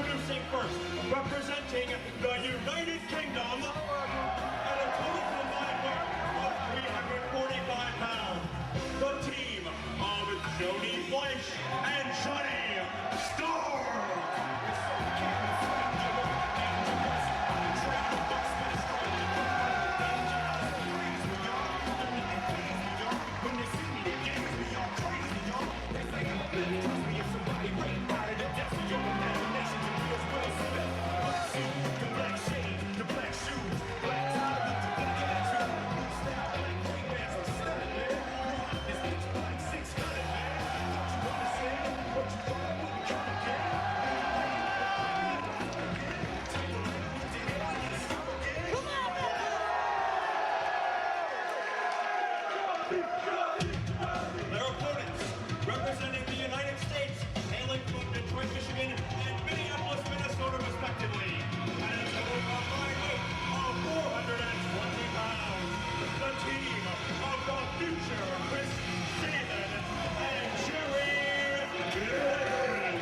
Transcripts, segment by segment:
Introducing first, representing the United Kingdom, at a total combined weight of 345 pounds, the team of Jody, Fleisch, and Jonny Storm. Representing the United States, hailing from Detroit, Michigan, and Minneapolis, Minnesota, respectively, at a total combined weight of 420 pounds, the team of the future Chris Sabin and Jerry Lynn.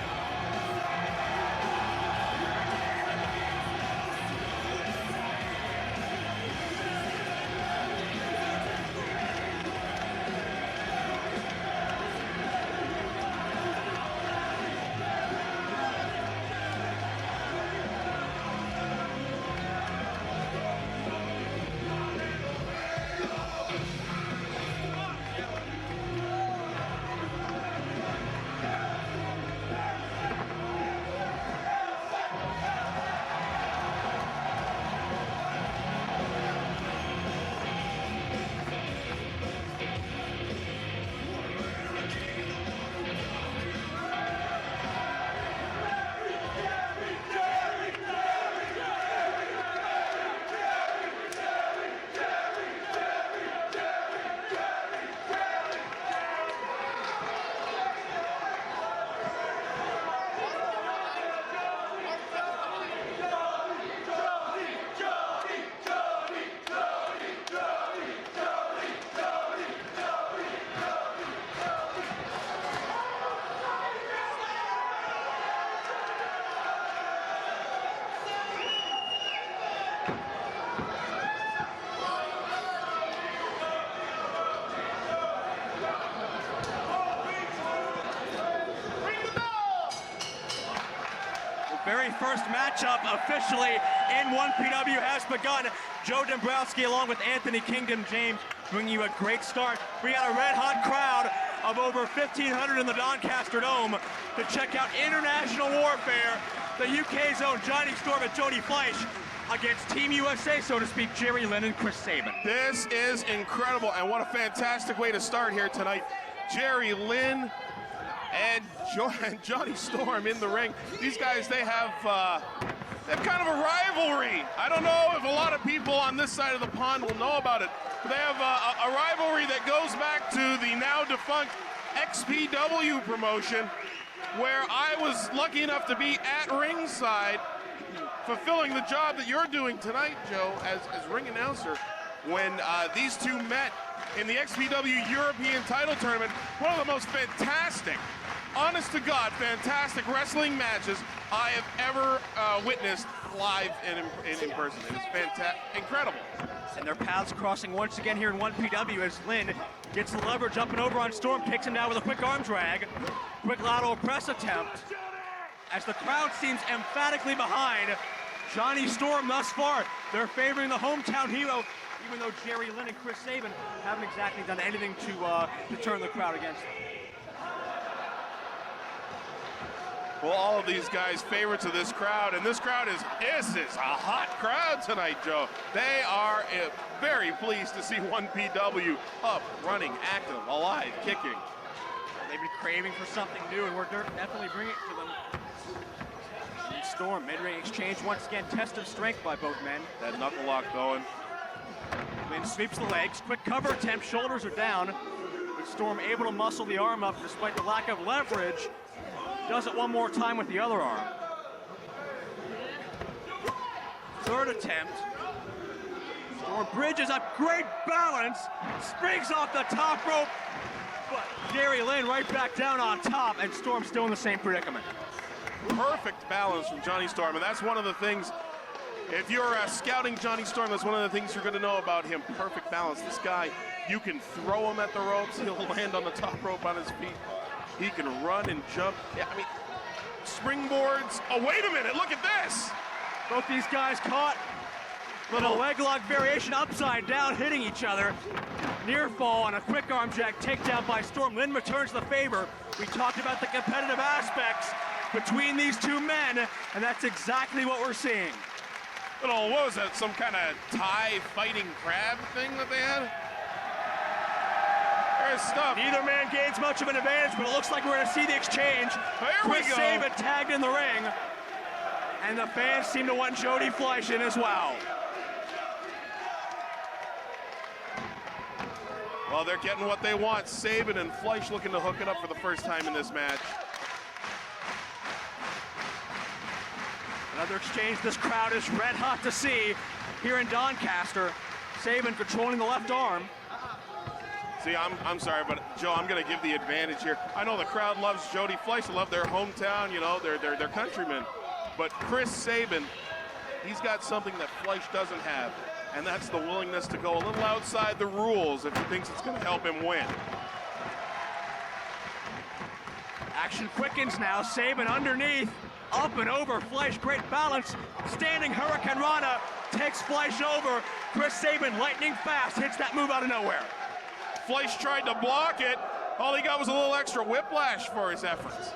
Very first matchup officially in 1PW has begun. Joe Dombrowski along with Anthony Kingdom James bringing you a great start. We got a red hot crowd of over 1,500 in the Doncaster Dome to check out international warfare. The UK's own Jonny Storm and Jody Fleisch against Team USA, so to speak, Jerry Lynn and Chris Sabin. This is incredible, and what a fantastic way to start here tonight. Jerry Lynn and Jonny Storm in the ring. These guys, they have kind of a rivalry. I don't know if a lot of people on this side of the pond will know about it, but they have a rivalry that goes back to the now defunct XVII promotion, where I was lucky enough to be at ringside fulfilling the job that you're doing tonight, Joe, as ring announcer, when these two met in the XVII European title tournament. One of the most fantastic, honest to God, fantastic wrestling matches I have ever witnessed live and in person. It is fantastic, incredible. And their paths crossing once again here in 1PW as Lynn gets the lever, jumping over on Storm, kicks him down with a quick arm drag, quick lateral press attempt. As the crowd seems emphatically behind Jonny Storm thus far, they're favoring the hometown hero, even though Jerry Lynn and Chris Sabin haven't exactly done anything to turn the crowd against them. Well, all of these guys favorites of this crowd, and this crowd is a hot crowd tonight, Joe. They are very pleased to see 1PW up, running, active, alive, kicking. They've been craving for something new, and we're definitely bringing it to them. And Storm, mid-ring exchange once again, test of strength by both men. That knuckle lock going. Lynn sweeps the legs, quick cover attempt, shoulders are down. With Storm able to muscle the arm up despite the lack of leverage. Does it one more time with the other arm. Third attempt. Storm bridges up, great balance, springs off the top rope, but Jerry Lynn right back down on top, and Storm still in the same predicament. perfect balance from Jonny Storm, and that's one of the things, if you're scouting Jonny Storm, that's one of the things you're going to know about him. Perfect balance. This guy, you can throw him at the ropes, he'll land on the top rope on his feet. He can run and jump. Yeah, I mean, springboards. Oh, wait a minute, look at this. Both these guys caught. Little leg lock variation upside down, hitting each other. Near fall on a quick arm jack takedown by Storm. Lynn returns the favor. We talked about the competitive aspects between these two men, and that's exactly what we're seeing. Little, what was that, some kind of Thai fighting crab thing that they had? There's stuff. Neither man gains much of an advantage, but it looks like we're going to see the exchange. There we go. Sabin tagged in the ring, and the fans seem to want Jody Fleisch in as well. Well, they're getting what they want. Sabin and Fleisch looking to hook it up for the first time in this match. Another exchange this crowd is red hot to see here in Doncaster. Sabin controlling the left arm. See, I'm sorry, but Joe, I'm going to give the advantage here. I know the crowd loves Jody Fleisch. They love their hometown, you know, they're countrymen. But Chris Sabin, he's got something that Fleisch doesn't have, and that's the willingness to go a little outside the rules if he thinks it's going to help him win. Action quickens now. Sabin underneath, up and over Fleisch. Great balance. Standing Hurricane Rana takes Fleisch over. Chris Sabin, lightning fast, hits that move out of nowhere. Fleisch tried to block it. All he got was a little extra whiplash for his efforts.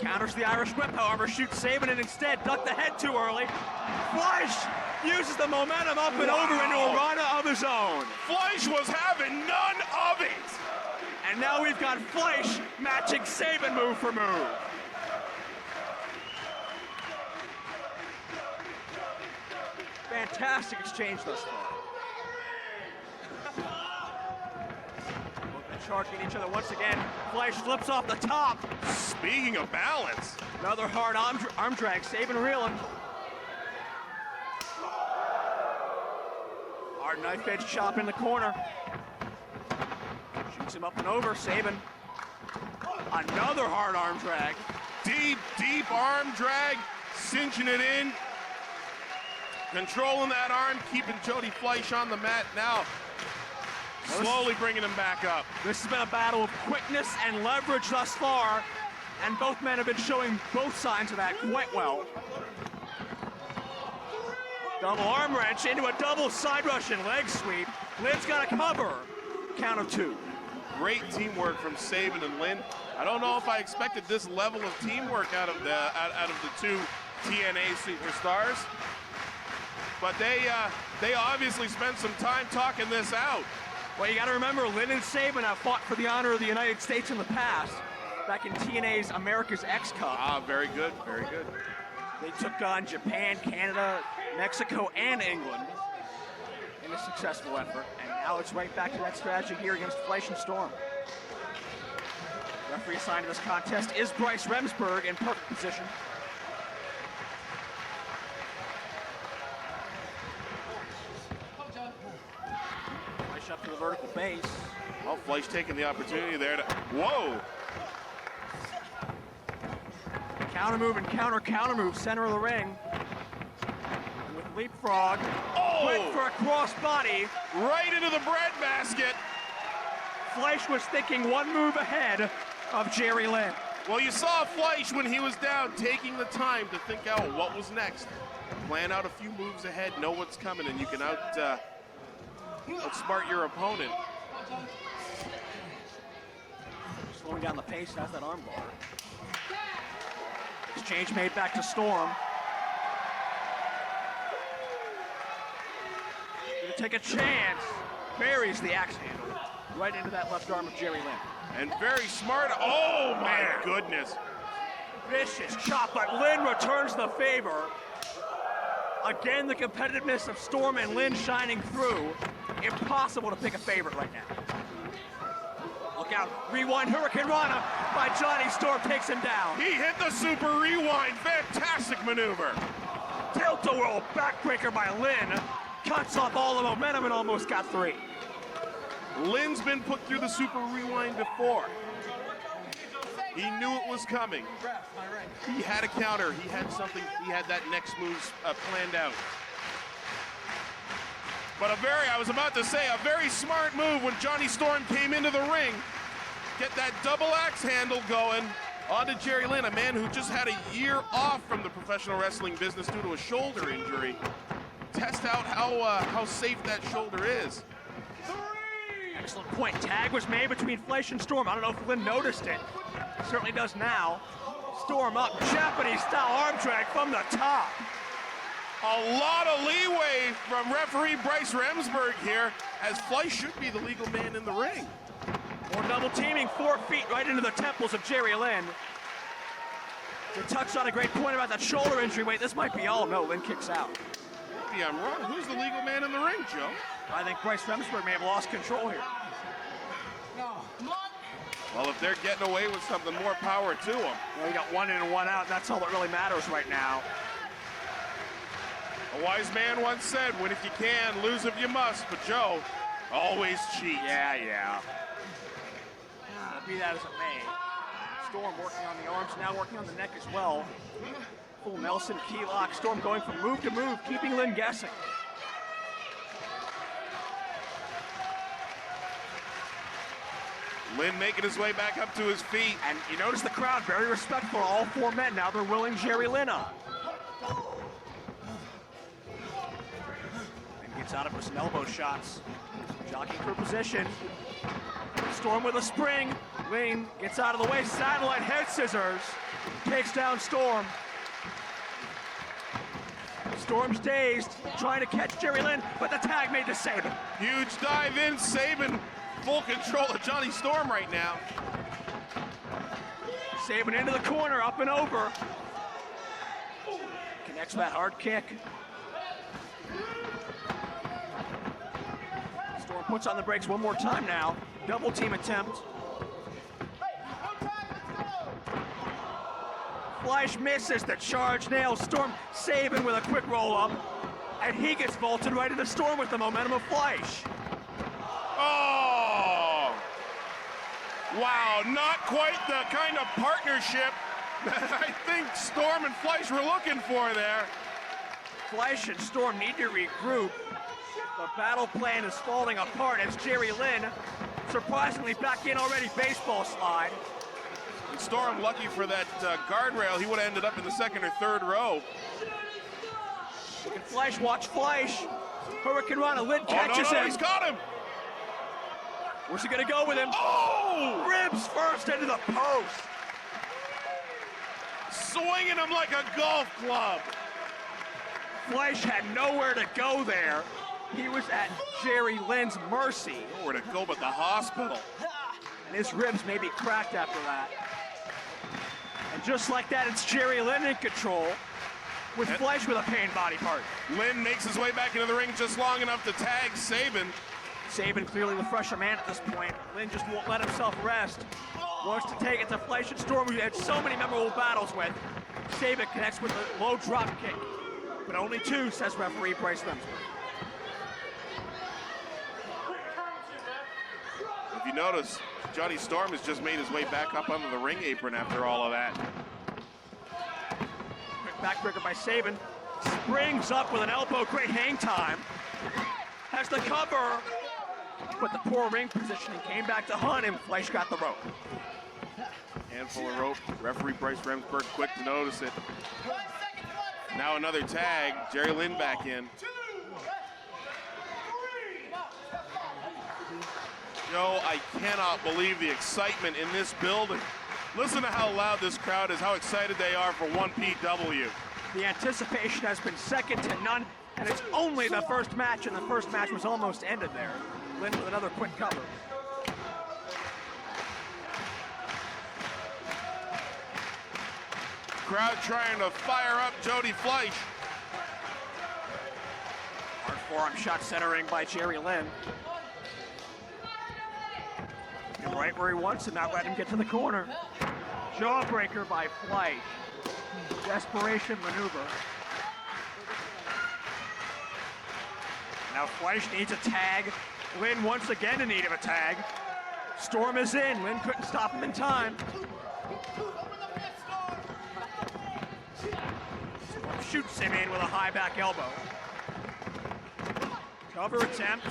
Counters the Irish whip, however, shoots Sabin and instead ducked the head too early. Fleisch uses the momentum up and over into a Rana of his own. Fleisch was having none of it. And now we've got Fleisch matching Sabin move for move. Fantastic exchange thus far. Charging each other once again. Fleisch flips off the top. Speaking of balance. Another hard arm drag. Sabin reeling. Hard knife edge chop in the corner. Shoots him up and over. Sabin. Another hard arm drag. Deep arm drag. Cinching it in. Controlling that arm. Keeping Jody Fleisch on the mat now. Slowly bringing him back up. This has been a battle of quickness and leverage thus far, and both men have been showing both signs of that quite well. Double arm wrench into a double side rush and leg sweep. Lynn's got a cover. Count of two. Great teamwork from Sabin and Lynn. I don't know if I expected this level of teamwork out of the two TNA superstars, but they obviously spent some time talking this out. Well, you got to remember, Lynn and Sabin have fought for the honor of the United States in the past, back in TNA's America's X Cup. Ah, very good, very good. They took on Japan, Canada, Mexico, and England in a successful effort, and now it's right back to that strategy here against Fleisch and Storm. Referee assigned to this contest is Bryce Remsburg in perfect position. Up to the vertical base. Oh, Fleisch taking the opportunity there to, whoa! Counter move and counter move, center of the ring. And with leapfrog, quick for a cross body. Right into the breadbasket. Fleisch was thinking one move ahead of Jerry Lynn. Well, you saw Fleisch when he was down, taking the time to think out what was next. Plan out a few moves ahead, know what's coming, and you can outsmart your opponent. Slowing down the pace, has that arm bar. Exchange made back to Storm. Gonna take a chance. Buries the axe handle right into that left arm of Jerry Lynn. And very smart. Oh my goodness. Vicious chop, but Lynn returns the favor. Again, the competitiveness of Storm and Lynn shining through. Impossible to pick a favorite right now. Look out, rewind Hurricane Rana by Jonny. Storm takes him down. He hit the super rewind, fantastic maneuver. Tilt-a-whirl backbreaker by Lynn. Cuts off all the momentum and almost got three. Lynn's been put through the super rewind before. He knew it was coming. He had a counter. He had something. He had that next move planned out. But I was about to say, a very smart move when Johnny Storm came into the ring. Get that double axe handle going onto Jerry Lynn, a man who just had a year off from the professional wrestling business due to a shoulder injury. Test out how safe that shoulder is. Excellent point. Tag was made between Fleisch and Storm. I don't know if Lynn noticed it. Certainly does now. Storm up, Japanese-style arm drag from the top. A lot of leeway from referee Bryce Remsburg here, as Fleisch should be the legal man in the ring. More double teaming, 4 feet right into the temples of Jerry Lynn. They touched on a great point about that shoulder injury. Wait, this might be all. No, Lynn kicks out. Maybe I'm wrong. Who's the legal man in the ring, Joe? I think Bryce Remsburg may have lost control here. Well, if they're getting away with something, more power to them. Well, you got 1 in and 1 out. That's all that really matters right now. A wise man once said, win if you can, lose if you must. But Joe, always cheat. Yeah. Be that as it may. Storm working on the arms, now working on the neck as well. Full Nelson key lock. Storm going from move to move, keeping Lynn guessing. Lynn making his way back up to his feet. And you notice the crowd very respectful of all 4 men. Now they're willing Jerry Lynn up. And gets out of some elbow shots. Jockeying for position. Storm with a spring. Lynn gets out of the way. Satellite head scissors. Takes down Storm. Storm's dazed, trying to catch Jerry Lynn, but the tag made to Sabin. Huge dive in, Sabin. Full control of Johnny Storm right now. Sabin into the corner, up and over. Connects that hard kick. Storm puts on the brakes one more time now. Double team attempt. Fleisch misses the charge, nails Storm. Sabin with a quick roll up. And he gets vaulted right into Storm with the momentum of Fleisch. Oh! Wow, not quite the kind of partnership that I think Storm and Fleisch were looking for there. Fleisch and Storm need to regroup. The battle plan is falling apart as Jerry Lynn, surprisingly back in already, baseball slide. And Storm lucky for that guardrail. He would have ended up in the 2nd or 3rd row. Look at Fleisch, watch Fleisch. Hurricane Rana, Lynn catches him. He's got him. Where's he gonna go with him? Oh! Ribs first into the post. Swinging him like a golf club. Fleisch had nowhere to go there. He was at Jerry Lynn's mercy. Nowhere to go but the hospital. And his ribs may be cracked after that. And just like that, it's Jerry Lynn in control, with Fleisch with a pain body part. Lynn makes his way back into the ring just long enough to tag Sabin. Sabin clearly the fresher man at this point. Lynn just won't let himself rest. Wants to take it to Fleisch and Storm, who he had so many memorable battles with. Sabin connects with a low drop kick. But only 2, says referee Bryce Remsburg. If you notice, Johnny Storm has just made his way back up onto the ring apron after all of that. Quick backbreaker by Sabin. Springs up with an elbow, great hang time. Has the cover, but the poor ring positioning came back to hunt him. Fleisch got the rope. Handful of rope. Referee Bryce Remsburg quick to notice it. Now another tag. Jerry Lynn back in. Joe, I cannot believe the excitement in this building. Listen to how loud this crowd is, how excited they are for 1PW. The anticipation has been second to none, and it's only the first match, and the first match was almost ended there. Lynn with another quick cover. Crowd trying to fire up Jody Fleisch. Hard forearm shot centering by Jerry Lynn. And right where he wants it, not let him get to the corner. Jawbreaker by Fleisch. Desperation maneuver. Now Fleisch needs a tag. Lynn once again in need of a tag. Storm is in. Lynn couldn't stop him in time. Shoots him in with a high back elbow. Cover attempt.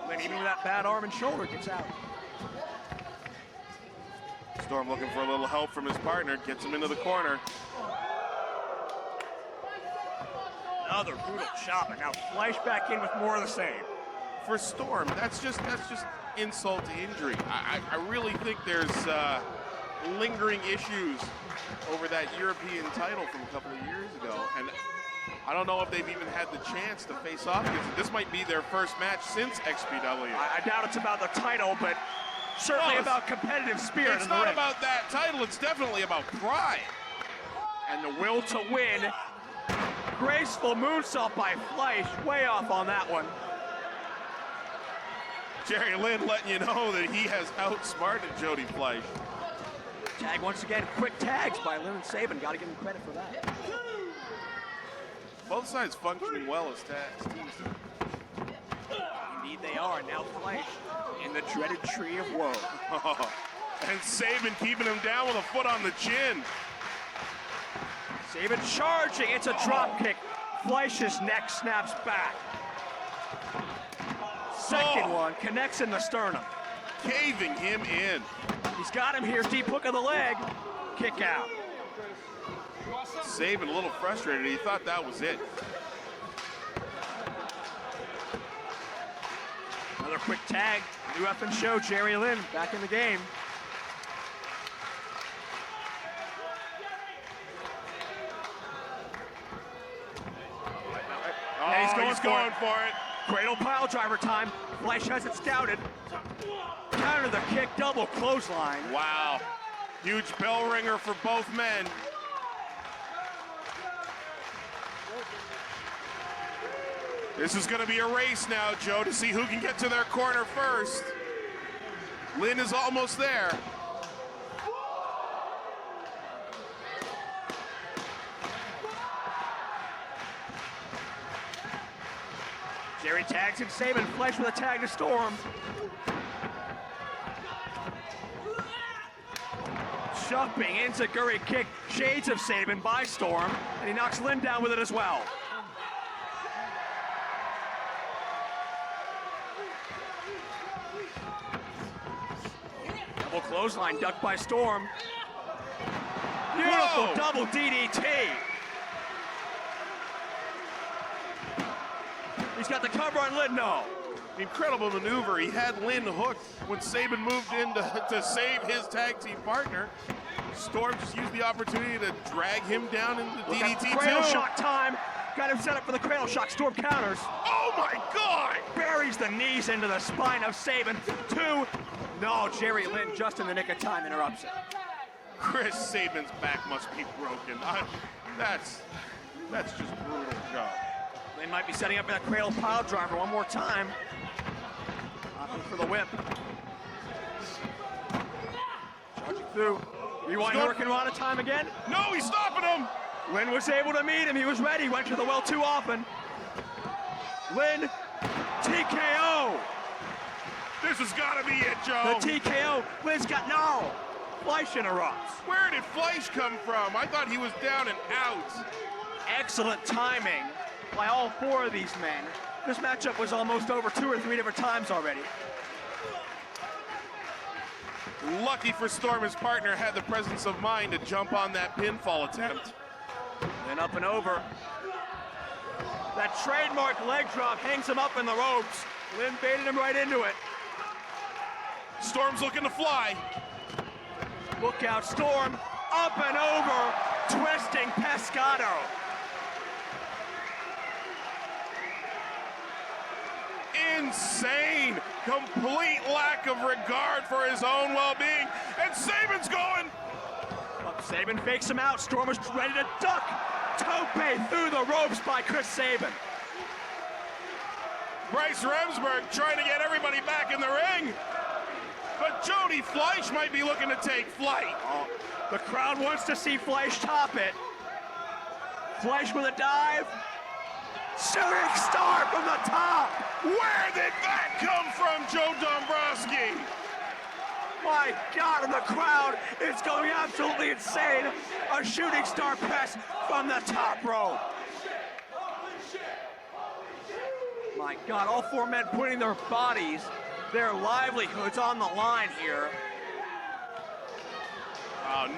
Then even with that bad arm and shoulder, gets out. Storm looking for a little help from his partner, gets him into the corner. Another brutal shot, but now Fleisch back in with more of the same. For Storm, that's just insult to injury. I really think there's lingering issues over that European title from a couple of years ago, and I don't know if they've even had the chance to face off against it. This might be their first match since XPW. I doubt it's about the title, but certainly about competitive spirit. It's in the not ring. about that title, it's definitely about pride. And the will to win. Graceful moonsault by Fleisch, way off on that one. Jerry Lynn letting you know that he has outsmarted Jody Fleisch. Tag once again, quick tags by Lynn and Sabin. Got to give him credit for that. Both sides functioning well as teams. Indeed they are. Now Fleisch in the dreaded tree of woe. And Sabin keeping him down with a foot on the chin. Sabin charging. It's a drop kick. Fleisch's neck snaps back. Second one connects in the sternum. Caving him in. He's got him here. Deep hook of the leg. Kick out. Sabin a little frustrated. He thought that was it. Another quick tag. New up and show. Jerry Lynn back in the game. And he's going for it. Cradle pile driver time. Fleisch has it scouted. Counter the kick, double clothesline. Wow. Huge bell ringer for both men. This is going to be a race now, Joe, to see who can get to their corner first. Lynn is almost there. Jerry tags in Sabin. Fleisch with a tag to Storm. Jumping into Gurry kick. Shades of Sabin by Storm. And he knocks Lynn down with it as well. Double clothesline ducked by Storm. Beautiful Whoa. double DDT. He's got the cover on Lynn, no. Incredible maneuver. He had Lynn hooked when Sabin moved in to save his tag team partner. Storm just used the opportunity to drag him down into the DDT Cradle too. shock time. Got him set up for the cradle shock. Storm counters. Oh my God! Buries the knees into the spine of Sabin. 2. No, Jerry Lynn just in the nick of time interrupts it. Chris Sabin's back must be broken. That's just brutal, Joe. Lynn might be setting up that cradle pile driver one more time. Opting for the whip. Charging through. Rewind Hurricane Rana time again. No, he's stopping him! Lynn was able to meet him. He was ready. Went to the well too often. Lynn, TKO. This has got to be it, Joe. The TKO. Lynn's got no. Fleisch interrupts. Where did Fleisch come from? I thought he was down and out. Excellent timing by all 4 of these men. This matchup was almost over 2 or 3 different times already. Lucky for Storm, his partner had the presence of mind to jump on that pinfall attempt. Then up and over. That trademark leg drop hangs him up in the ropes. Lynn baited him right into it. Storm's looking to fly. Look out, Storm. Up and over. Twisting Pescado. Insane. Complete lack of regard for his own well-being. And Sabin's going. Sabin fakes him out. Storm is ready to duck. Tope through the ropes by Chris Sabin. Bryce Remsburg trying to get everybody back in the ring. But Jody Fleisch might be looking to take flight. Oh, the crowd wants to see Fleisch top it. Fleisch with a dive. Shooting star from the top. Where did that come from, Joe Dombrowski? My God, and the crowd is going absolutely insane. A shooting star press from the top rope. My God, all four men putting their bodies, their livelihoods on the line here.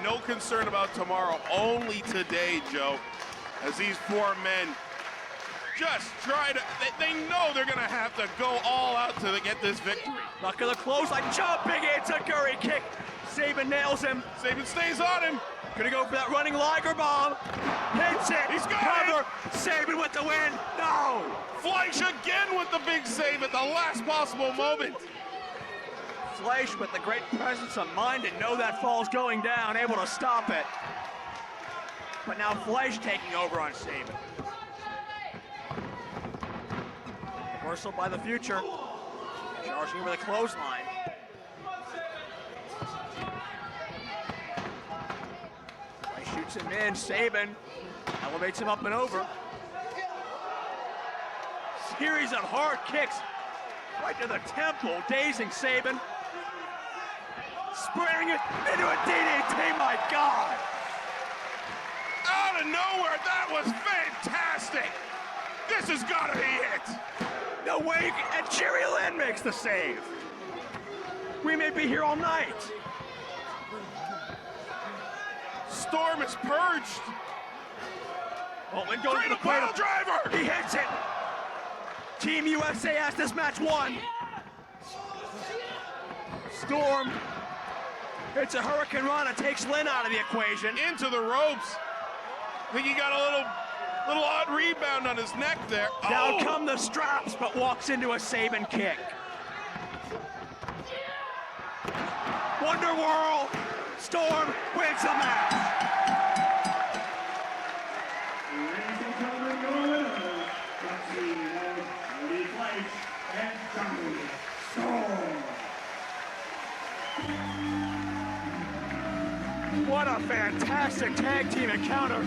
No concern about tomorrow, only today, Joe, as these four men just try to, they know they're gonna have to go all out to get this victory. Luck of the clothesline, jumping enziguri kick. Sabin nails him. Sabin stays on him. Gonna go for that running Liger bomb. Hits it. He's got cover. Sabin with the win. No. Fleisch again with the big save at the last possible moment. Fleisch with the great presence of mind to know that fall's going down, able to stop it. But now Fleisch taking over on Sabin. Reversal by the future. Charging over the clothesline. Fleisch shoots him in. Sabin elevates him up and over. Series of hard kicks right to the temple, dazing Sabin. Spraying it into a DDT, my God! Out of nowhere, that was fantastic! This has got to be it! No way, and Jerry Lynn makes the save. We may be here all night. Storm is purged. Oh, Lynn goes to the pile driver! He hits it. Team USA has this match won. Storm. It's a Hurricane Rana, takes Lynn out of the equation. Into the ropes. I think he got a little odd rebound on his neck there. Down come the straps, but walks into a Sabin kick. Wonderworld, Storm wins the match. Ladies and gentlemen, your winners, Fleisch and Jonny Storm. What a fantastic tag team encounter.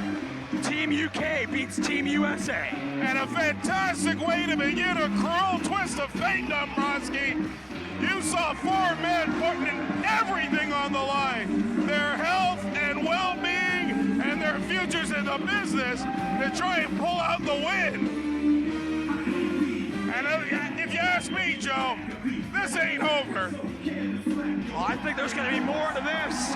Team UK beats Team USA. And a fantastic way to begin a cruel twist of fate, Dombrowski. You saw four men putting everything on the line. Their health and well-being and their futures in the business to try and pull out the win. And if you ask me, Joe, this ain't over. Well, I think there's going to be more to this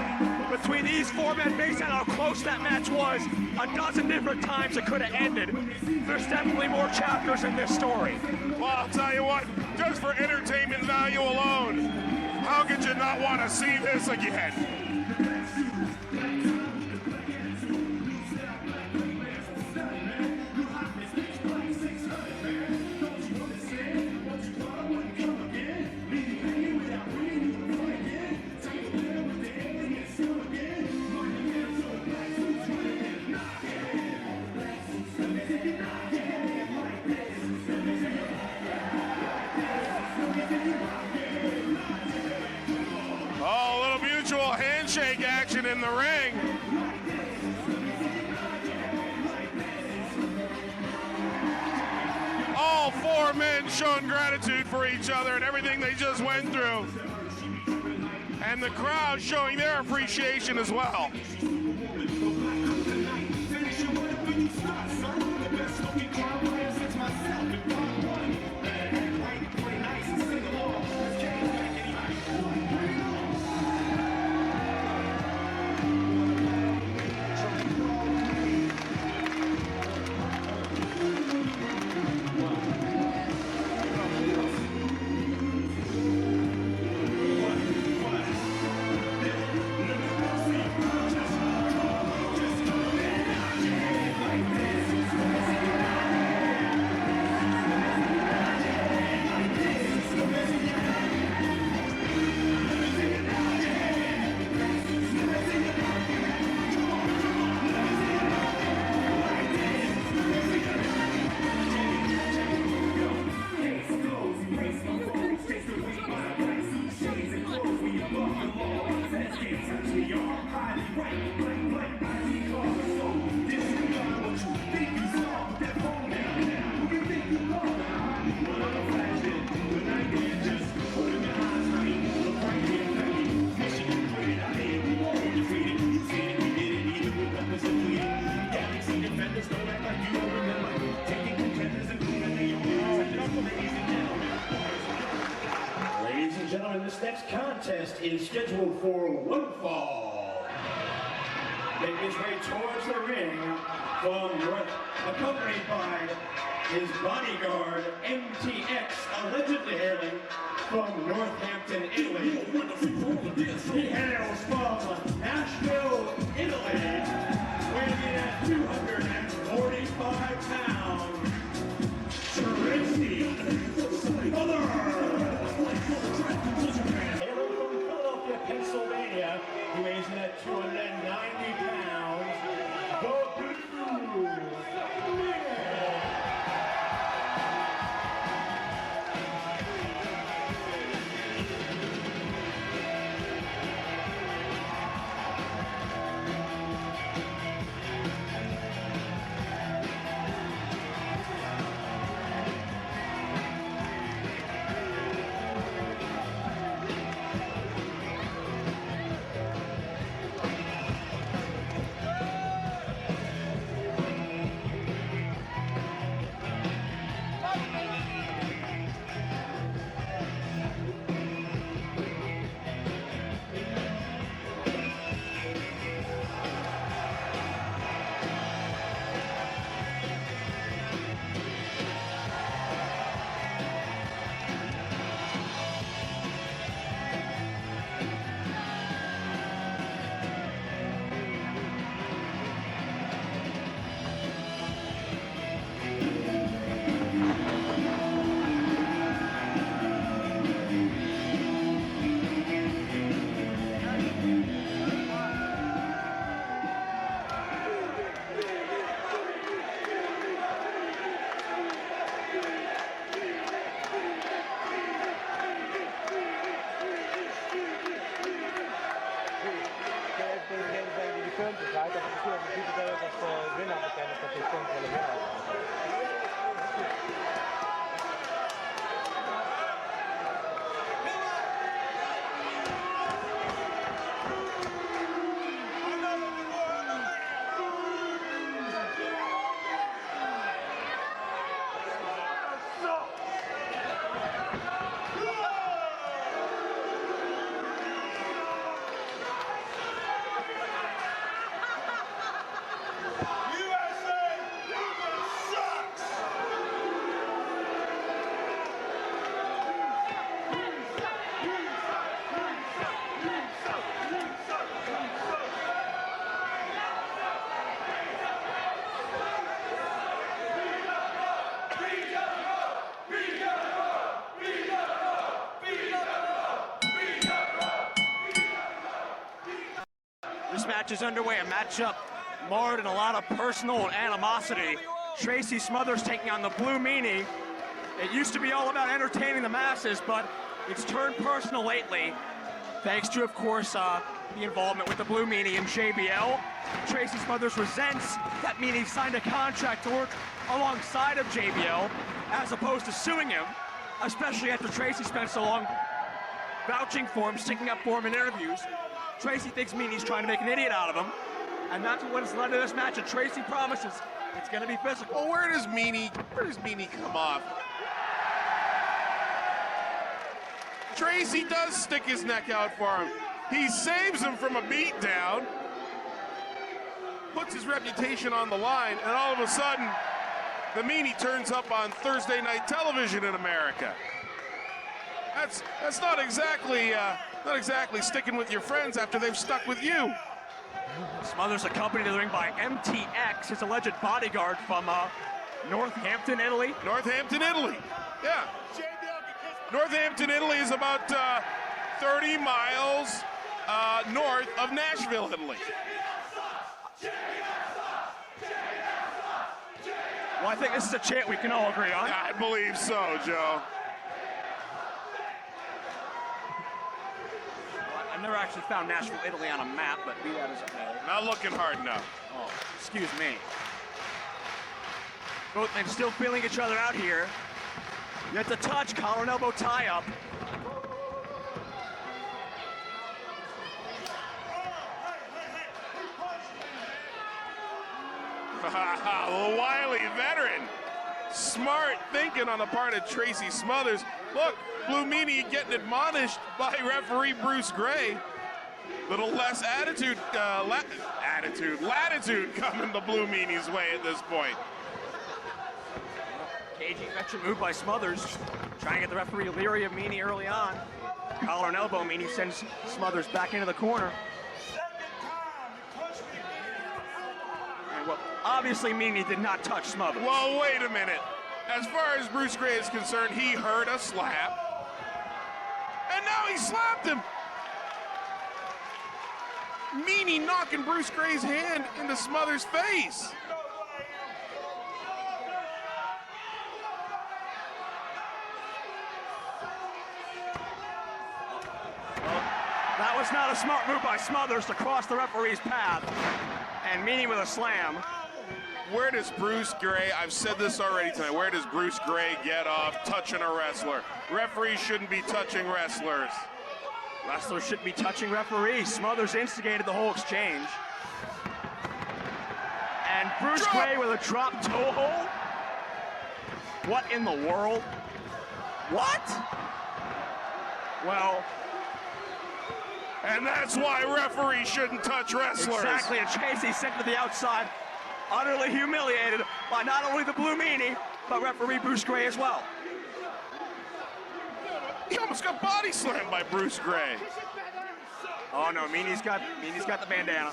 between these four men based on how close that match was. A dozen different times it could have ended. There's definitely more chapters in this story. Well, I'll tell you what, just for entertainment value alone, how could you not want to see this again? Handshake action in the ring. All four men showing gratitude for each other and everything they just went through. And the crowd showing their appreciation as well. next contest is scheduled for one fall. Making his way towards the ring from North, accompanied by his bodyguard, MTX, allegedly hailing from Northampton, Italy. He hails from Nashville, Italy, weighing in at 245 pounds. Tracy, Smothers. Hailing from Philadelphia, Pennsylvania, he weighs in at 290 pounds. The Blue. This match is underway, a matchup marred in a lot of personal animosity. Tracy Smothers taking on the Blue Meanie. It used to be all about entertaining the masses, but it's turned personal lately, thanks to, of course, the involvement with the Blue Meanie and JBL. Tracy Smothers resents that Meanie signed a contract to work alongside of JBL, as opposed to suing him, especially after Tracy spent so long vouching for him, sticking up for him in interviews. Tracy thinks Meanie's trying to make an idiot out of him, and that's what has led to this match, and Tracy promises it's going to be physical. Well, where does Meanie come off? Tracy does stick his neck out for him. He saves him from a beatdown, puts his reputation on the line, and all of a sudden, the Meanie turns up on Thursday night television in America. That's not exactly sticking with your friends after they've stuck with you. Smothers accompanied to the ring by MTX, his alleged bodyguard from Northampton, Italy. Northampton, Italy. Yeah. Northampton, Italy is about 30 miles north of Nashville, Italy. Well, I think this is a chant we can all agree on. I believe so, Joe. I've never actually found Nashville, Italy on a map, but be that as it may. Not looking hard enough. Oh, excuse me. Both men still feeling each other out here. Yet the touch, collar and elbow tie up. The wily veteran Smart thinking on the part of Tracy Smothers. Look, Blue Meanie getting admonished by referee Bruce Gray. Little less latitude coming the Blue Meanie's way at this point. Cagey veteran move by Smothers, trying to get the referee leery of Meanie early on. Collar and elbow, Meanie sends Smothers back into the corner. And well, obviously Meanie did not touch Smothers. Well, wait a minute. As far as Bruce Gray is concerned, he heard a slap, and now he slapped him. Meanie knocking Bruce Gray's hand into Smothers' face. That was not a smart move by Smothers to cross the referee's path. And Meanie with a slam. Where does Bruce Gray, I've said this already tonight, where does Bruce Gray get off touching a wrestler? Referees shouldn't be touching wrestlers. Wrestlers shouldn't be touching referees. Smothers instigated the whole exchange. And Bruce Gray with a drop toe hold? What in the world? What? Well, and that's why referees shouldn't touch wrestlers. exactly, and Tracy sent to the outside, utterly humiliated by not only the Blue Meanie, but referee Bruce Gray as well. He almost got body slammed by Bruce Gray. Oh no, Meanie's got the bandana.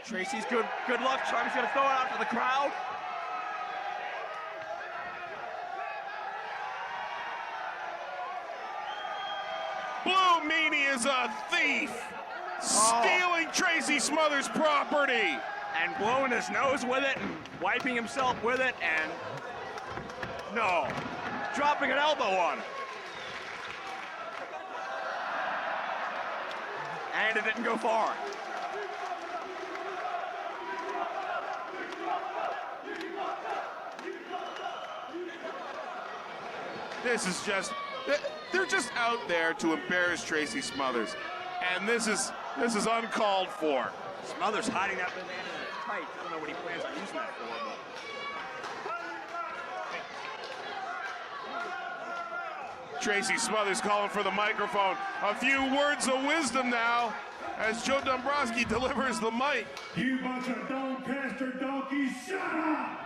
Tracy's good luck. Charmy's gonna throw it out to the crowd. Blue Meanie is a thief, stealing Tracy Smothers' property. And blowing his nose with it and wiping himself with it, and no, dropping an elbow on it. And it didn't go far. This is just, they're just out there to embarrass Tracy Smothers. And this is uncalled for. Smothers hiding that bandana tight. I don't know what he plans on using that for, but Tracy Smothers calling for the microphone. A few words of wisdom now as Joe Dombrowski delivers the mic. You bunch of Doncaster donkeys, shut up!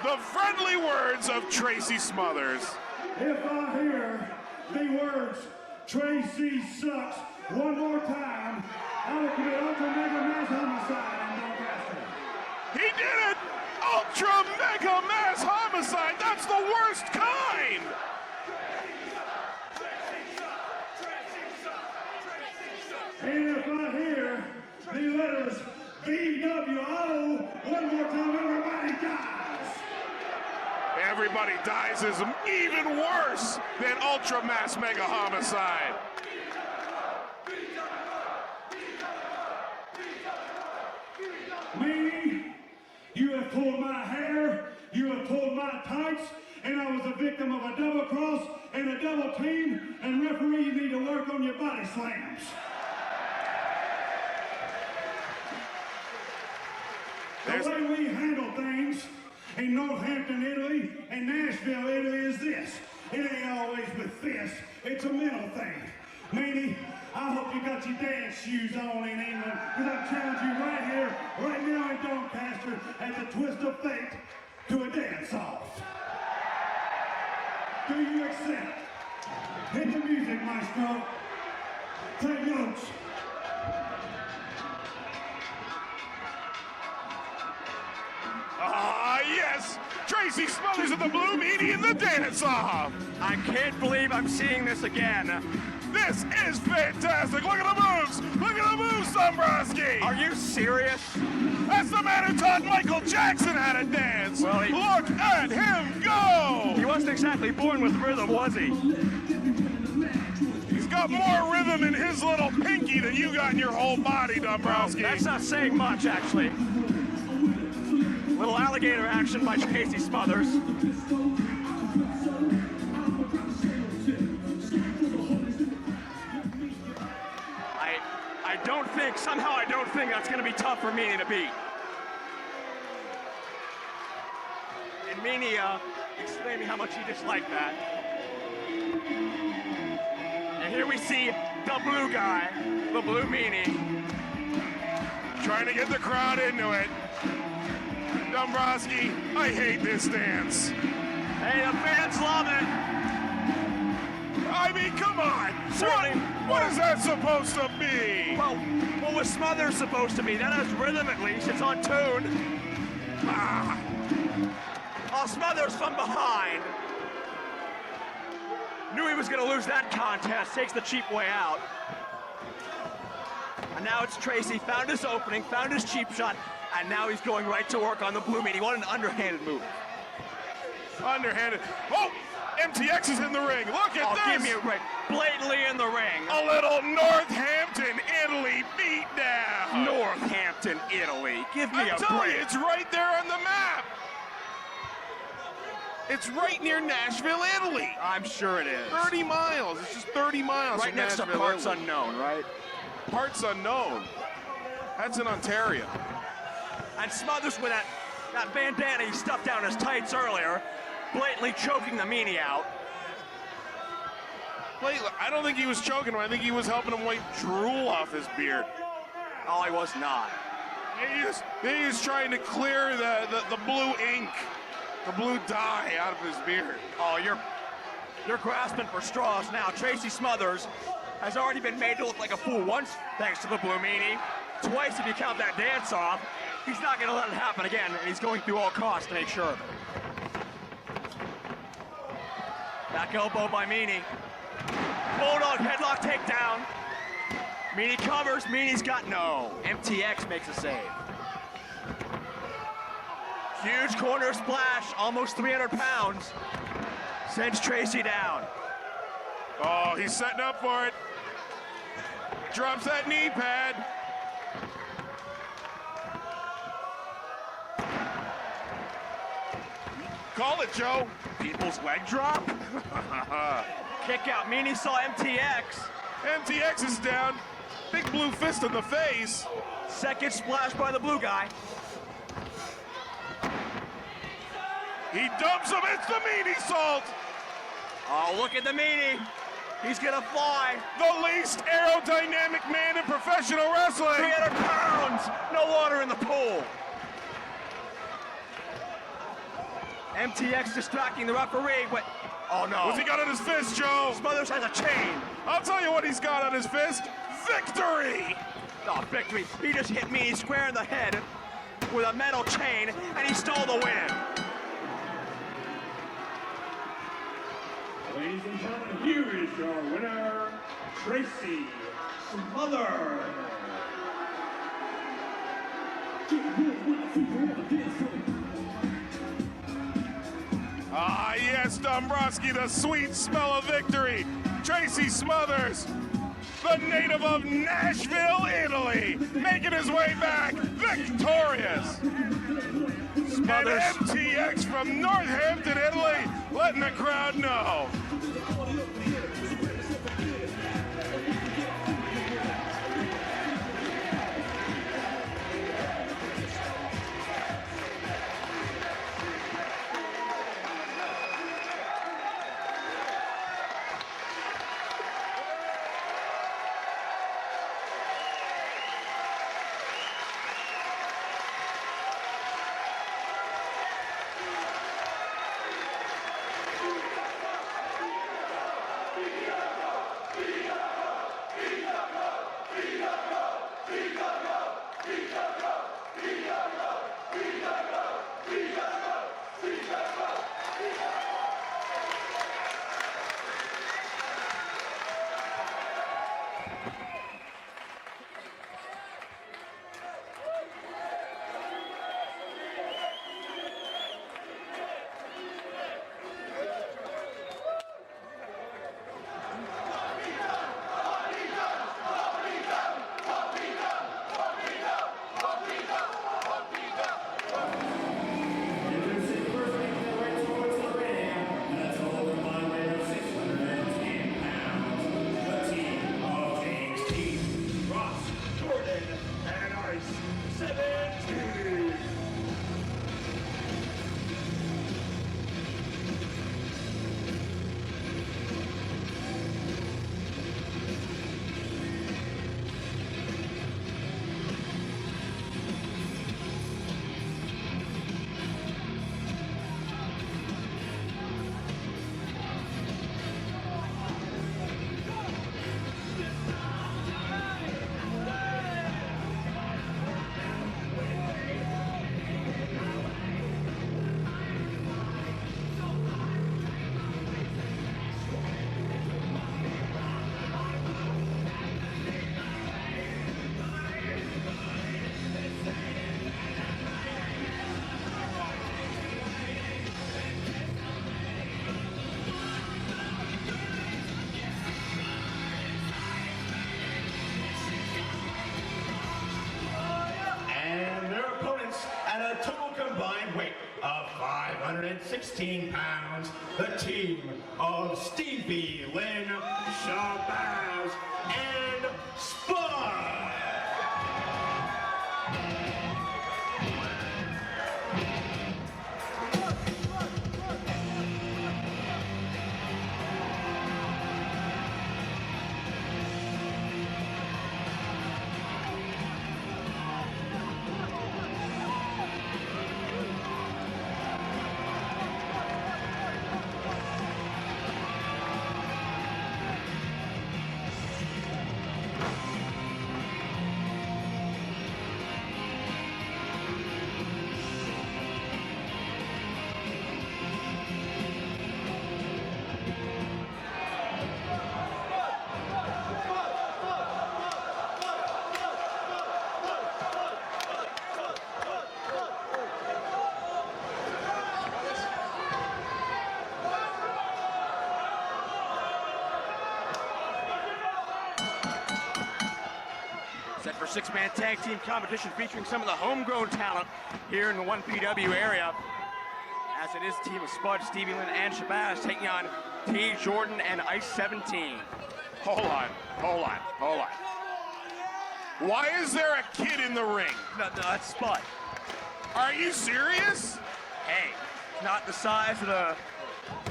The friendly words of Tracy Smothers. If I hear the words, Tracy sucks, one more time, I will commit ultra mega mass homicide in Doncaster. He did it! Ultra mega mass homicide! That's the worst kind! And if I hear the letters BWO one more time, everybody dies. Everybody dies is even worse than ultra mass mega homicide. Meanie, you have pulled my hair, you have pulled my tights, and I was a victim of a double cross and a double team, and referee, you need to work on your body slams. The way we handle things in Northampton, Italy, and Nashville, Italy is this. It ain't always with fists, it's a mental thing. Meanie, I hope you got your dance shoes on in England, because I'm challenging you right here, right now in Doncaster, as a twist of fate to a dance-off. Do you accept? Hit the music, maestro. Take notes. Ah, yes! Tracy Smothers of the Blue Meanie in the dance-off! I can't believe I'm seeing this again. This is fantastic! Look at the moves! Look at the moves, Dombrowski! Are you serious? That's the man who taught Michael Jackson how to dance! Well, look at him go! He wasn't exactly born with rhythm, was he? He's got more rhythm in his little pinky than you got in your whole body, Dombrowski. That's not saying much, actually. Little alligator action by Tracy Smothers. I don't think that's going to be tough for Meanie to beat. And Meanie exclaiming how much he disliked that. And here we see the blue guy, the blue Meanie. Trying to get the crowd into it. Dombrowski, I hate this dance. Hey, the fans love it. I mean, come on. Certainly. What is that supposed to be? Well, what was Smothers supposed to be? That has rhythm at least. It's on tune. Oh, Smothers from behind. Knew he was going to lose that contest. Takes the cheap way out. And now it's Tracy. Found his opening, found his cheap shot, and now he's going right to work on the blue Meanie. What an underhanded move. Underhanded. Oh, MTX is in the ring. Look at this. Give me a break. Blatantly in the ring. A little Northampton, Italy beatdown. Northampton, Italy. Give me a break. It's right there on the map. It's right near Nashville, Italy. I'm sure it is. 30 miles. It's just 30 miles. Right from next Nashville, to parts Italy. unknown, right? Parts unknown. That's in Ontario. And Smothers with that bandana he stuffed down his tights earlier, blatantly choking the Meanie out. I don't think he was choking him. I think he was helping him wipe drool off his beard. Oh, he was not. He is trying to clear the blue ink, the blue dye out of his beard. Oh, you're grasping for straws now. Tracy Smothers has already been made to look like a fool once, thanks to the blue Meanie. Twice if you count that dance off. He's not going to let it happen again, and he's going through all costs to make sure of it. Back elbow by Meanie. Bulldog headlock takedown. Meanie covers. Meanie's got no. MTX makes a save. Huge corner splash, almost 300 pounds. Sends Tracy down. Oh, he's setting up for it. Drops that knee pad. Call it, Joe. People's leg drop. Kick out. Meanie saw MTX. MTX is down. Big blue fist in the face. Second splash by the blue guy. He dumps him. It's the Meanie salt. Oh, look at the Meanie. He's gonna fly. The least aerodynamic man in professional wrestling. 300 pounds. No water in the pool. MTX distracting the referee. What? Oh no. What's he got on his fist, Joe? Smothers has a chain. I'll tell you what he's got on his fist. Victory! Oh, victory. He just hit Meanie square in the head with a metal chain, and he stole the win. Ladies and gentlemen, here is your winner, Tracy Smothers. Ah, yes, Dombrowski, the sweet smell of victory. Tracy Smothers, the native of Nashville, Italy, making his way back victorious. Smothers. And MTX from Northampton, Italy, letting the crowd know. 216 pounds, the team of Stevie, Lynn, Shabazz, and Spud. Set for six-man tag team competition featuring some of the homegrown talent here in the 1PW area. As it is the team of Spud, Stevie, Lynn, and Shabazz taking on Tighe, Jordan, and XVII. Hold on. Why is there a kid in the ring? No, that's Spud. Are you serious? Hey, it's not the size of the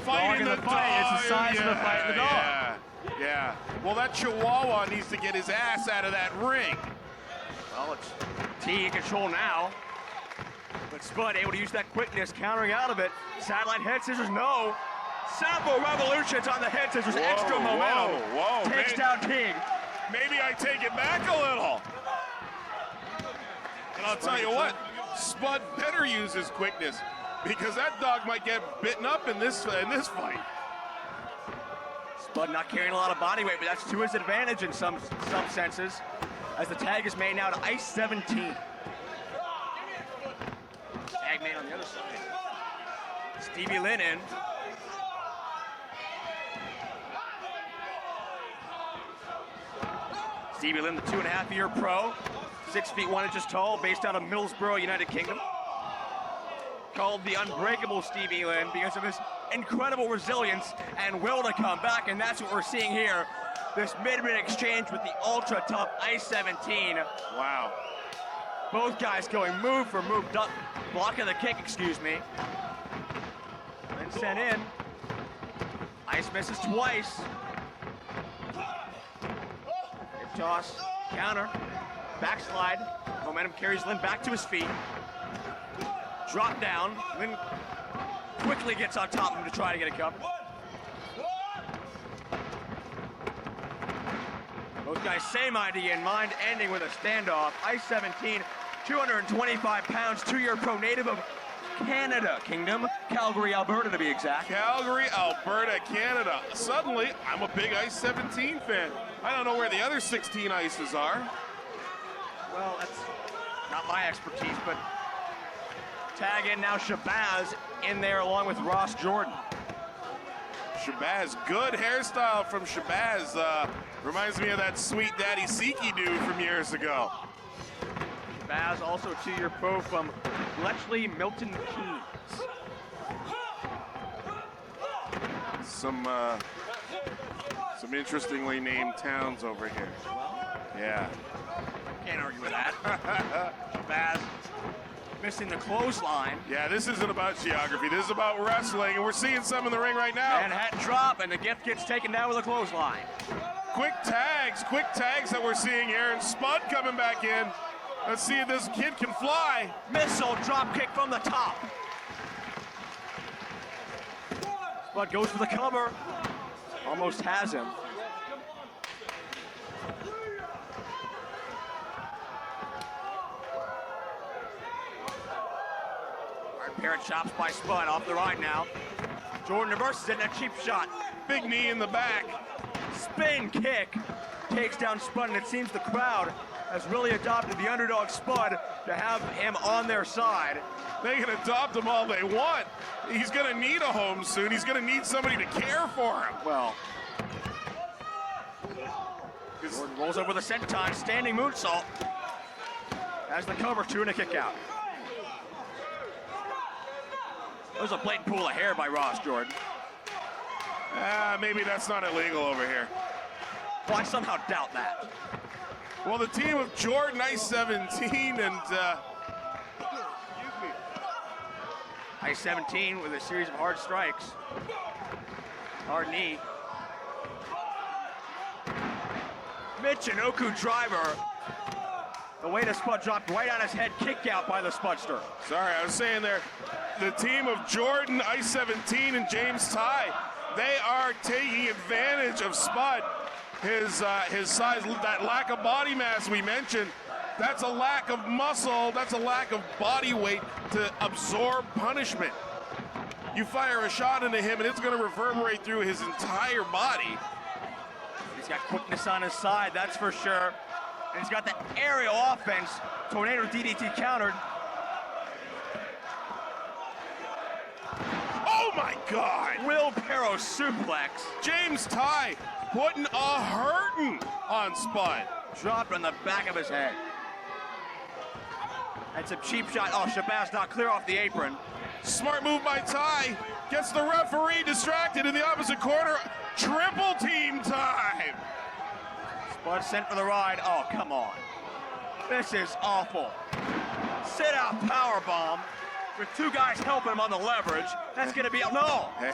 Fighting dog in the fight, it's the size of the fight in the dog. Yeah. Well, that Chihuahua needs to get his ass out of that ring. Well, it's Tighe in control now. But Spud able to use that quickness, countering out of it. Satellite head scissors, no. Sample revolutions on the head scissors, extra momentum. Whoa. Takes down Tighe. Maybe I take it back a little. And I'll tell you what, Spud better use his quickness because that dog might get bitten up in this fight. Spud not carrying a lot of body weight, but that's to his advantage in some senses, as the tag is made now to XVII. Tag made on the other side. Stevie Lynn in. Stevie Lynn, the 2.5-year pro, 6 feet 1 inches tall, based out of Middlesbrough, United Kingdom. Called the Unbreakable Stevie Lynn because of his incredible resilience and will to come back, and that's what we're seeing here. This mid-minute exchange with the ultra-tough XVII. Wow. Both guys going move for move, blocking the kick, excuse me. Lynn sent in. Ice misses twice. Hip toss, counter, backslide. Momentum carries Lynn back to his feet. Drop down. Lynn quickly gets on top of him to try to get a cover. Both guys, same idea in mind, ending with a standoff. XVII, 225 pounds, 2-year pro, native of Canada Kingdom, Calgary, Alberta to be exact. Calgary, Alberta, Canada. Suddenly, I'm a big XVII fan. I don't know where the other 16 ices are. Well, that's not my expertise, but tag in now Shabazz in there along with Ross Jordan. Shabazz, good hairstyle from Shabazz. Reminds me of that sweet Daddy Siki dude from years ago. Shabazz, also 2-year pro from Bletchley, Milton Keynes. Some interestingly named towns over here. Yeah. Can't argue with that. Shabazz missing the clothesline. Yeah, this isn't about geography. This is about wrestling, and we're seeing some in the ring right now. Manhattan drop, and the gift gets taken down with a clothesline. Quick tags that we're seeing here, and Spud coming back in. Let's see if this kid can fly. Missile drop kick from the top. Spud goes for the cover. Almost has him. Pair of chops by Spud off the right now. Jordan reverses it in a cheap shot. Big knee in the back. Spin kick takes down Spud, and it seems the crowd has really adopted the underdog Spud to have him on their side. They can adopt him all they want. He's gonna need a home soon. He's gonna need somebody to care for him. Well, Jordan rolls over the senton, standing moonsault. Has the cover, 2 and a kick out. That was a blatant pull of hair by Ross Jordan. Maybe that's not illegal over here. Well, I somehow doubt that. Well, the team of Jordan, XVII, and XVII with a series of hard strikes. Hard knee. Michinoku driver. The way the Spud dropped right on his head, kicked out by the Spudster. Sorry, I was saying there, the team of Jordan, XVII, and James Tighe, they are taking advantage of Spud. His size, that lack of body mass we mentioned, that's a lack of muscle, that's a lack of body weight to absorb punishment. You fire a shot into him and it's going to reverberate through his entire body. He's got quickness on his side, that's for sure. And he's got that aerial offense. Tornado DDT countered. Oh my God! Wheelbarrow suplex. James Tighe putting a hurtin' on Spud. Dropped on the back of his head. That's a cheap shot. Oh, Shabazz not clear off the apron. Smart move by Tighe. Gets the referee distracted in the opposite corner. Triple team time. Spud sent for the ride. Oh, come on. This is awful. Sit out powerbomb with two guys helping him on the leverage. That's going to be, no. Hey.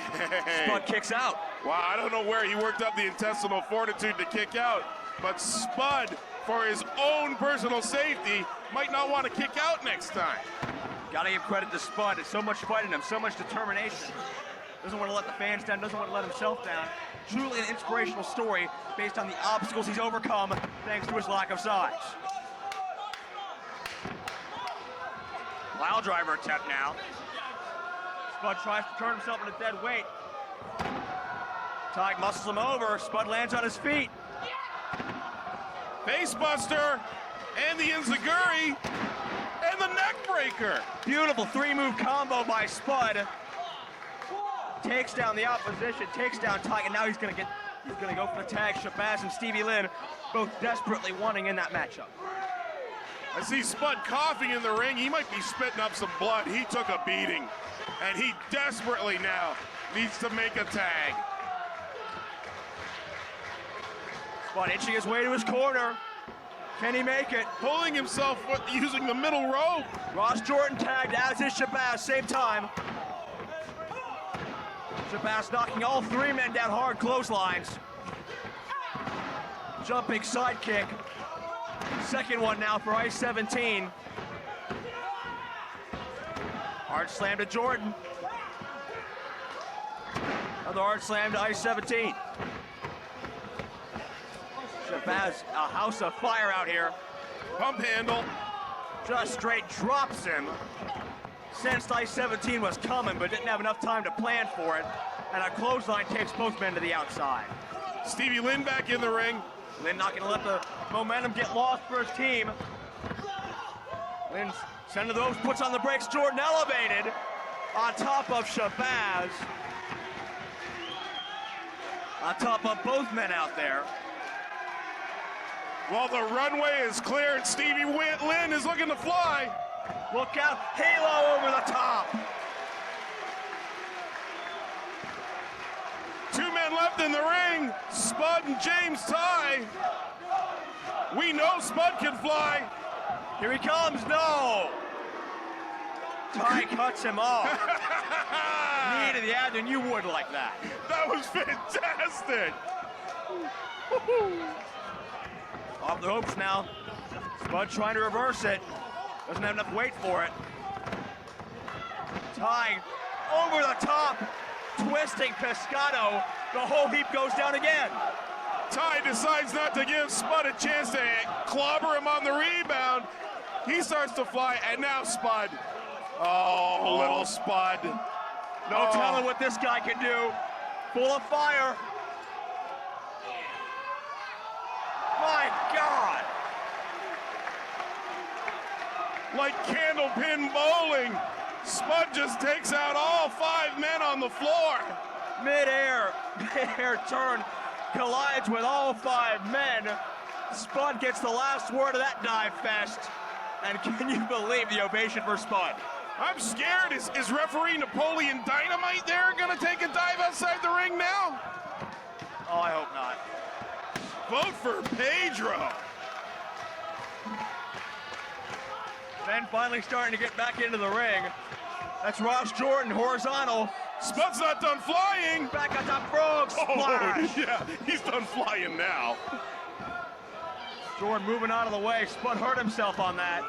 Spud kicks out. Wow, I don't know where he worked up the intestinal fortitude to kick out, but Spud, for his own personal safety, might not want to kick out next time. Gotta give credit to Spud. There's so much fight in him, so much determination. Doesn't want to let the fans down, doesn't want to let himself down. Truly an inspirational story based on the obstacles he's overcome thanks to his lack of size. Pile driver attempt now. Spud tries to turn himself into dead weight. Tighe muscles him over. Spud lands on his feet. Facebuster and the Enziguri and the neck breaker. Beautiful three-move combo by Spud. Takes down the opposition, takes down Tighe, and now he's gonna go for the tag. Shabazz and Stevie Lynn both desperately wanting in that matchup. I see Spud coughing in the ring. He might be spitting up some blood. He took a beating, and he desperately now needs to make a tag. Spud inching his way to his corner. Can he make it? Pulling himself using the middle rope. Ross Jordan tagged, as is Shabazz, same time. Shabazz knocking all three men down hard clotheslines. Jumping sidekick. Second one now for XVII. Hard slam to Jordan. Another hard slam to XVII. Shabazz, a house of fire out here. Pump handle. Just straight drops him. Sensed XVII was coming, but didn't have enough time to plan for it. And a clothesline takes both men to the outside. Stevie Lynn back in the ring. Lynn not gonna let the momentum get lost for his team. Lynn center of the ropes, puts on the brakes. Jordan elevated on top of Shabazz. On top of both men out there. Well, the runway is clear and Stevie Lynn is looking to fly. Look out, halo over the top. Two men left in the ring, Spud and James Tighe. We know Spud can fly. Here he comes, no. Tighe cuts him off. Knee to the abdomen, you would like that. That was fantastic. Off the ropes now. Spud trying to reverse it. Doesn't have enough weight for it. Tighe over the top. Twisting Pescado. The whole heap goes down again. Tighe decides not to give Spud a chance to clobber him on the rebound. He starts to fly, and now Spud. Oh, little Spud. No telling what this guy can do. Full of fire. My God. Like candlepin bowling, Spud just takes out all five men on the floor. Mid-air turn, collides with all five men. Spud gets the last word of that dive fest. And can you believe the ovation for Spud? I'm scared. Is referee Napoleon Dynamite there going to take a dive outside the ring now? Oh, I hope not. Vote for Pedro. Ben finally starting to get back into the ring. That's Ross Jordan, horizontal. Spud's not done flying. Back on top, frog splash. Oh, yeah, he's done flying now. Jordan moving out of the way. Spud hurt himself on that.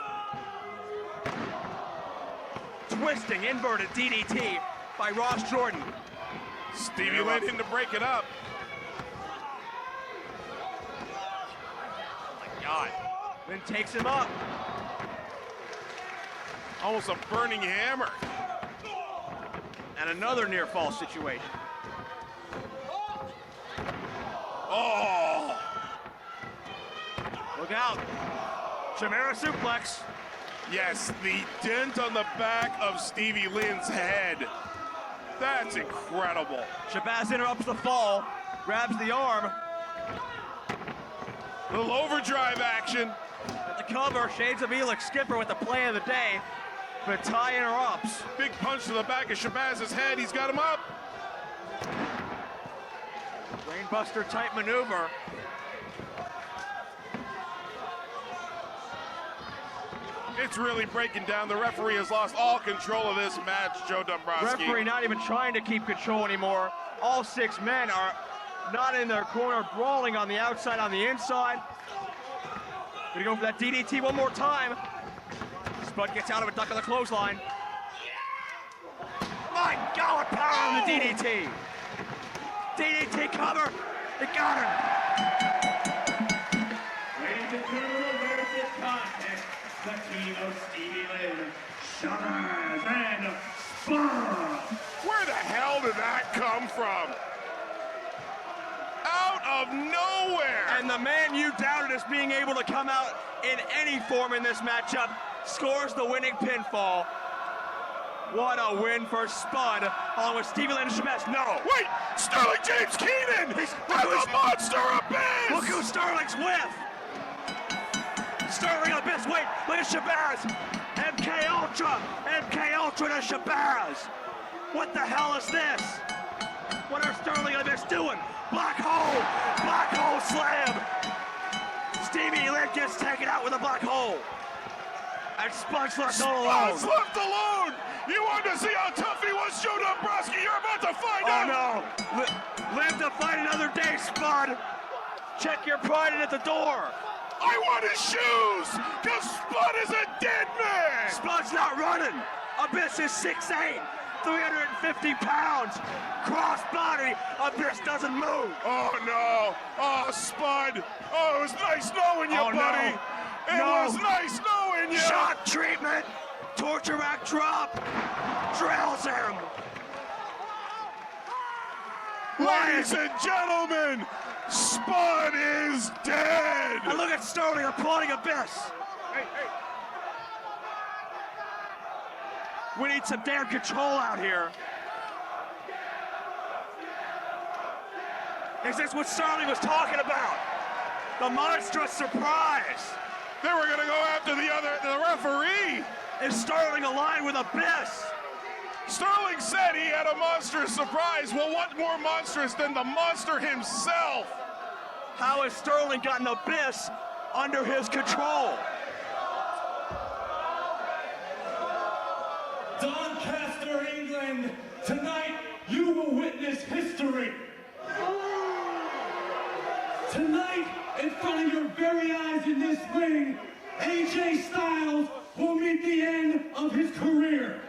Twisting, inverted DDT by Ross Jordan. Stevie Lynn in to break it up. Oh my God. Lynn takes him up. Almost a burning hammer. And another near fall situation. Oh! Look out. Chimera suplex. Yes, the dent on the back of Stevie Lynn's head. That's incredible. Shabazz interrupts the fall, grabs the arm. Little overdrive action. At the cover, Shades of Elix Skipper with the play of the day. But Tighe interrupts. Big punch to the back of Shabazz's head. He's got him up. Brainbuster type maneuver. It's really breaking down. The referee has lost all control of this match, Joe Dombrowski. Referee not even trying to keep control anymore. All 6 men are not in their corner, brawling on the outside, on the inside. Gonna go for that DDT one more time. Spud gets out of it, duck on the clothesline. My God, power on the DDT. DDT cover, it got her. Ladies and gentlemen, there's this contest. The team of Stevie Lynn, Shabazz, and Spud. Where the hell did that come from? Out of nowhere! And the man you doubted as being able to come out in any form in this matchup scores the winning pinfall. What a win for Spud, along with Stevie Lynn and Shabazz. No! Wait! Sterling James Keenan! And the Monster Abyss! Look who Sterling's with! Sterling Abyss, wait, look at Shabazz! MK Ultra! MK Ultra to Shabazz! What the hell is this? What are Sterling Abyss doing? Black hole slam! Stevie Lynn gets taken out with a black hole. And Spud's left all alone. Spud's left alone! You wanted to see how tough he was, Joe Dombrowski. You're about to find out! Oh no! Live to fight another day, Spud! Check your pride in at the door! I want his shoes! Because Spud is a dead man! Spud's not running! Abyss is 6'8", 350 pounds! Cross-body, Abyss doesn't move! Oh no! Oh, Spud! Oh, it was nice knowing you, buddy! No. It No. was nice knowing you! Shock treatment! Torture rack drop! Drills him! Ladies and gentlemen, Spud is dead! And look at Sterling applauding Abyss! Hey. We need some damn control out here. Is this what Sterling was talking about? The monstrous surprise! They were gonna go after the referee! Is Sterling aligned with Abyss? Sterling said he had a monstrous surprise. Well, what more monstrous than the monster himself? How has Sterling gotten Abyss under his control? Doncaster, England, tonight you will witness history. Tonight, in front of your very eyes in this ring, AJ Styles will meet the end of his career.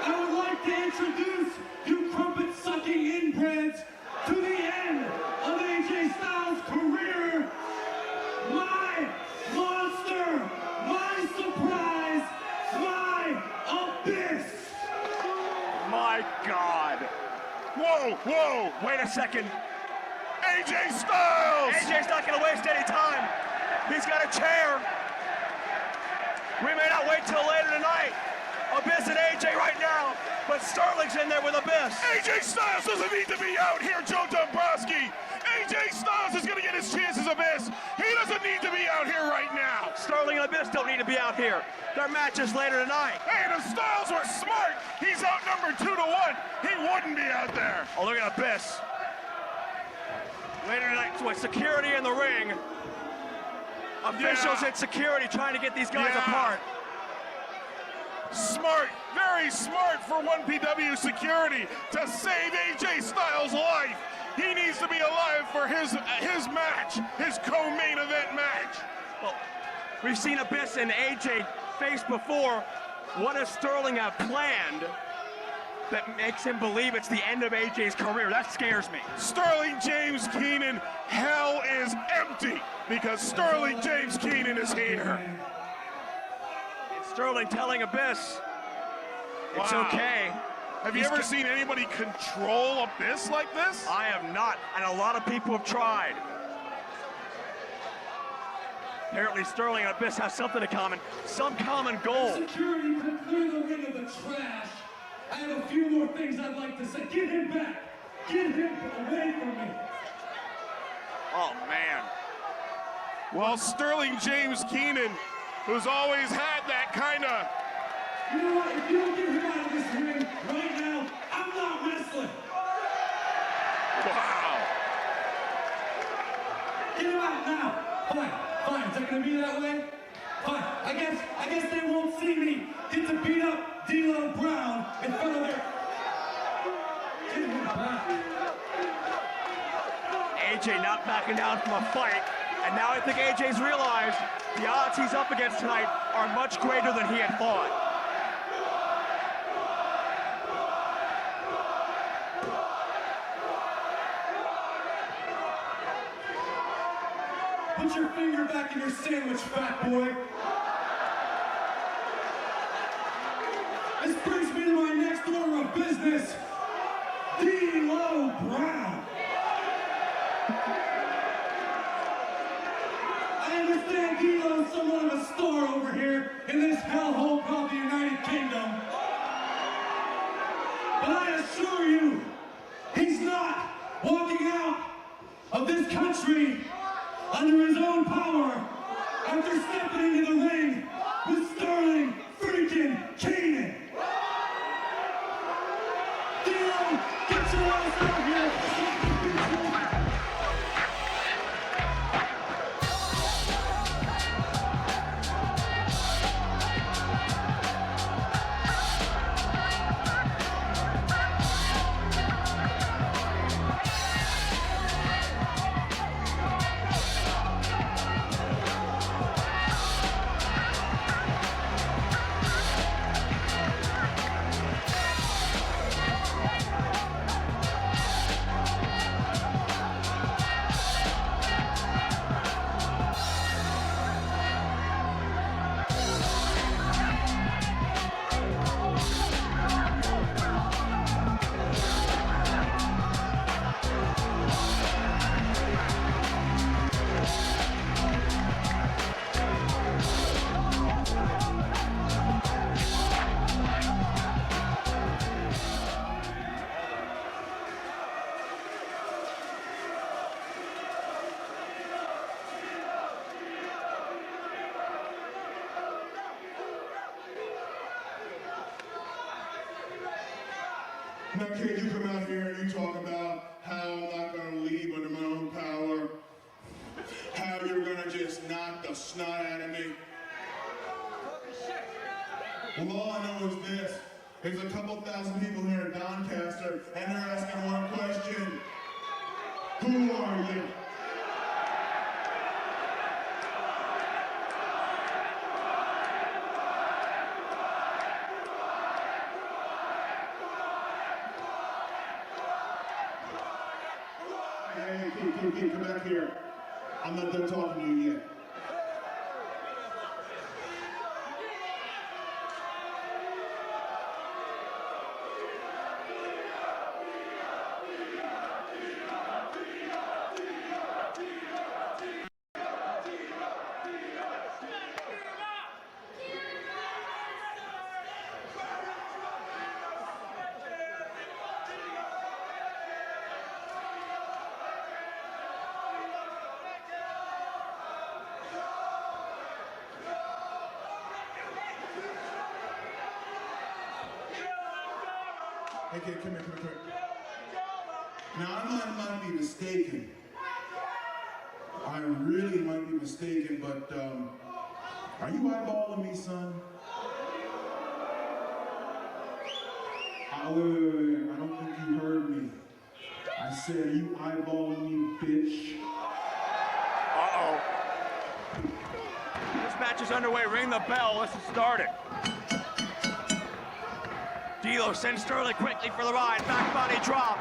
I would like to introduce you crumpet-sucking inbreds to the end of AJ Styles' career. My monster, my surprise, my Abyss. My God. Whoa! Wait a second. AJ Styles! AJ's not gonna waste any time. He's got a chair. We may not wait till later tonight. Abyss and AJ right now, but Sterling's in there with Abyss. AJ Styles doesn't need to be out here, Joe Dombrowski. AJ Styles is going to get his chances, Abyss. He doesn't need to be out here right now. Sterling and Abyss don't need to be out here. Their match is later tonight. Hey, if Styles were smart, he's outnumbered 2-1. He wouldn't be out there. Oh, look at Abyss. Later tonight, with security in the ring. Officials and security trying to get these guys apart. Smart, very smart for 1PW security to save AJ Styles' life. He needs to be alive for his match, his co-main event match. Well, we've seen Abyss and AJ face before. What does Sterling have planned that makes him believe it's the end of AJ's career? That scares me. Sterling James Keenan, hell is empty because Sterling James Keenan is here. It's Sterling telling Abyss, it's okay. Have you ever seen anybody control Abyss like this? I have not, and a lot of people have tried. Apparently Sterling and Abyss have something in common, some common goal. Security can clear the ring of the trash. I have a few more things I'd like to say. Get him back. Get him away from me. Oh, man. Well, Sterling James Keenan, who's always had that kind of... You know what? If you don't get him out of this ring right now, I'm not wrestling. Wow. Get him out now. Fine. Is it gonna be that way? Fine. I guess they won't see me get to beat up D'Lo Brown in front of their... Get him back. AJ not backing down from a fight, and now I think AJ's realized the odds he's up against tonight are much greater than he had thought. Put your finger back in your sandwich, fat boy. This brings me to my next order of business. D'Lo Brown. I understand D'Lo's somewhat of a star over here in this hellhole called the United Kingdom. But I assure you, he's not walking out of this country under his own power after stepping into the ring with Sterling freaking Keenan. D'Lo, get your ass out of here. Now, kid, you come out here and you talk about how I'm not going to leave under my own power, how you're going to just knock the snot out of me. Well, all I know is this. There's a couple thousand people here in Doncaster, and they're asking one question. Who are you? Hey, kid, come back here. I'm not done talking to you yet. Hey, kid, come here. Now, I might be mistaken. I really might be mistaken, but are you eyeballing me, son? Wait. I don't think you heard me. I said, are you eyeballing me, bitch? Uh-oh. This match is underway. Ring the bell. Let's start it. D'Lo sends Sterling quickly for the ride. Back body drop.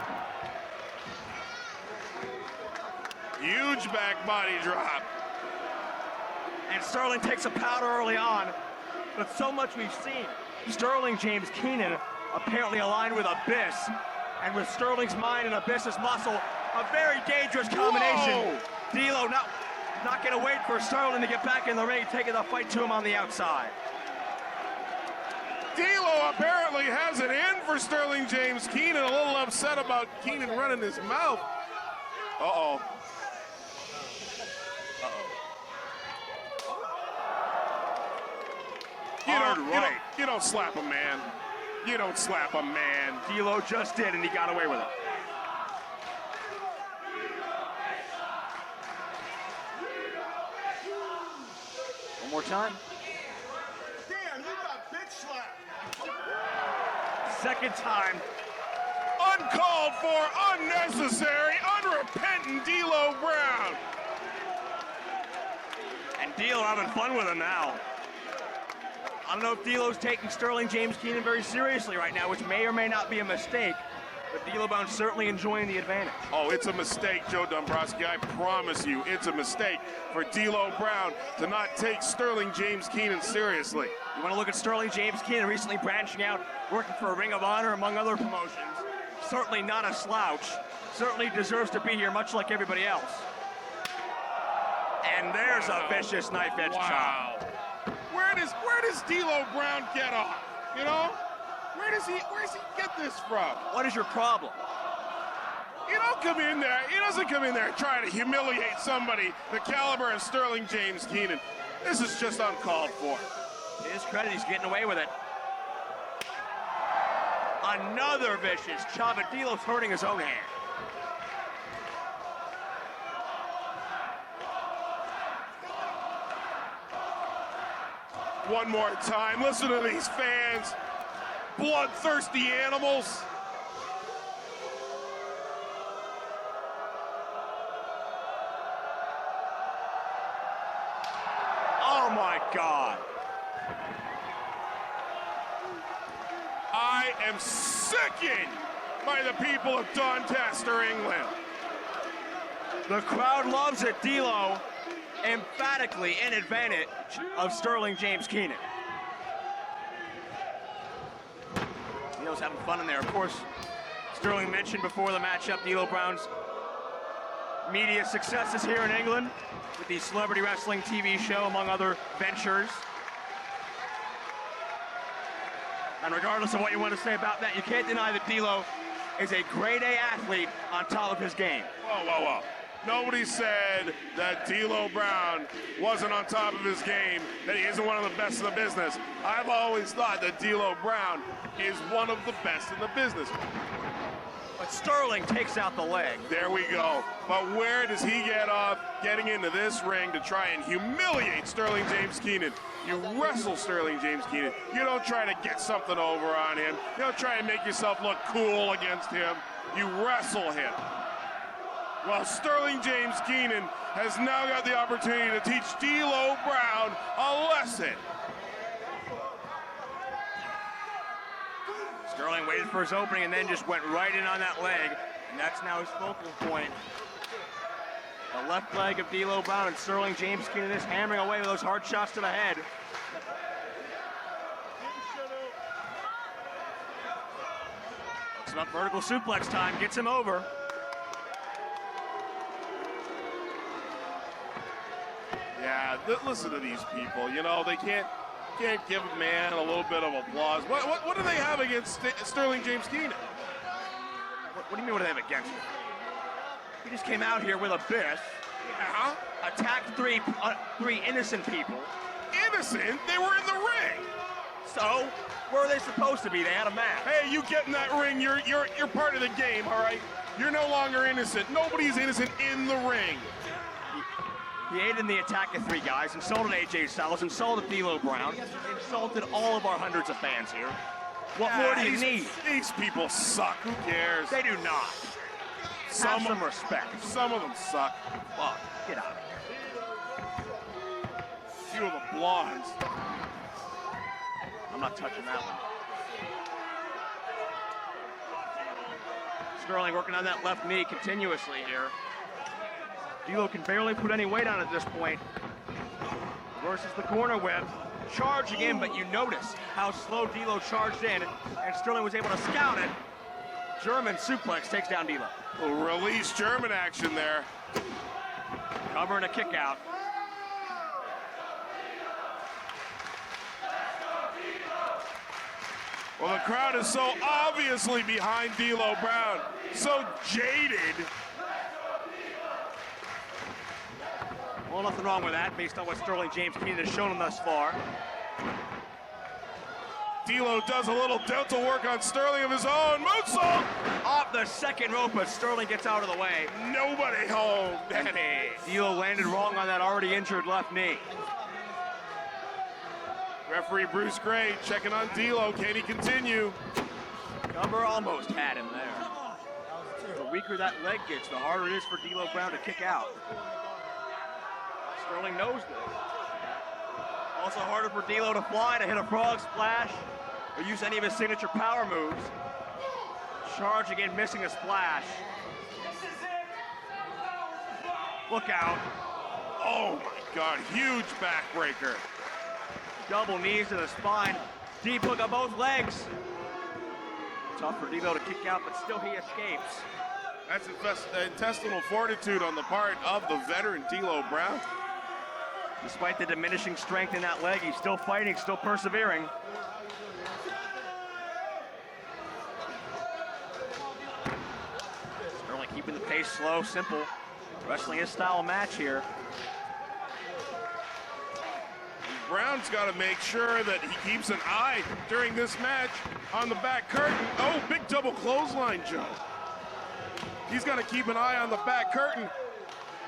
Huge back body drop. And Sterling takes a powder early on. But so much we've seen. Sterling James Keenan apparently aligned with Abyss. And with Sterling's mind and Abyss's muscle, a very dangerous combination. D'Lo not gonna wait for Sterling to get back in the ring, taking the fight to him on the outside. D'Lo apparently has it in for Sterling James Keenan, a little upset about Keenan running his mouth. Uh-oh. You don't slap a man. You don't slap a man. D'Lo just did, and he got away with it. One more time. Damn, you got bitch slapped. Second time. Uncalled for, unnecessary, unrepentant D'Lo Brown. And D'Lo having fun with him now. I don't know if D'Lo's taking Sterling James Keenan very seriously right now, which may or may not be a mistake, but D'Lo Brown's certainly enjoying the advantage. Oh, it's a mistake, Joe Dombrowski. I promise you, it's a mistake for D'Lo Brown to not take Sterling James Keenan seriously. You want to look at Sterling James Keenan recently branching out, working for a Ring of Honor among other promotions. Certainly not a slouch. Certainly deserves to be here, much like everybody else. And there's a vicious knife edge chop. Where does D'Lo Brown get off? You know? Where does he get this from? What is your problem? He doesn't come in there trying to humiliate somebody the caliber of Sterling James Keenan. This is just uncalled for. To his credit, he's getting away with it. Another vicious chop, but D'Lo's hurting his own hand. One more time, listen to these fans. Bloodthirsty animals. Oh my God. I am sickened by the people of Doncaster, England. The crowd loves it. D'Lo emphatically in advantage of Sterling James Keenan. D'Lo's having fun in there. Of course, Sterling mentioned before the matchup D'Lo Brown's media successes here in England with the celebrity wrestling TV show, among other ventures. And regardless of what you want to say about that, you can't deny that D'Lo is a grade A athlete on top of his game. Whoa. Nobody said that D'Lo Brown wasn't on top of his game, that he isn't one of the best in the business. I've always thought that D'Lo Brown is one of the best in the business. But Sterling takes out the leg. There we go. But where does he get off getting into this ring to try and humiliate Sterling James Keenan? You wrestle Sterling James Keenan. You don't try to get something over on him. You don't try and make yourself look cool against him. You wrestle him. Well, Sterling James Keenan has now got the opportunity to teach D'Lo Brown a lesson. Sterling waited for his opening and then just went right in on that leg. And that's now his focal point. The left leg of D'Lo Brown, and Sterling James Keenan is hammering away with those hard shots to the head. It's about vertical suplex time, gets him over. Yeah, listen to these people. You know, they can't give a man a little bit of applause. What do they have against Sterling James Keenan? What do you mean, what do they have against him? He just came out here with Abyss, attacked three innocent people. Innocent? They were in the ring. So, Where are they supposed to be? They had a match. Hey, you get in that ring, you're part of the game, all right? You're no longer innocent. Nobody's innocent in the ring. He aided in the attack of 3 guys, insulted AJ Styles, insulted D'Lo Brown, insulted all of our hundreds of fans here. What more do you need? These people suck. Who cares? They do not. Have some respect. Some of them suck. Well, get out of here. Few of the blondes. I'm not touching that one. Sterling working on that left knee continuously here. D'Lo can barely put any weight on it at this point. Versus the corner whip. Charging in, but you notice how slow D'Lo charged in, and Sterling was able to scout it. German suplex takes down D'Lo. Release German action there. Cover and a kick out. Well, the crowd is so obviously behind D'Lo Brown, so jaded. Well, nothing wrong with that based on what Sterling James Keenan has shown him thus far. D'Lo does a little dental work on Sterling of his own. Moonsault! Off the second rope, but Sterling gets out of the way. Nobody home. D'Lo landed wrong on that already injured left knee. Referee Bruce Gray checking on D'Lo. Can he continue? Cover almost had him there. The weaker that leg gets, the harder it is for D'Lo Brown to kick out. Sterling knows this. Also harder for D'Lo to fly, to hit a frog splash, or use any of his signature power moves. Charge again, missing a splash. Look out. Oh my God, huge backbreaker. Double knees to the spine. Deep hook on both legs. Tough for D'Lo to kick out, but still he escapes. That's intestinal fortitude on the part of the veteran D'Lo Brown. Despite the diminishing strength in that leg, he's still fighting, still persevering. Sterling keeping the pace slow, simple. Wrestling his style match here. Brown's got to make sure that he keeps an eye during this match on the back curtain. Oh, big double clothesline, Joe. He's got to keep an eye on the back curtain.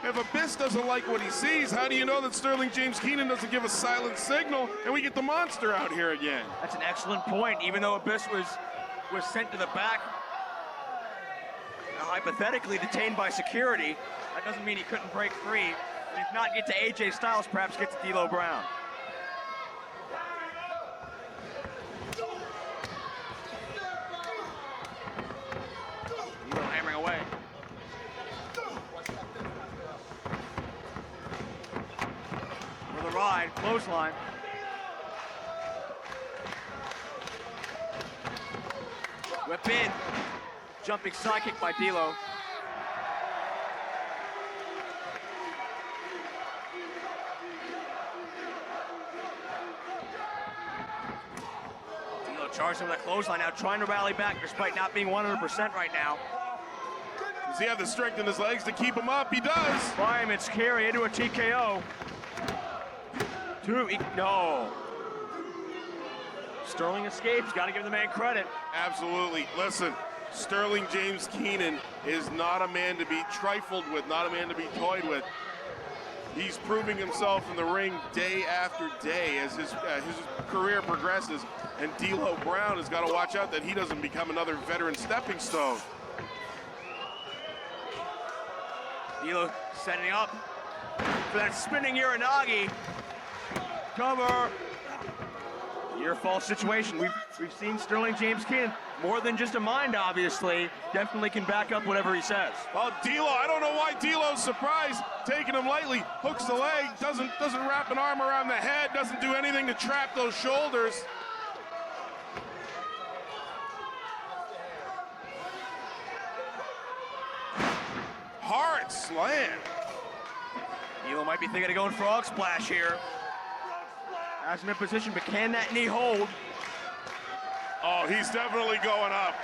If Abyss doesn't like what he sees, how do you know that Sterling James Keenan doesn't give a silent signal and we get the monster out here again? That's an excellent point. Even though Abyss was sent to the back, hypothetically detained by security, that doesn't mean he couldn't break free. And if not get to AJ Styles, perhaps get to D'Lo Brown. D'Lo hammering away. For the ride, clothesline. Whip in. Jumping side kick by D'Lo. D'Lo charging with a clothesline now, trying to rally back despite not being 100% right now. Does he have the strength in his legs to keep him up? He does. Fireman's carry into a TKO. No. Sterling escapes, got to give the man credit. Absolutely. Listen, Sterling James Keenan is not a man to be trifled with, not a man to be toyed with. He's proving himself in the ring day after day as his career progresses, and D'Lo Brown has got to watch out that he doesn't become another veteran stepping stone. D'Lo setting up for that spinning Uranagi. Cover. Near fall situation. We've seen Sterling James Keenan, more than just a mind, obviously, definitely can back up whatever he says. Well, D'Lo, I don't know why D'Lo's surprised, taking him lightly, hooks the leg, doesn't wrap an arm around the head, doesn't do anything to trap those shoulders. Hard slam. D'Lo might be thinking of going frog splash here. Has him in position, but can that knee hold? Oh, he's definitely going up.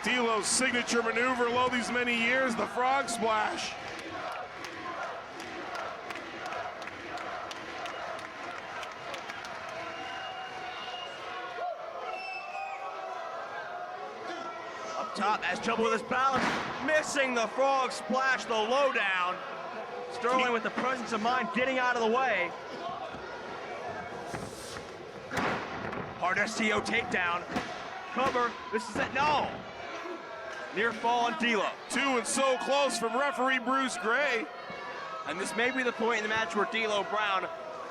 D'Lo's signature maneuver, lo these many years, the frog splash. top, has trouble with his balance, missing the frog splash, the lowdown. Sterling with the presence of mind, getting out of the way. Hard STO takedown. Cover, this is it, no! Near fall on D'Lo. 2 and so close from referee Bruce Gray. And this may be the point in the match where D'Lo Brown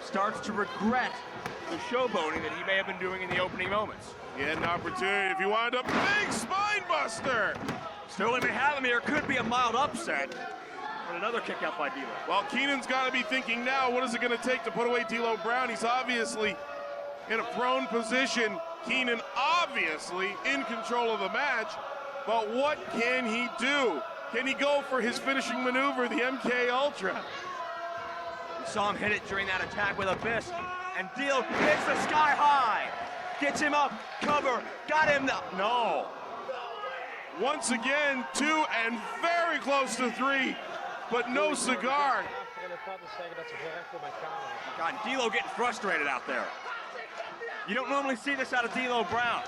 starts to regret the showboating that he may have been doing in the opening moments. He had an opportunity if he wound up big spine buster. Sterling may have him here, could be a mild upset. But another kick out by D'Lo. Well, Keenan's got to be thinking now, what is it going to take to put away D'Lo Brown? He's obviously in a prone position. Keenan obviously in control of the match, but what can he do? Can he go for his finishing maneuver, the MK Ultra? We saw him hit it during that attack with a fist, and D'Lo hits the sky high. Gets him up, cover, got him, no. Once again, 2 and very close to 3, but no cigar. God, D'Lo getting frustrated out there. You don't normally see this out of D'Lo Brown.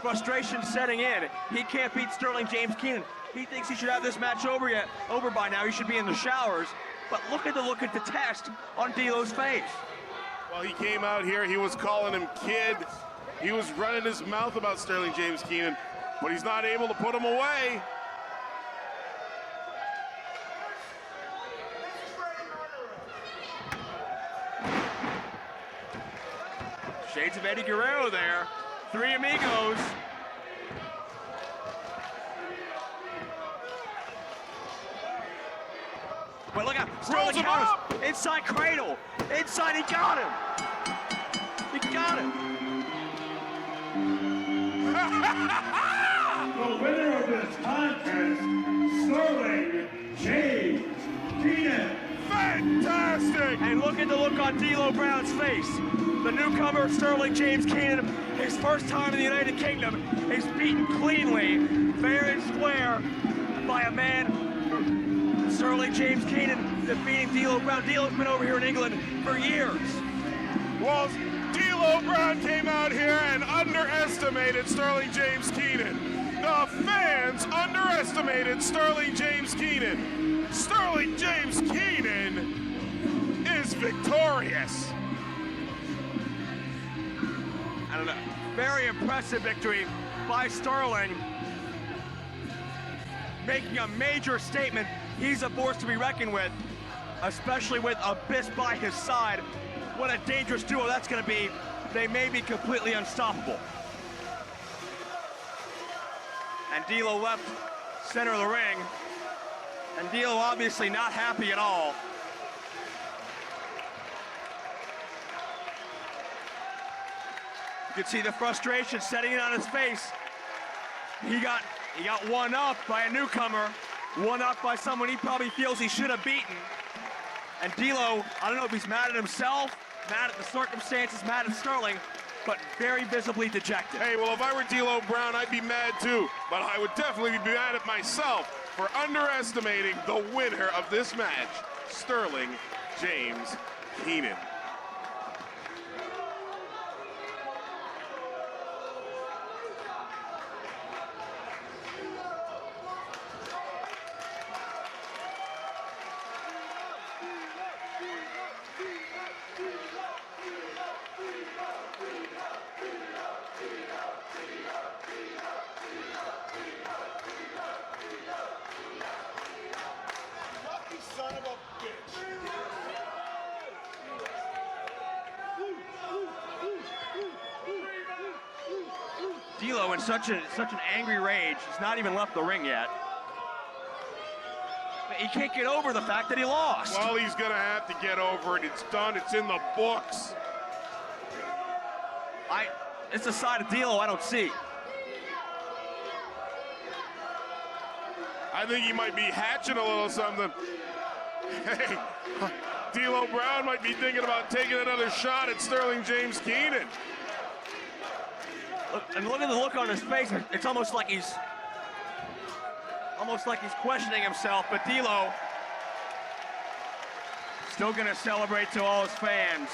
Frustration setting in. He can't beat Sterling James Keenan. He thinks he should have this match over by now. He should be in the showers. But look at the look at the test on D'Lo's face. Well, he came out here, he was calling him kid. He was running his mouth about Sterling James Keenan, but he's not able to put him away. Shades of Eddie Guerrero there. 3 amigos. But look out, Sterling counters. Inside cradle. Inside, he got him. He got him. The winner of this contest, Sterling James Keenan. Fantastic! And look at the look on D'Lo Brown's face. The newcomer, Sterling James Keenan, his first time in the United Kingdom, is beaten cleanly, fair and square, by a man, Sterling James Keenan, defeating D'Lo Brown. D'Lo's been over here in England for years. Well, D'Lo Brown came out here and underestimated Sterling James Keenan. The fans underestimated Sterling James Keenan. Sterling James Keenan is victorious. I don't know. Very impressive victory by Sterling, making a major statement. He's a force to be reckoned with, especially with Abyss by his side. What a dangerous duo that's going to be. They may be completely unstoppable. And D'Lo left center of the ring. And D'Lo obviously not happy at all. You can see the frustration setting in on his face. He got one up by a newcomer, one up by someone he probably feels he should have beaten. And D'Lo, I don't know if he's mad at himself, mad at the circumstances, mad at Sterling, but very visibly dejected. Hey, well, if I were D'Lo Brown, I'd be mad too, but I would definitely be mad at myself for underestimating the winner of this match, Sterling James Keenan. D'Lo in such an angry rage, he's not even left the ring yet. He can't get over the fact that he lost. Well, he's gonna have to get over it. It's done, it's in the books. It's a side of D'Lo I don't see. I think he might be hatching a little something. Hey, D'Lo Brown might be thinking about taking another shot at Sterling James Keenan. And look at the look on his face. It's almost like he's questioning himself, but D'Lo still gonna celebrate to all his fans.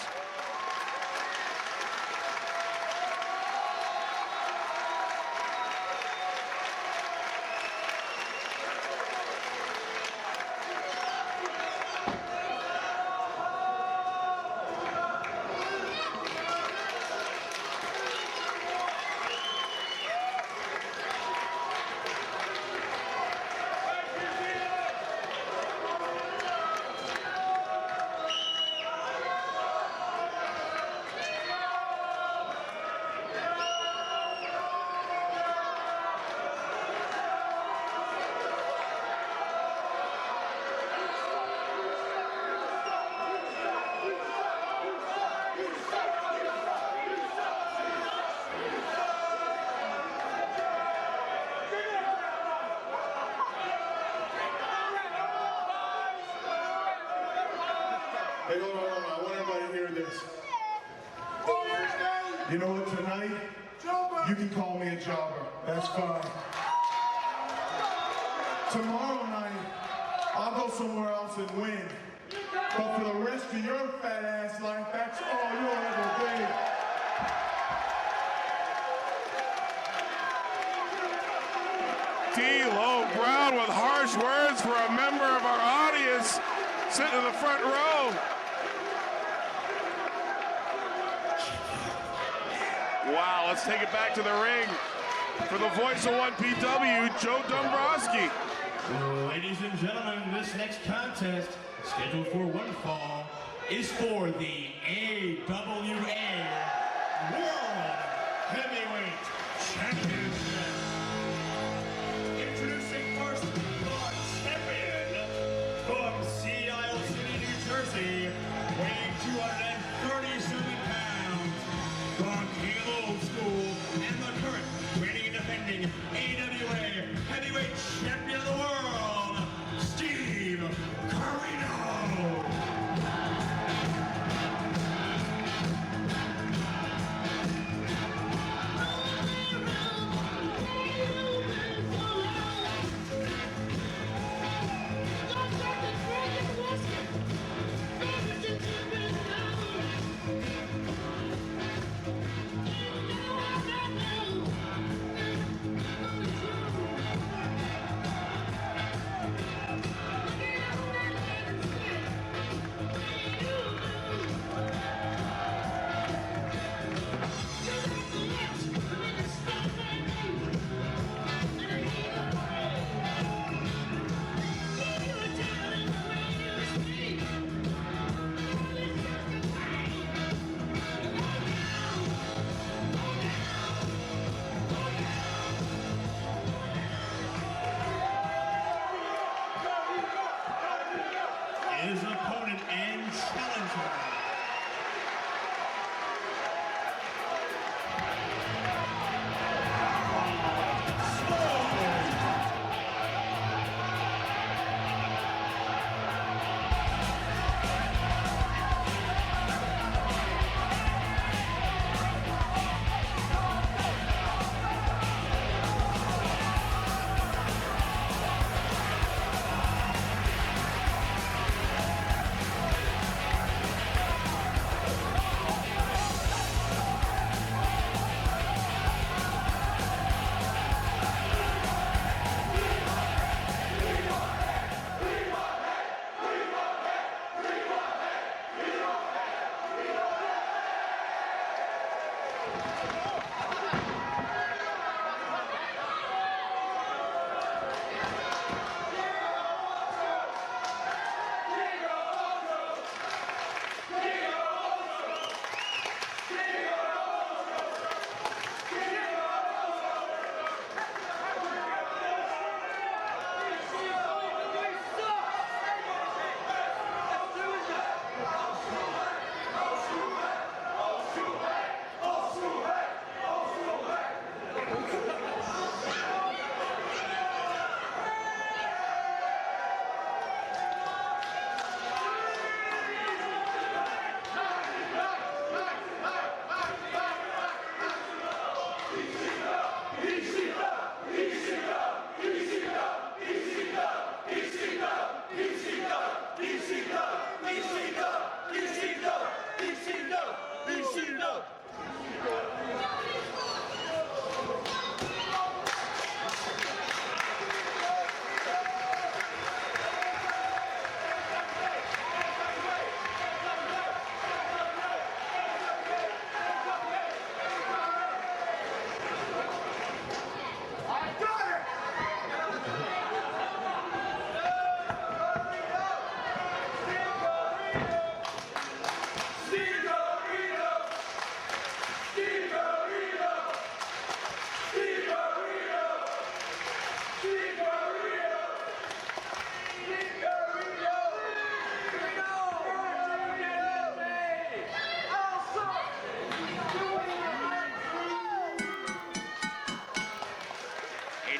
You know what, tonight, you can call me a jobber. That's fine. Tomorrow night, I'll go somewhere else and win. But for the rest of your fat ass life, that's all you'll ever be. D'Lo Brown with harsh words for a member of our audience sitting in the front row. Wow, let's take it back to the ring for the voice of 1PW, Joe Dombrowski. Ladies and gentlemen, this next contest, scheduled for one fall, is for the AWA World Heavyweight Championship. Introducing first, the champion from Sea Isle City, New Jersey, weighing 237 pounds, gone king of the old school, and the current reigning and defending AWA Heavyweight Champion of the World, Steve Corino. His opponent and challenger.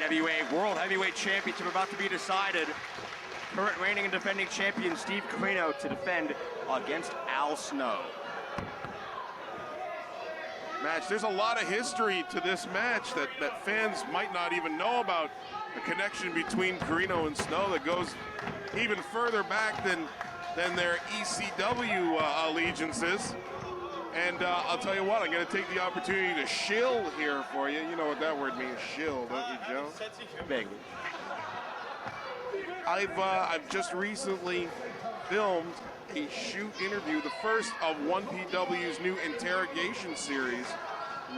AWA World Heavyweight Championship about to be decided. Current reigning and defending champion Steve Corino to defend against Al Snow. match. There's a lot of history to this match that fans might not even know about. The connection between Corino and Snow that goes even further back than their ECW allegiances. And I'll tell you what, I'm going to take the opportunity to shill here for you. You know what that word means, shill, don't you, Joe? Vaguely. I've just recently filmed a shoot interview, the first of 1PW's new interrogation series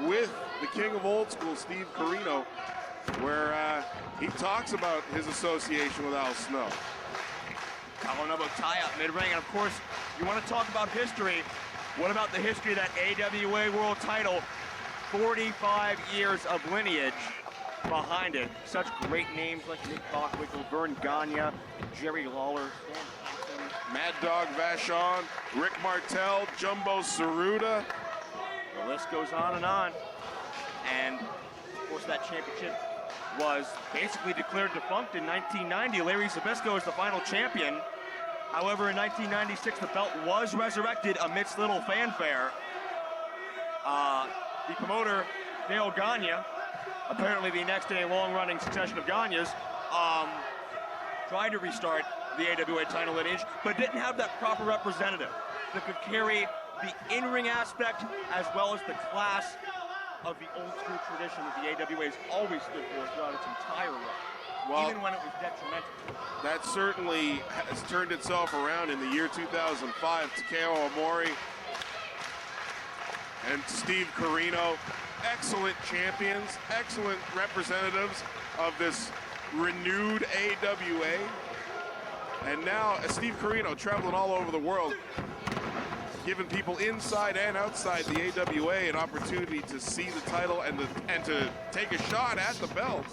with the king of old school, Steve Corino, where he talks about his association with Al Snow. Following up with Tighe up mid-ring, and of course, you want to talk about history. What about the history of that AWA World title? 45 years of lineage behind it. Such great names like Nick Bockwinkel, Vern Gagne, Jerry Lawler, Stan Hansen, Mad Dog Vachon, Rick Martel, Jumbo Saruta. the list goes on and on. And of course, that championship was basically declared defunct in 1990. Larry Zbyszko is the final champion. However, in 1996, the belt was resurrected amidst little fanfare. The promoter, Dale Gagne, apparently the next in a long-running succession of Gagnes, tried to restart the AWA title lineage, but didn't have that proper representative that could carry the in-ring aspect as well as the class of the old-school tradition that the AWA has always stood for throughout its entire run. Well, even when it was detrimental. That certainly has turned itself around in the year 2005. Takeo Omori and Steve Corino, excellent champions, excellent representatives of this renewed AWA. And now Steve Corino traveling all over the world, giving people inside and outside the AWA an opportunity to see the title and to take a shot at the belt.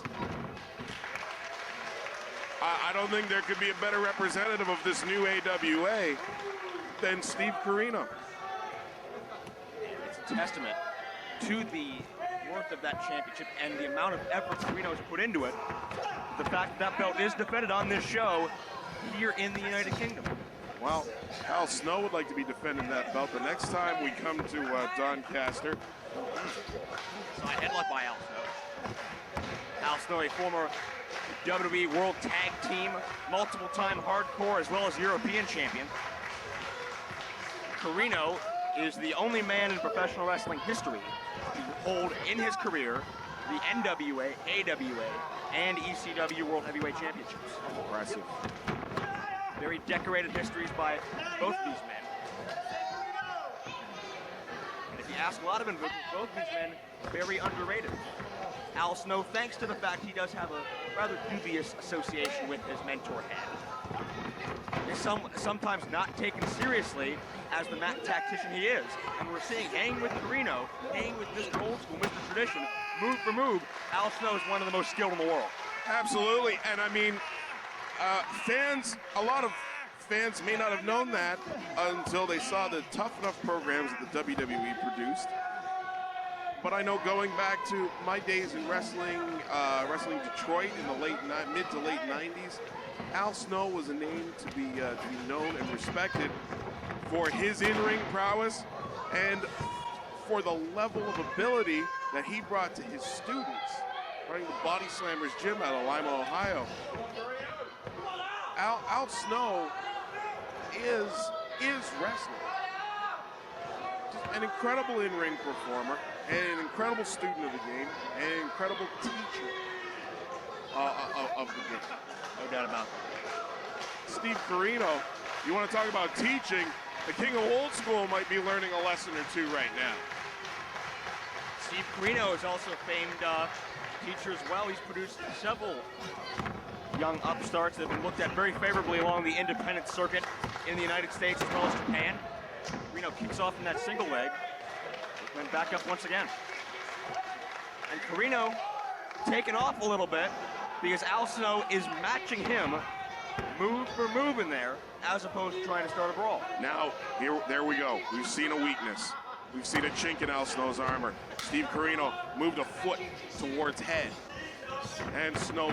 I don't think there could be a better representative of this new AWA than Steve Corino. It's a testament to the worth of that championship and the amount of effort Corino's put into it. The fact that belt is defended on this show here in the United Kingdom. Well, Al Snow would like to be defending that belt the next time we come to Doncaster. Side headlock by Al Snow. Al Snow, a former WWE World Tag Team, multiple-time hardcore as well as European champion. Corino is the only man in professional wrestling history to hold in his career the NWA, AWA, and ECW World Heavyweight Championships. Impressive. Very decorated histories by both of these men. And if you ask a lot of individuals, both of these men very underrated. Al Snow, thanks to the fact he does have a rather dubious association with his mentor Head, is sometimes not taken seriously as the mat tactician he is. And we're seeing, hanging with Corino, hanging with Mr. Old School, Mr. Tradition, move for move, Al Snow is one of the most skilled in the world. Absolutely, and I mean, a lot of fans may not have known that until they saw the Tough Enough programs that the WWE produced. But I know going back to my days in wrestling Detroit in the mid to late 90s, Al Snow was a name to be known and respected for his in-ring prowess and for the level of ability that he brought to his students, running the Body Slammers gym out of Lima, Ohio. Al Snow is wrestling. Just an incredible in-ring performer, and an incredible student of the game, and an incredible teacher of the game. No doubt about that. Steve Corino, you want to talk about teaching, the king of old school might be learning a lesson or two right now. Steve Corino is also a famed teacher as well. He's produced several young upstarts that have been looked at very favorably along the independent circuit in the United States as well as Japan. Corino kicks off in that single leg, went back up once again. And Corino taking off a little bit because Al Snow is matching him move for move in there as opposed to trying to start a brawl. Now, there we go. We've seen a weakness. We've seen a chink in Al Snow's armor. Steve Corino moved a foot towards Head, and Snow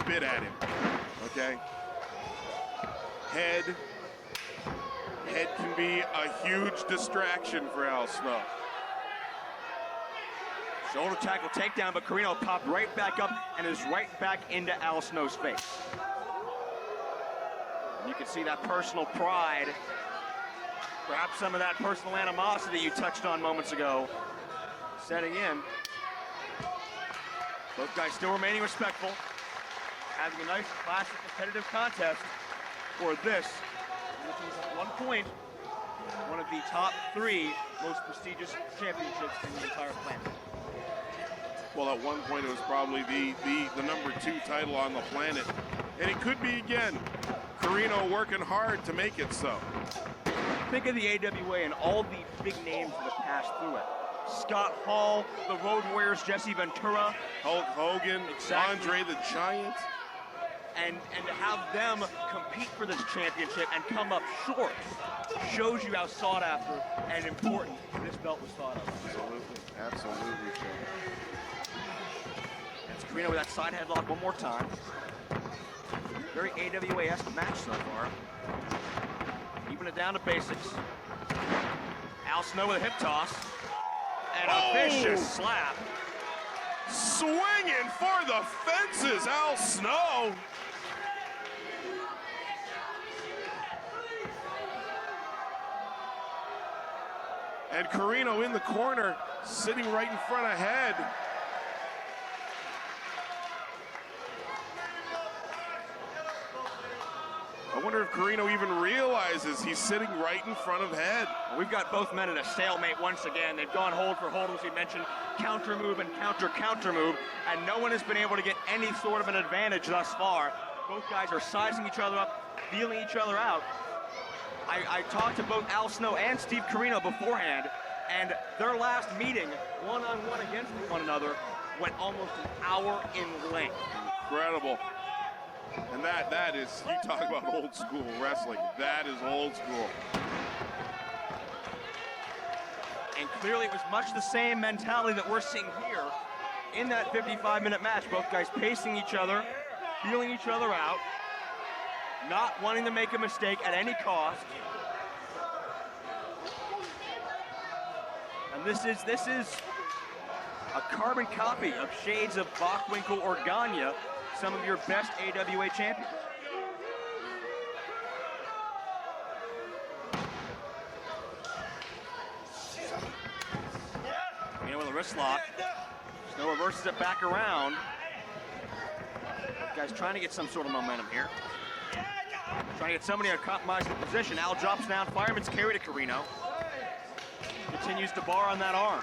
bit at him, okay? Head can be a huge distraction for Al Snow. Shoulder tackle takedown, but Corino popped right back up and is right back into Al Snow's face. You can see that personal pride, perhaps some of that personal animosity you touched on moments ago, setting in. Both guys still remaining respectful, having a nice classic competitive contest for this, which is at one point one of the top 3 most prestigious championships in the entire planet. Well, at one point it was probably the number 2 title on the planet. And it could be again. Corino working hard to make it so. Think of the AWA and all the big names that have passed through it. Scott Hall, the Road Warriors, Jesse Ventura, Hulk Hogan, exactly. Andre the Giant. And to have them compete for this championship and come up short shows you how sought after and important this belt was thought of. Absolutely. That's Corino with that side headlock one more time. Very AWA-esque match so far. Keeping it down to basics. Al Snow with a hip toss. And a vicious slap. Swinging for the fences, Al Snow. And Corino in the corner, sitting right in front of Head. I wonder if Corino even realizes he's sitting right in front of Head. We've got both men in a stalemate once again. They've gone hold for hold, as we mentioned, counter move and counter move, and no one has been able to get any sort of an advantage thus far. Both guys are sizing each other up, feeling each other out. I talked to both Al Snow and Steve Corino beforehand, and their last meeting, one-on-one against one another, went almost an hour in length. Incredible. And that is, you talk about old school wrestling, that is old school. And clearly it was much the same mentality that we're seeing here in that 55-minute match. Both guys pacing each other, feeling each other out, not wanting to make a mistake at any cost. And this is a carbon copy of shades of Bockwinkel or Gagne, some of your best AWA champions. You know, with a wrist lock. Snow reverses it back around. Guy's trying to get some sort of momentum here. Trying to get somebody in a compromising position. Al drops down, fireman's carry to Corino. Continues to bar on that arm.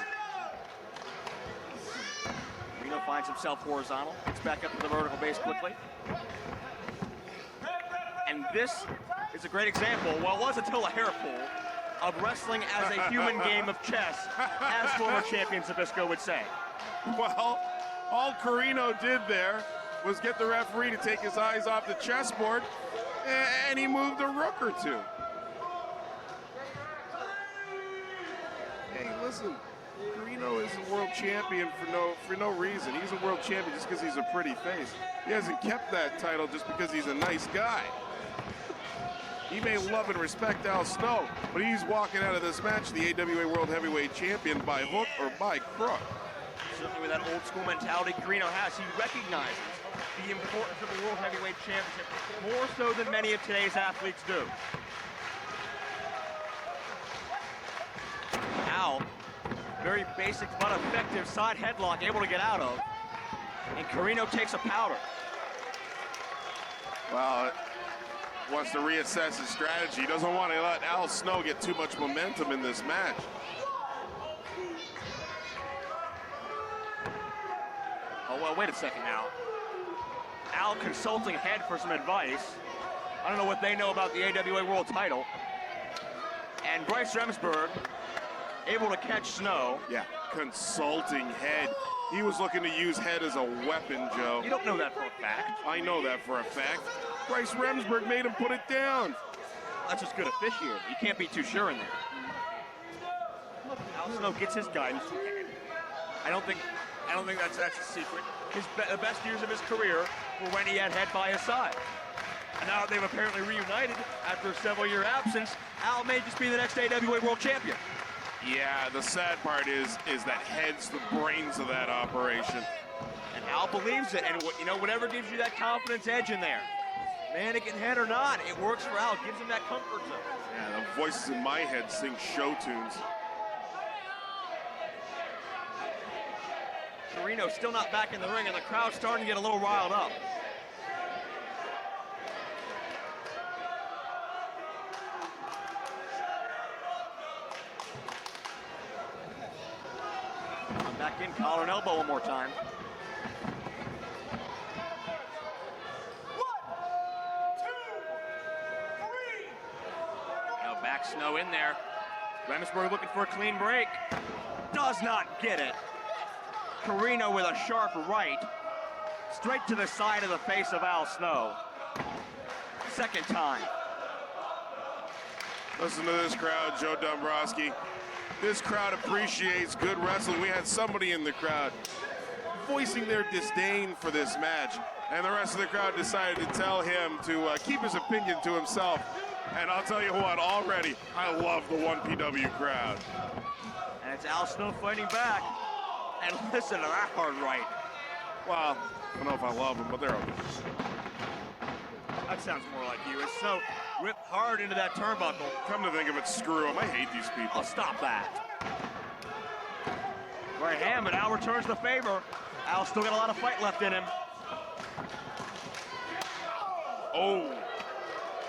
Corino finds himself horizontal, gets back up to the vertical base quickly. And this is a great example, well, it was until a hair pull, of wrestling as a human game of chess, as former champion Zbyszko would say. Well, all Corino did there was get the referee to take his eyes off the chessboard, and he moved a rook or two. Hey, listen, Corino is a world champion for no reason. He's a world champion just because he's a pretty face. He hasn't kept that title just because he's a nice guy. He may love and respect Al Snow, but he's walking out of this match the AWA World Heavyweight Champion by hook or by crook. Certainly with that old school mentality Corino has, he recognizes the importance of the World Heavyweight Championship more so than many of today's athletes do. Al, very basic but effective side headlock able to get out of, and Corino takes a powder. Well, wants to reassess his strategy. He doesn't want to let Al Snow get too much momentum in this match. Oh, well, wait a second now. Al consulting Head for some advice. I don't know what they know about the AWA World title. And Bryce Remsburg able to catch Snow. Yeah, consulting Head. He was looking to use Head as a weapon, Joe. You don't know that for a fact. I know that for a fact. Bryce Remsburg made him put it down. That's just good officiating. You can't be too sure in there. Look, Al Snow gets his guidance from Head. I don't think that's a secret. The best years of his career were when he had Head by his side. And now that they've apparently reunited after a several-year absence, Al may just be the next AWA World Champion. Yeah, the sad part is that head's the brains of that operation. And Al believes it, and you know, whatever gives you that confidence edge in there, mannequin head or not, it works for Al, gives him that comfort zone. Yeah, the voices in my head sing show tunes. Corino still not back in the ring, and the crowd's starting to get a little riled up. Back in, collar and elbow one more time. Now back Snow in there. Remsburg looking for a clean break. Does not get it. Corino with a sharp right. Straight to the side of the face of Al Snow. Second time. Listen to this crowd, Joe Dombrowski. This crowd appreciates good wrestling. We had somebody in the crowd voicing their disdain for this match, and the rest of the crowd decided to tell him to keep his opinion to himself. And I'll tell you what, already, I love the 1PW crowd. And it's Al Snow fighting back. And listen to that hard right. Well, I don't know if I love them, but they're okay. That sounds more like you. It's so ripped hard into that turnbuckle. Come to think of it, screw them. I hate these people. I'll stop that. Right hand, but Al returns the favor. Al's still got a lot of fight left in him. Oh,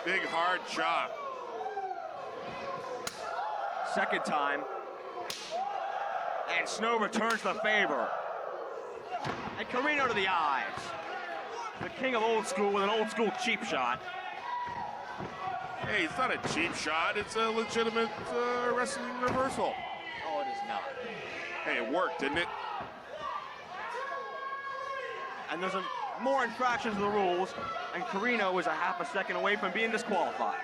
big hard chop. Second time. And Snow returns the favor. And Corino to the eyes. The king of old school with an old school cheap shot. Hey, it's not a cheap shot. It's a legitimate wrestling reversal. Oh, it is not. Hey, it worked, didn't it? And there's more infractions of the rules, and Corino is a half a second away from being disqualified.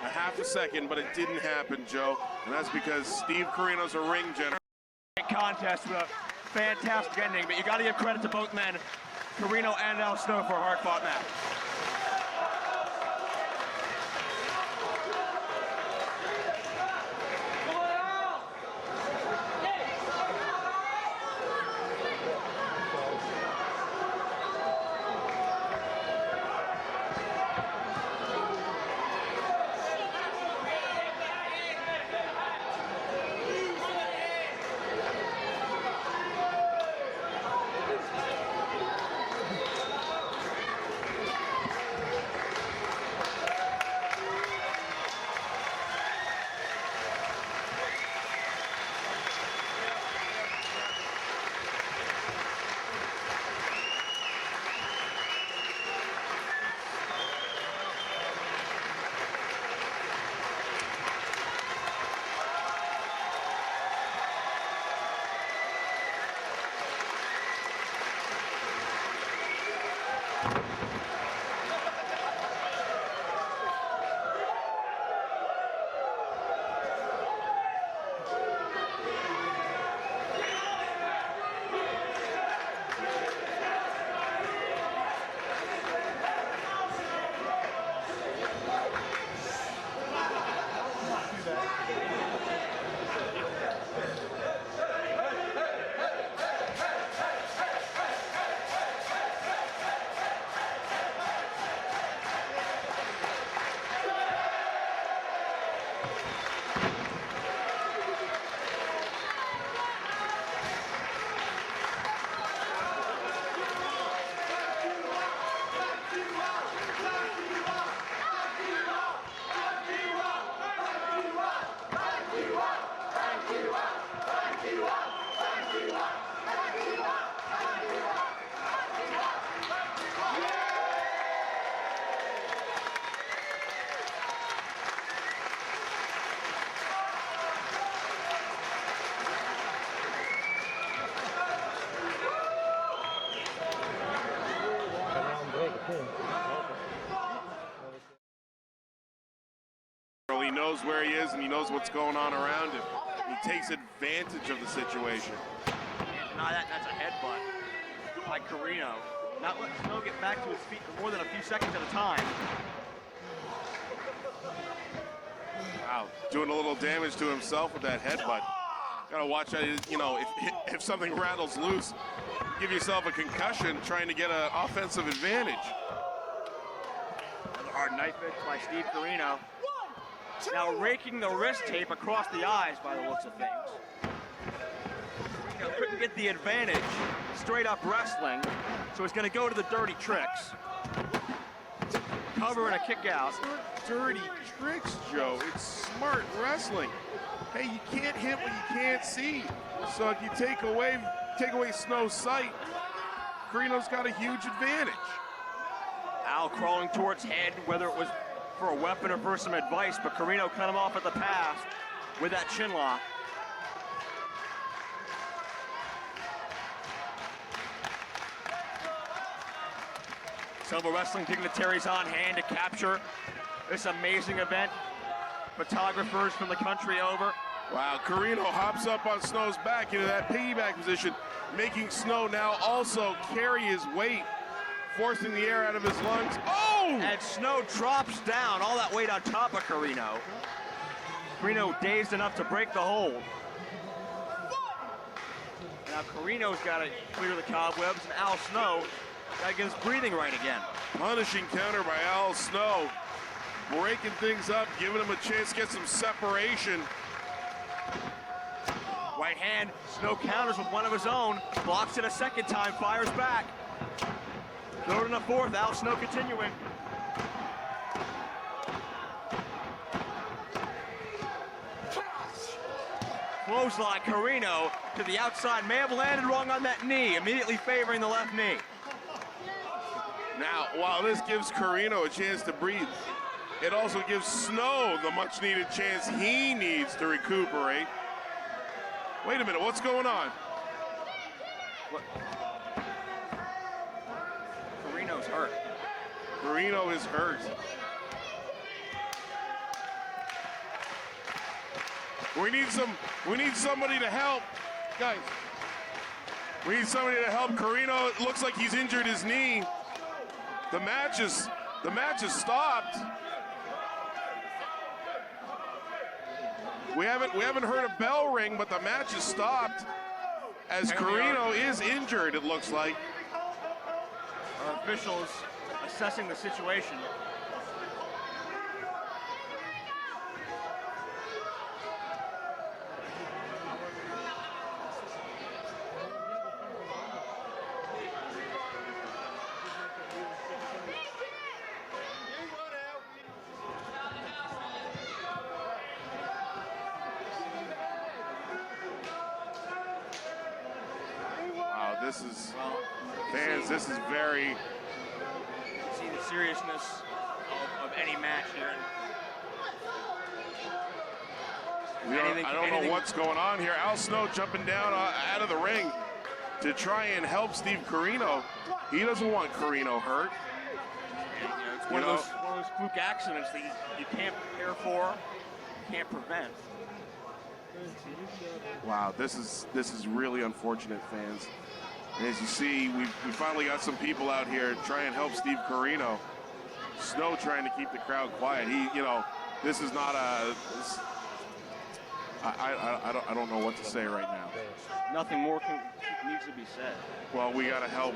A half a second, but it didn't happen, Joe. And that's because Steve Corino's a ring general. Contest with a fantastic ending, but you got to give credit to both men, Corino and Al Snow, for a hard-fought match. He knows where he is and he knows what's going on around him. He takes advantage of the situation. Can't deny that, that's a headbutt by Corino. Not letting Snow get back to his feet for more than a few seconds at a time. Wow, doing a little damage to himself with that headbutt. Gotta watch that, you know, if something rattles loose, give yourself a concussion trying to get an offensive advantage. Another hard knife edge by Steve Corino. Now raking the wrist tape across the eyes by the looks of things. Corino couldn't get the advantage, straight up wrestling, so he's gonna go to the dirty tricks. Cover and a kick out. Dirty tricks, Joe. It's smart wrestling. Hey, you can't hit what you can't see. So if you take away Snow's sight, Corino's got a huge advantage. Al crawling towards head, whether it was for a weapon or for some advice, but Corino cut him off at the pass with that chin lock. Several wrestling dignitaries on hand to capture this amazing event. Photographers from the country over. Wow, Corino hops up on Snow's back into that piggyback position, making Snow now also carry his weight, forcing the air out of his lungs. Oh! And Snow drops down, all that weight on top of Corino. Corino dazed enough to break the hold. Now Corino's got to clear the cobwebs, and Al Snow got to get his breathing right again. Punishing counter by Al Snow, breaking things up, giving him a chance to get some separation. Right hand, Snow counters with one of his own, blocks it a second time, fires back. Third and a fourth, Al Snow continuing. Clothesline, Corino to the outside, may have landed wrong on that knee, immediately favoring the left knee. Now, while this gives Corino a chance to breathe, it also gives Snow the much needed chance he needs to recuperate. Wait a minute, what's going on? What? Corino's hurt. Corino is hurt. We need somebody to help. Guys, we need somebody to help Corino. It looks like he's injured his knee. The match is stopped. We haven't heard a bell ring, but the match is stopped as Corino is injured, it looks like. Our officials assessing the situation. This is, fans, this is very... See the seriousness of any match here. I don't know what's going on here. Al Snow jumping down out of the ring to try and help Steve Corino. He doesn't want Corino hurt. And, it's one of those fluke accidents that you can't prepare for, can't prevent. Wow, this is really unfortunate, fans. And as you see, we finally got some people out here trying to help Steve Corino. Snow trying to keep the crowd quiet. This is not a. I don't know what to say right now. Nothing more needs to be said. Well, we got to help.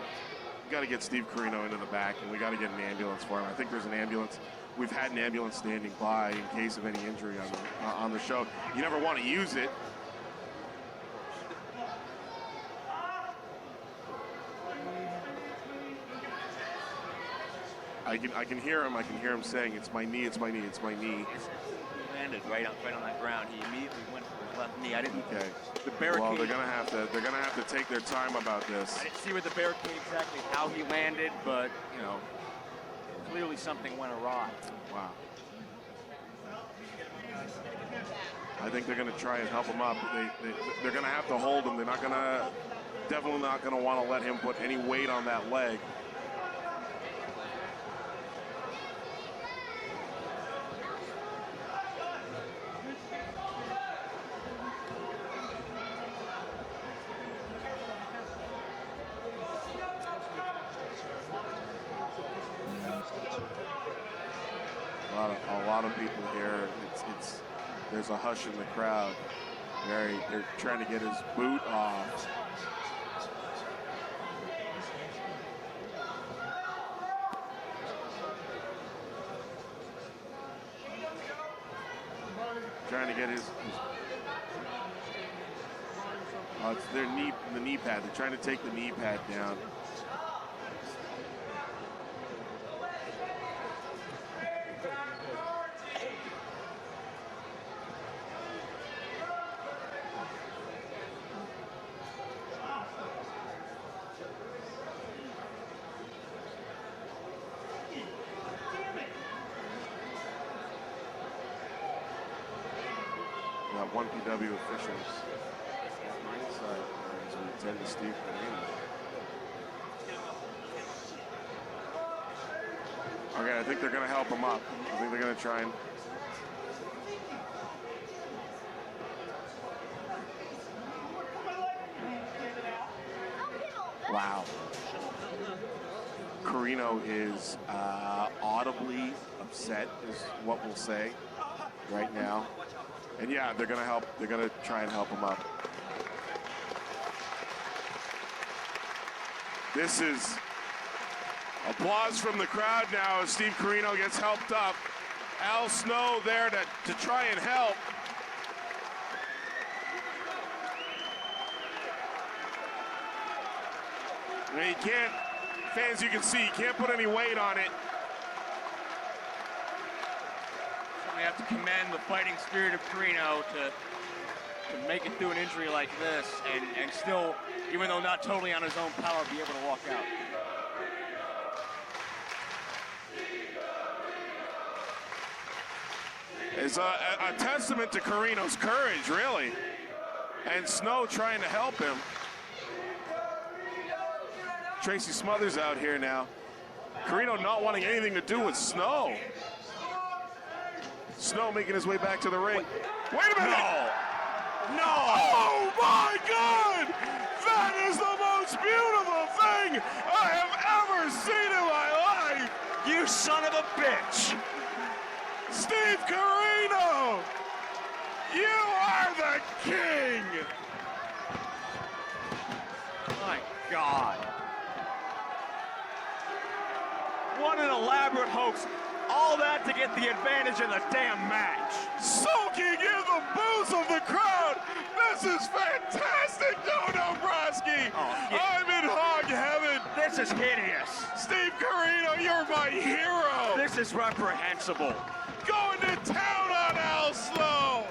We got to get Steve Corino into the back, and we got to get an ambulance for him. I think there's an ambulance. We've had an ambulance standing by in case of any injury on the show. You never want to use it. I can hear him. I can hear him saying, "It's my knee. It's my knee. It's my knee." He landed right on that ground. He immediately went for his left knee. I didn't. Okay. The barricade. Well, they're gonna have to take their time about this. I didn't see with the barricade exactly how he landed, but clearly something went awry. Wow. I think they're gonna try and help him up. They're gonna have to hold him. They're definitely not gonna want to let him put any weight on that leg. A lot of people here. It's There's a hush in the crowd. They're trying to get his boot off. Trying to get his it's their knee, the knee pad. They're trying to take the knee pad down. Got one PW officials inside as we attend to Steve Corino. Okay, I think they're going to help him up. I think they're going to try and. Wow. Corino is audibly upset, is what we'll say right now. And yeah, they're gonna help. They're gonna try and help him up. This is applause from the crowd now as Steve Corino gets helped up. Al Snow there to try and help. And he can't, fans, you can see, he can't put any weight on it. We have to commend the fighting spirit of Corino to make it through an injury like this and still, even though not totally on his own power, be able to walk out. It's a testament to Corino's courage, really. And Snow trying to help him. Tracy Smothers out here now. Corino not wanting anything to do with Snow. Snow making his way back to the ring. Wait a minute! No! Oh my God! That is the most beautiful thing I have ever seen in my life! You son of a bitch! Steve Corino! You are the king! My God. What an elaborate hoax. All that to get the advantage in the damn match. Soaking in the booze of the crowd. This is fantastic, Dombrowski. Oh, yeah. I'm in hog heaven. This is hideous. Steve Corino, you're my hero. This is reprehensible. Going to town on Al Snow.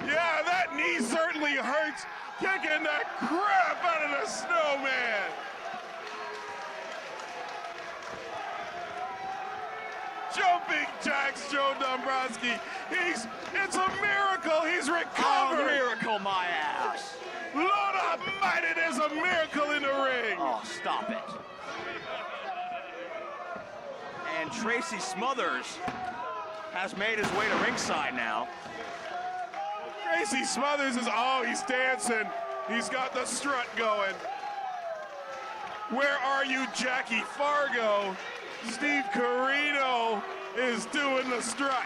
Yeah, that knee certainly hurts. Kicking the crap out of the Snowman. Jumping jacks Joe Dombrowski. It's a miracle he's recovered. Oh, miracle my ass. Lord Almighty, there's a miracle in the ring. Oh, stop it. And Tracy Smothers has made his way to ringside now. Tracy Smothers is, he's dancing. He's got the strut going. Where are you, Jackie Fargo? Steve Corino is doing the strut.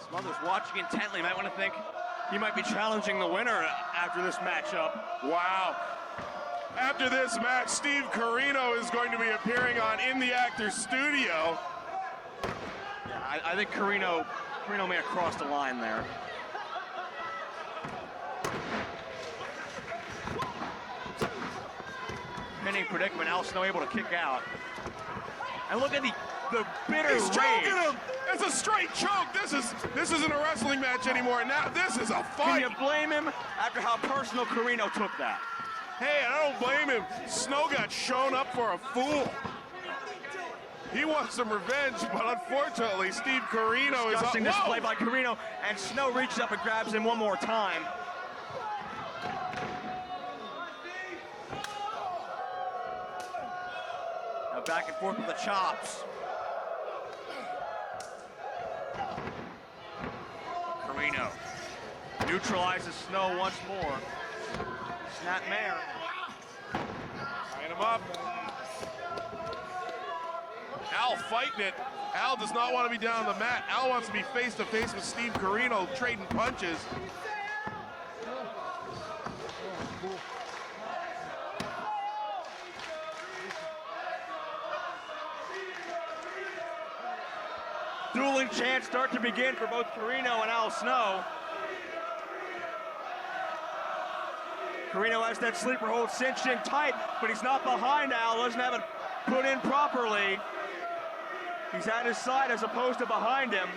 Smothers watching intently. Might want to think he might be challenging the winner after this matchup. Wow. After this match, Steve Corino is going to be appearing on In the Actor's Studio. I think Corino may have crossed the line there. Pinning predicament, Al Snow able to kick out. And look at the bitter He's choking rage. him. It's a straight choke. This isn't a wrestling match anymore. Now this is a fight. Can you blame him after how personal Corino took that? Hey, I don't blame him. Snow got shown up for a fool. He wants some revenge, but unfortunately, Steve Corino is up. Disgusting display by Corino, and Snow reaches up and grabs him one more time. Now back and forth with the chops. Corino neutralizes Snow once more. Snap mare. Trying to him up. Al fighting it. Al does not want to be down on the mat. Al wants to be face-to-face with Steve Corino, trading punches. Dueling chants start to begin for both Corino and Al Snow. Corino has that sleeper hold cinched in tight, but he's not behind Al, doesn't have it put in properly. He's at his side as opposed to behind him.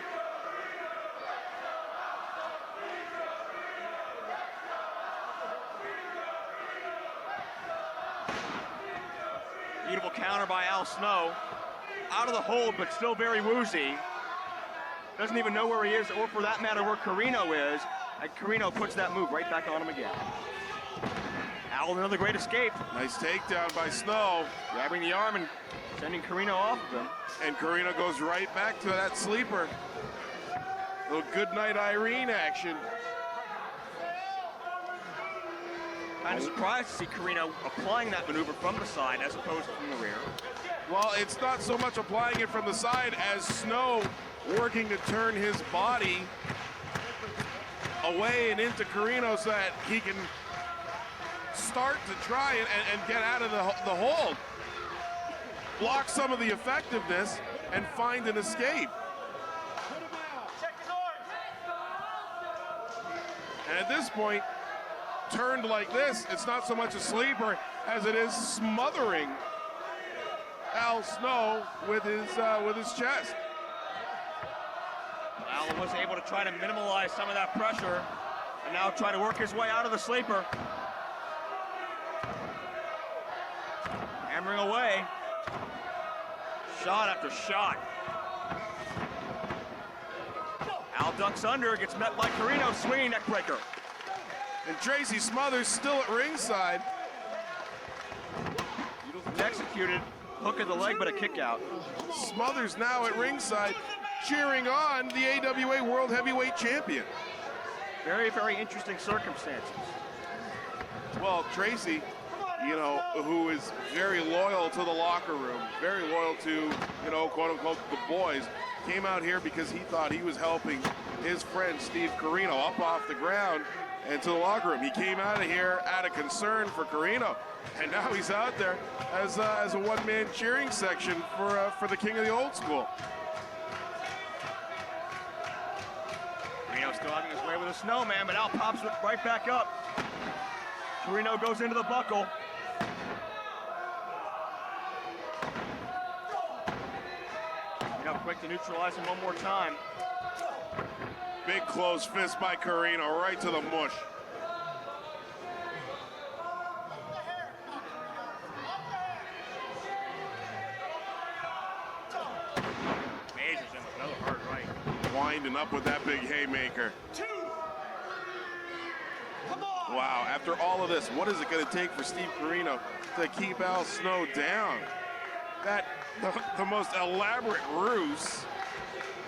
Beautiful counter by Al Snow. Out of the hold, but still very woozy. Doesn't even know where he is, or for that matter, where Corino is. And Corino puts that move right back on him again. Al, another great escape. Nice takedown by Snow. Grabbing the arm and sending Corino off of him. And Corino goes right back to that sleeper. Little good night Irene action. Kind of surprised to see Corino applying that maneuver from the side as opposed to from the rear. Well, it's not so much applying it from the side as Snow working to turn his body away and into Corino so that he can start to try and get out of the hold. Block some of the effectiveness and find an escape. And at this point, turned like this, it's not so much a sleeper as it is smothering Al Snow with his chest. Al was able to try to minimize some of that pressure and now try to work his way out of the sleeper. Hammering away. Shot after shot. Al ducks under, gets met by Corino, swinging neck breaker. And Tracy Smothers still at ringside. Beautifully executed. Hook of the leg, but a kick out. Smothers now at ringside, cheering on the AWA World Heavyweight Champion. Very, very interesting circumstances. Well, Tracy, you know, who is very loyal to the locker room, very loyal to, you know, quote unquote, the boys, came out here because he thought he was helping his friend Steve Corino up off the ground and to the locker room. He came out of here out of concern for Corino, and now he's out there as a one-man cheering section for the king of the old school. Corino still having his way with a snowman, but Al pops it right back up. Corino goes into the buckle. Quick to neutralize him one more time. Big closed fist by Corino, right to the mush. Mazes him with another hard right. Winding up with that big haymaker. Wow, after all of this, what is it going to take for Steve Corino to keep Al Snow down? That the most elaborate ruse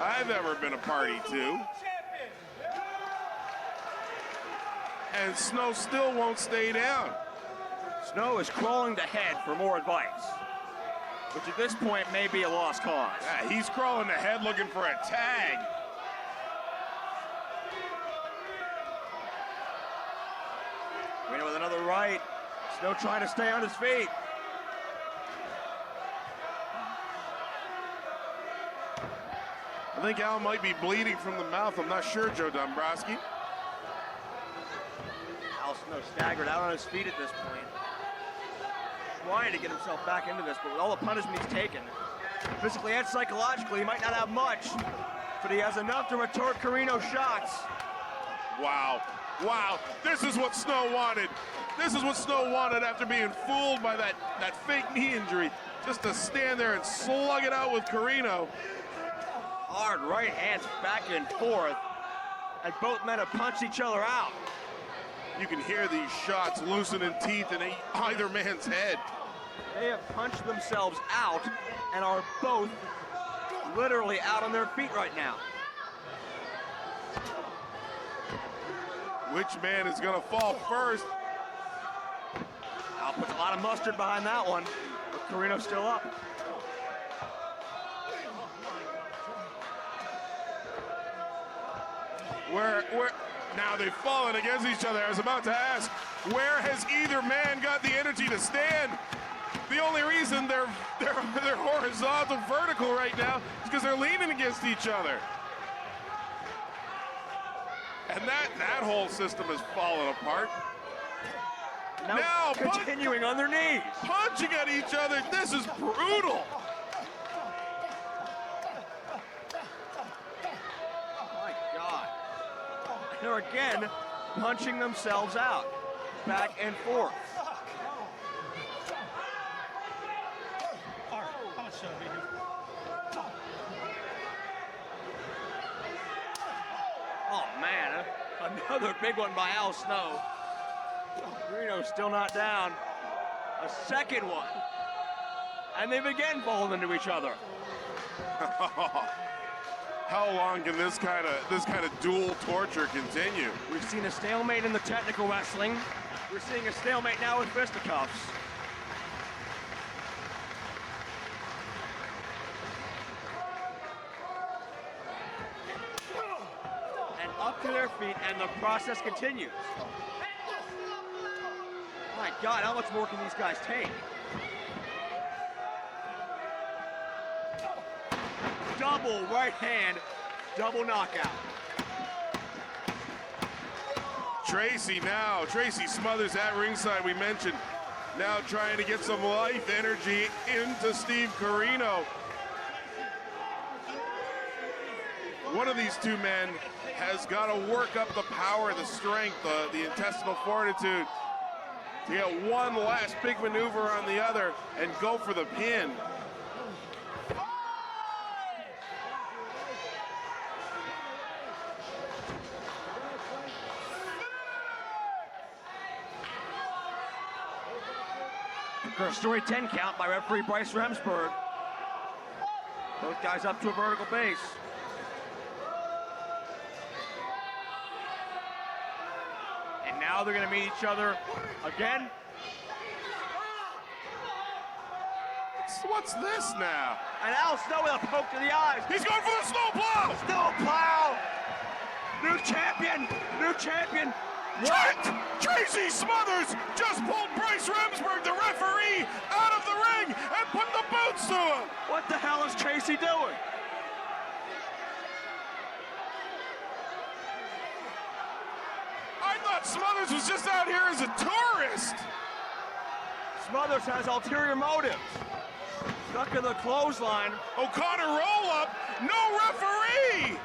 I've ever been a party to. And Snow still won't stay down. Snow is crawling to head for more advice, which at this point may be a lost cause. Yeah, he's crawling to head looking for a tag. Corino with another right. Snow trying to stay on his feet. I think Al might be bleeding from the mouth. I'm not sure, Joe Dombrowski. Al Snow staggered out on his feet at this point. Trying to get himself back into this, but with all the punishment he's taken, physically and psychologically, he might not have much, but he has enough to retort Corino's shots. Wow. Wow. This is what Snow wanted. This is what Snow wanted after being fooled by that fake knee injury. Just to stand there and slug it out with Corino. Hard right hands back and forth, and both men have punched each other out. You can hear these shots loosening teeth in either man's head. They have punched themselves out and are both literally out on their feet right now. Which man is going to fall first? I'll put a lot of mustard behind that one. But Corino's still up. Where now they've fallen against each other. I was about to ask, where has either man got the energy to stand? The only reason they're horizontal, vertical right now is because they're leaning against each other. And that whole system has fallen apart. Now continuing on their knees. Punching at each other. This is brutal. My God. They're again punching themselves out. Back and forth. Oh man, another big one by Al Snow. Corino's still not down. A second one. And they've again fallen into each other. How long can this kind of dual torture continue? We've seen a stalemate in the technical wrestling. We're seeing a stalemate now with fisticuffs. And up to their feet, and the process continues. My God, how much more can these guys take? Double right hand, double knockout. Tracy Smothers at ringside, we mentioned, now trying to get some life energy into Steve Corino. One of these two men has got to work up the power, the strength, the intestinal fortitude to get one last big maneuver on the other and go for the pin. Story 10 count by referee Bryce Remsburg. Both guys up to a vertical base. And now they're going to meet each other again. What's this now? And Al Snow with a poke to the eyes. He's going for the snowplow! Snowplow! New champion! New champion! Tracy Smothers just pulled Bryce Remsburg, the referee, out of the ring and put the boots to him. What the hell is Tracy doing? I thought Smothers was just out here as a tourist. Smothers has ulterior motives. Stuck in the clothesline. O'Connor roll up, no referee.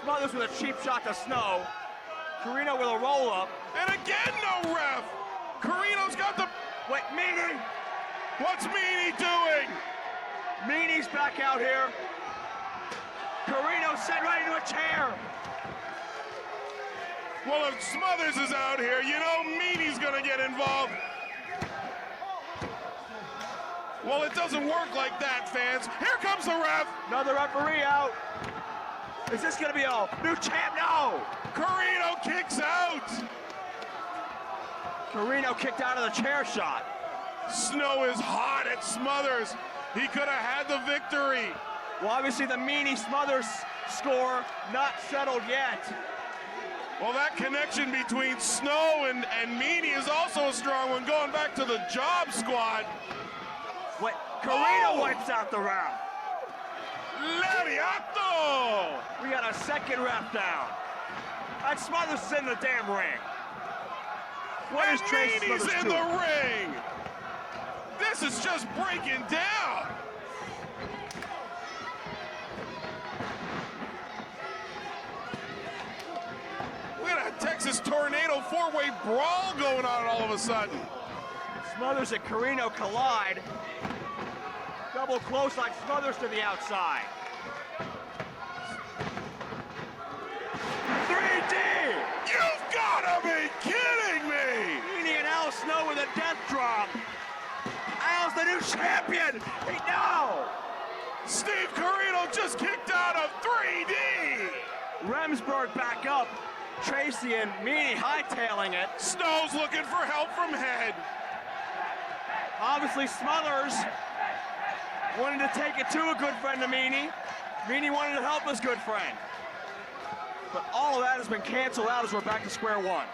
Smothers with a cheap shot to Snow. Corino with a roll-up. And again, no ref. Corino's got the... Wait, Meanie! What's Meanie doing? Meanie's back out here. Corino sent right into a chair. Well, if Smothers is out here, you know Meanie's gonna get involved. Well, it doesn't work like that, fans. Here comes the ref. Another referee out. Is this gonna be a new champ? No! Corino kicks out. Corino kicked out of the chair shot. Snow is hot at Smothers. He could have had the victory. Well, obviously the Meanie Smothers score not settled yet. Well, that connection between Snow and Meanie is also a strong one, going back to the Job Squad. Wait, Corino wipes out the ref. Lariato! We got a second ref down. And Smothers is in the damn ring. What is Tracy Smothers in doing? the ring. This is just breaking down. We got a Texas Tornado four-way brawl going on all of a sudden. Smothers and Corino collide. Double close like Smothers to the outside. 3D! You've gotta be kidding me! Meanie and Al Snow with a death drop. Al's the new champion! No! Steve Corino just kicked out of 3D! Remsburg back up. Tracy and Meanie hightailing it. Snow's looking for help from Head. Obviously, Smothers wanted to take it to a good friend of Meanie. Meanie wanted to help his good friend. But all of that has been canceled out as we're back to square one.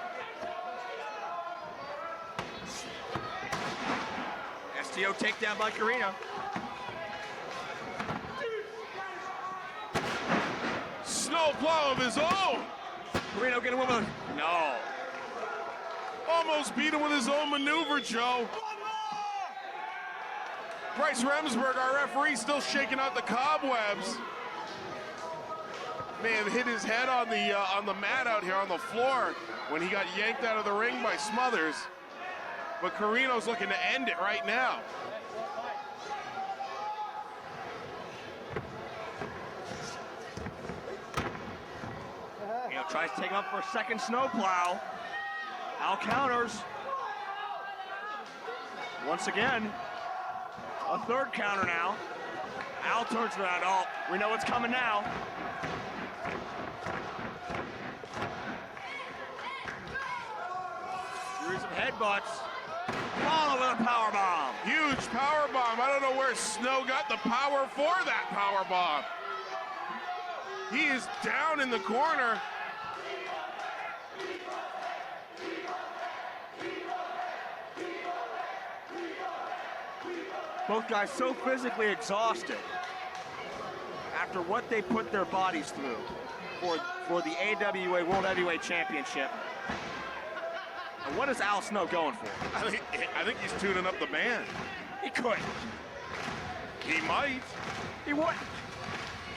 STO takedown by Corino. Snowplow of his own. Corino getting one with a... No. Almost beat him with his own maneuver, Joe. Bryce Remsburg, our referee, still shaking out the cobwebs. May have hit his head on the mat out here on the floor when he got yanked out of the ring by Smothers. But Corino's looking to end it right now. Tries to take him up for a second snowplow. Al counters. Once again, a third counter now. Al turns around. Oh, we know what's coming now. Series of headbutts. Followed with a power bomb. Huge power bomb. I don't know where Snow got the power for that power bomb. He is down in the corner. Both guys so physically exhausted after what they put their bodies through for the AWA World Heavyweight Championship. And what is Al Snow going for? I think he's tuning up the band. He could. He might. He would.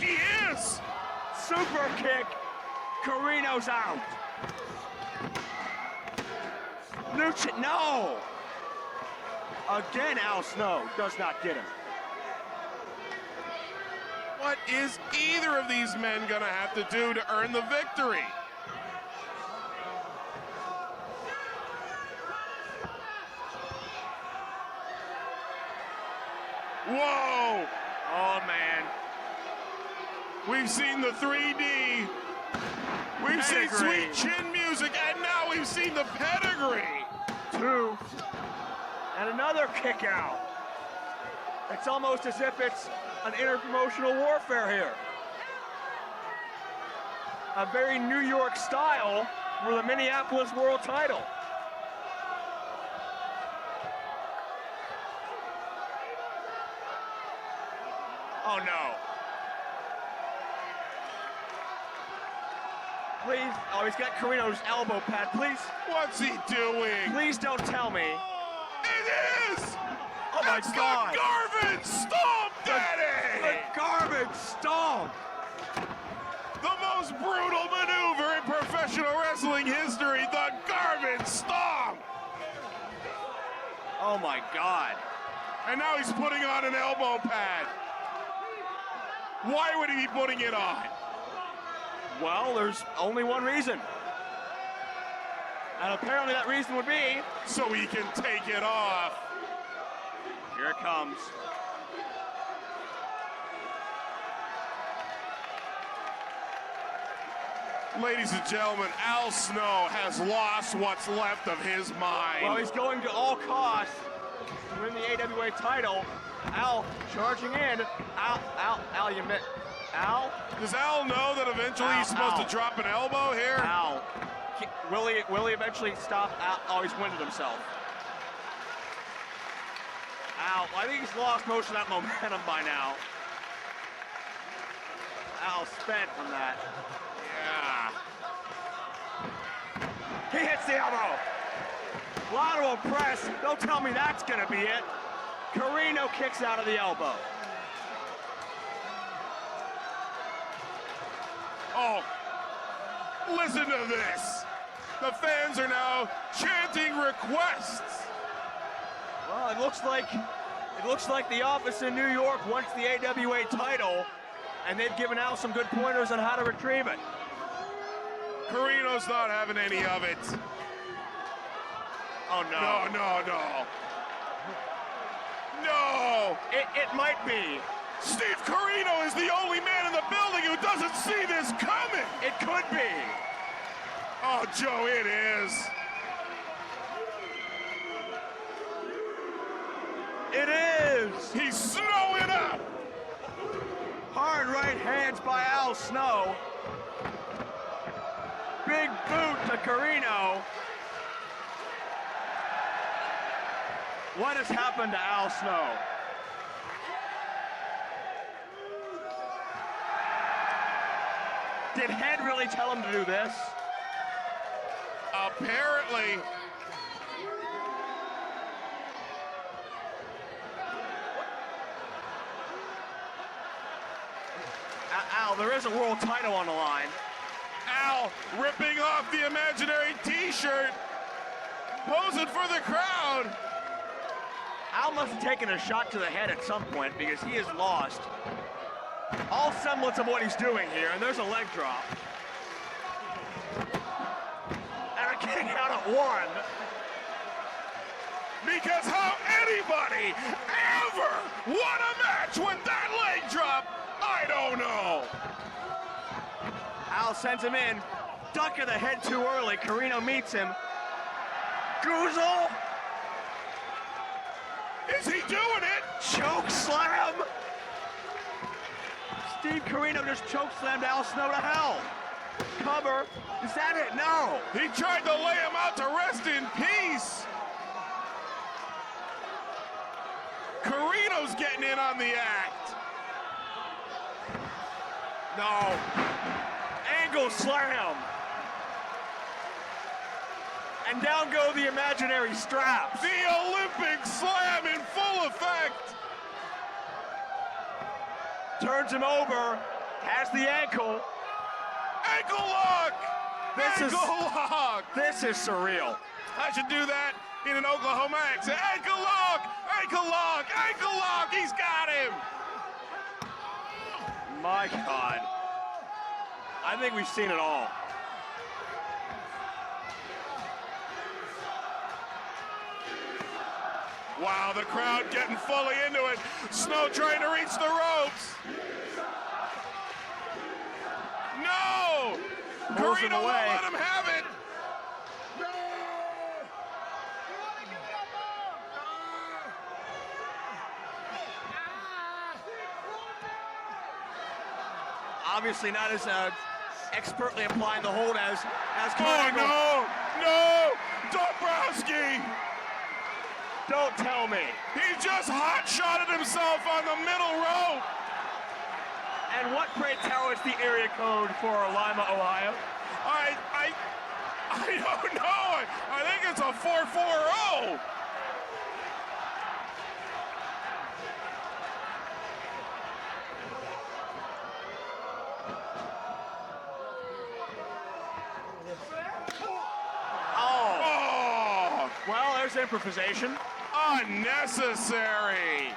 He is. Super kick. Corino's out. Lucha, no. Again, Al Snow does not get him. What is either of these men gonna have to do to earn the victory? Whoa! Oh, man. We've seen the 3D. We've seen Pedigree. sweet chin music, and now we've seen the pedigree. Two. And another kick out. It's almost as if it's an interpromotional warfare here. A very New York style for the Minneapolis World title. Oh no. Please, oh, he's got Corino's elbow pad, please. What's he doing? Please don't tell me. It is! Oh my It's God. the garbage stomp, Daddy! The garbage stomp. The most brutal maneuver in professional wrestling history, the garbage stomp! Oh my God. And now he's putting on an elbow pad. Why would he be putting it on? Well, there's only one reason. And apparently that reason would be... So he can take it off. Here it comes. Ladies and gentlemen, Al Snow has lost what's left of his mind. Well, he's going to all costs to win the AWA title. Al charging in. Al, you missed. Al? Does Al know that eventually he's supposed to drop an elbow here? Al. Will he eventually stop? Al, oh, he's winded himself. Al, I think he's lost most of that momentum by now. Al spent from that. Yeah. He hits the elbow. Lateral press. Don't tell me that's gonna be it. Corino kicks out of the elbow. Oh, listen to this. The fans are now chanting requests. Well, it looks like the office in New York wants the AWA title, and they've given Al some good pointers on how to retrieve it. Corino's not having any of it. Oh no. No. No! It might be. Steve Corino is the only man in the building who doesn't see this coming! It could be. Oh, Joe, it is. It is! He's snowing up. Hard right hands by Al Snow. Big boot to Corino. What has happened to Al Snow? Did Head really tell him to do this? Apparently. Al, there is a world title on the line. Al ripping off the imaginary t-shirt, posing for the crowd. Al must have taken a shot to the head at some point because he has lost all semblance of what he's doing here, and there's a leg drop. And a kick out at one. Because how anybody ever won a match with that leg drop, I don't know. Al sends him in. Duck of the head too early. Corino meets him. Goozle. Is he doing it? Choke slam. Steve Corino just choke slammed Al Snow to hell. Cover. Is that it? No. He tried to lay him out to rest in peace. Corino's getting in on the act. No. Angle slam. And down go the imaginary straps. The Olympic slam in full effect. Turns him over. Has the ankle. Ankle lock. Lock. This is surreal. I should do that in an Oklahoma accent. Ankle lock. Ankle lock. Ankle lock. He's got him. My God. I think we've seen it all. Wow, the crowd getting fully into it. Snow trying to reach the ropes. No! Pulls him Corino won't away. let him have it. Obviously not as expertly applying the hold as Kurt Oh, Angle. no! Dombrowski! Don't tell me. He just hot-shotted himself on the middle rope. And what, pray tell, is the area code for Lima, Ohio? I don't know. I think it's a 440. Oh! Well, there's improvisation. Unnecessary.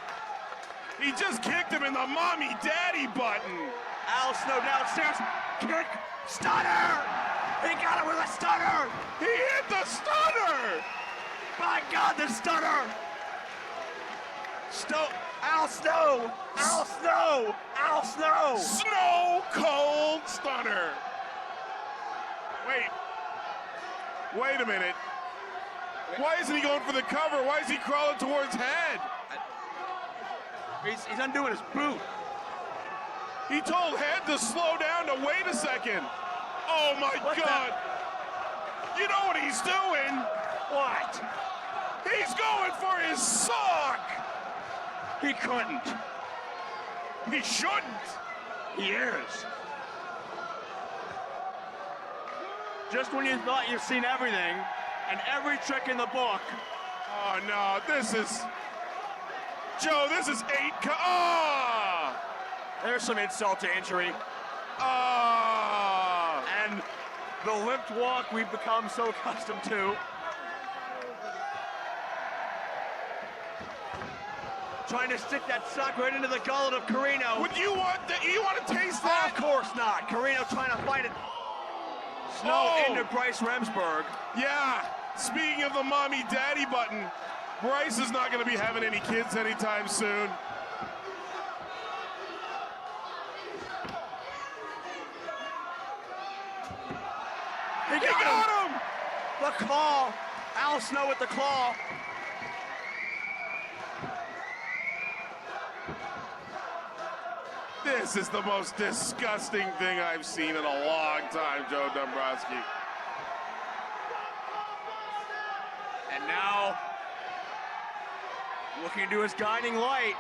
He just kicked him in the mommy-daddy button. Al Snow downstairs. Kick. Stunner. He got it with a stunner. He hit the stunner. My God, the stunner. Al Snow. Al Snow. Al Snow. Snow cold stunner. Wait a minute. Why isn't he going for the cover? Why is he crawling towards Head? He's undoing his boot. He told Head to slow down to wait a second. Oh my God. You know what he's doing? What? He's going for his sock. He couldn't. He shouldn't. He is. Just when you thought you've seen everything and every trick in the book. Oh no, this is eight. There's some insult to injury. And the limped walk we've become so accustomed to. Trying to stick that sock right into the gullet of Corino. You want to taste that? Of course not. Corino trying to fight it. Snow into Bryce Remsburg. Yeah. Speaking of the mommy-daddy button, Bryce is not going to be having any kids anytime soon. He got him. claw. Al Snow with the claw. This is the most disgusting thing I've seen in a long time, Joe Dombrowski. And now, looking to his guiding light.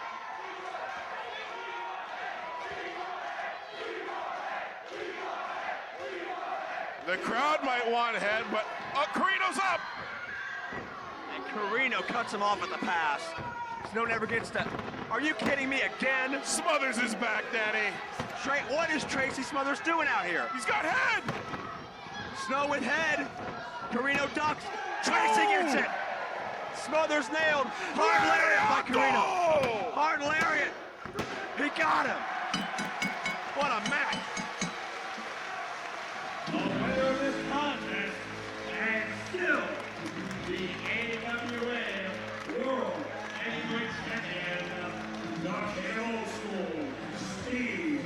The crowd might want head, but Corino's up! And Corino cuts him off at the pass. Snow never gets to. Are you kidding me again? Smothers is back, Daddy. What is Tracy Smothers doing out here? He's got head! Snow with head. Corino ducks. Tracy gets it. Smothers nailed. Hard lariat by Corino. Hard lariat. He got him. What a match. The winner of this contest, and still the AWA World Heavyweight Champion, the Old School, Steve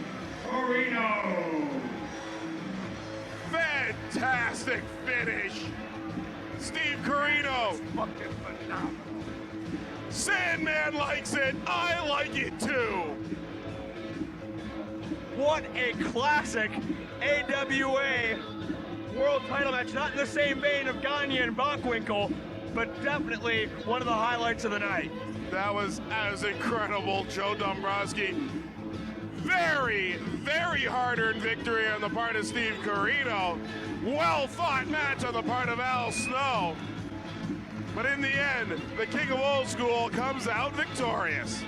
Corino. Fantastic finish. Steve Corino. Fucking phenomenal. Sandman likes it. I like it too. What a classic AWA world title match. Not in the same vein of Gagne and Bockwinkel, but definitely one of the highlights of the night. That was incredible, Joe Dombrowski. Very, very hard-earned victory on the part of Steve Corino. Well-fought match on the part of Al Snow. But in the end, the King of Old School comes out victorious.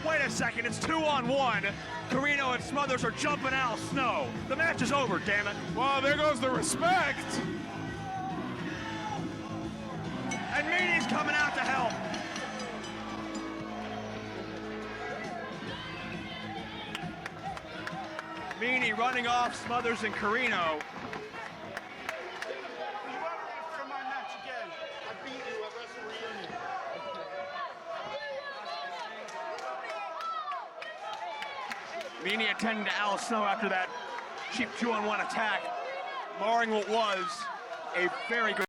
Wait a second, it's 2-on-1. Corino and Smothers are jumping Al Snow. The match is over, damn it. Well, there goes the respect. And Meanie's coming out to help. Meanie running off Smothers and Corino. Meanie attending to Al Snow after that cheap 2-on-1 attack, marring what was a very good.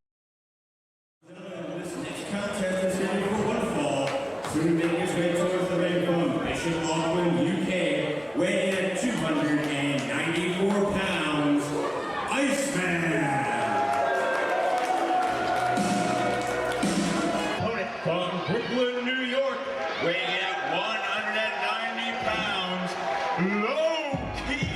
This next contest is scheduled for one fall. Soon making his way towards the ring from Bishop Auckland, UK, weighing at 294 pounds, Iceman. Opponent from Brooklyn, New York, weighing at 190 pounds, Low Key.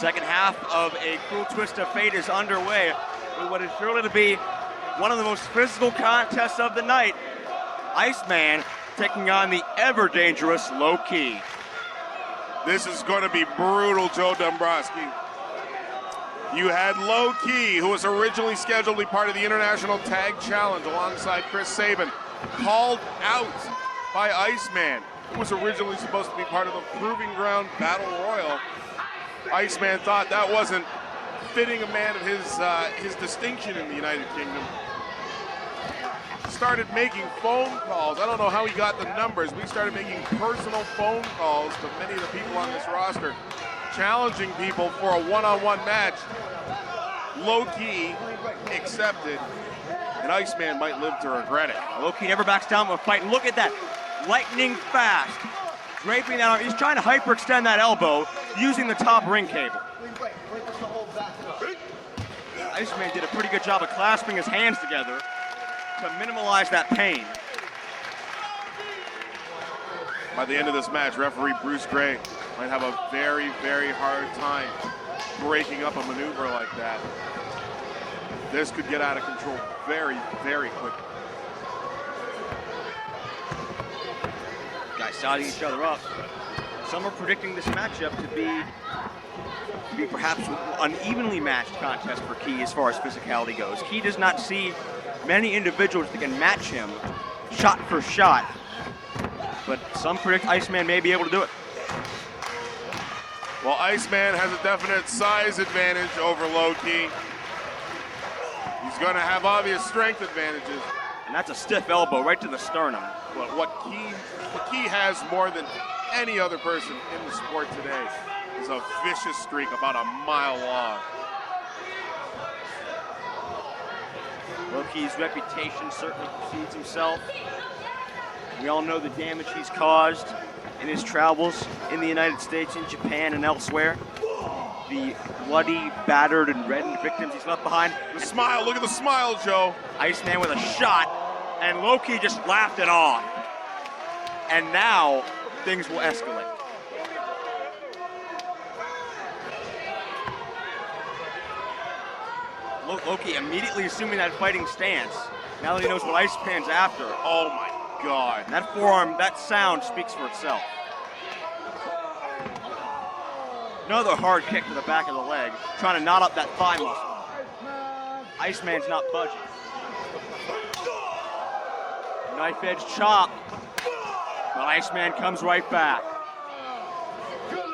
Second half of a Cruel Twist of Fate is underway. What is surely to be one of the most physical contests of the night. Iceman taking on the ever dangerous Low Key. This is going to be brutal, Joe Dombrowski. You had Low Key, who was originally scheduled to be part of the International Tag Challenge alongside Chris Sabin, called out by Iceman, who was originally supposed to be part of the Proving Ground Battle Royal. Iceman thought that wasn't fitting a man of his distinction in the United Kingdom. Started making phone calls. I don't know how he got the numbers. We started making personal phone calls to many of the people on this roster, challenging people for a one-on-one match. Low-key accepted, and Iceman might live to regret it. Low-key never backs down from a fight. And look at that, lightning fast. Draping that arm. He's trying to hyperextend that elbow using the top ring cable. Iceman did a pretty good job of clasping his hands together to minimalize that pain. By the end of this match, referee Bruce Gray might have a very, very hard time breaking up a maneuver like that. This could get out of control very, very quickly. Guys sizing each other up. Some are predicting this matchup to be perhaps an unevenly matched contest for Key as far as physicality goes. Key does not see many individuals that can match him shot for shot, but some predict Iceman may be able to do it. Well, Iceman has a definite size advantage over Low-Key. He's going to have obvious strength advantages. And that's a stiff elbow right to the sternum. But what Key has more than any other person in the sport today is a vicious streak about a mile long. Low-Key's reputation certainly precedes himself. We all know the damage he's caused in his travels in the United States, in Japan, and elsewhere. The bloody, battered, and reddened victims he's left behind. The smile, look at the smile, Joe. Iceman with a shot, and Low-Key just laughed it off. And now, things will escalate. Low-Key immediately assuming that fighting stance, now that he knows what Iceman's after. Oh my God. And that forearm, that sound speaks for itself. Another hard kick to the back of the leg, trying to knot up that thigh muscle. Iceman's not budging. Knife edge chop. But Iceman comes right back.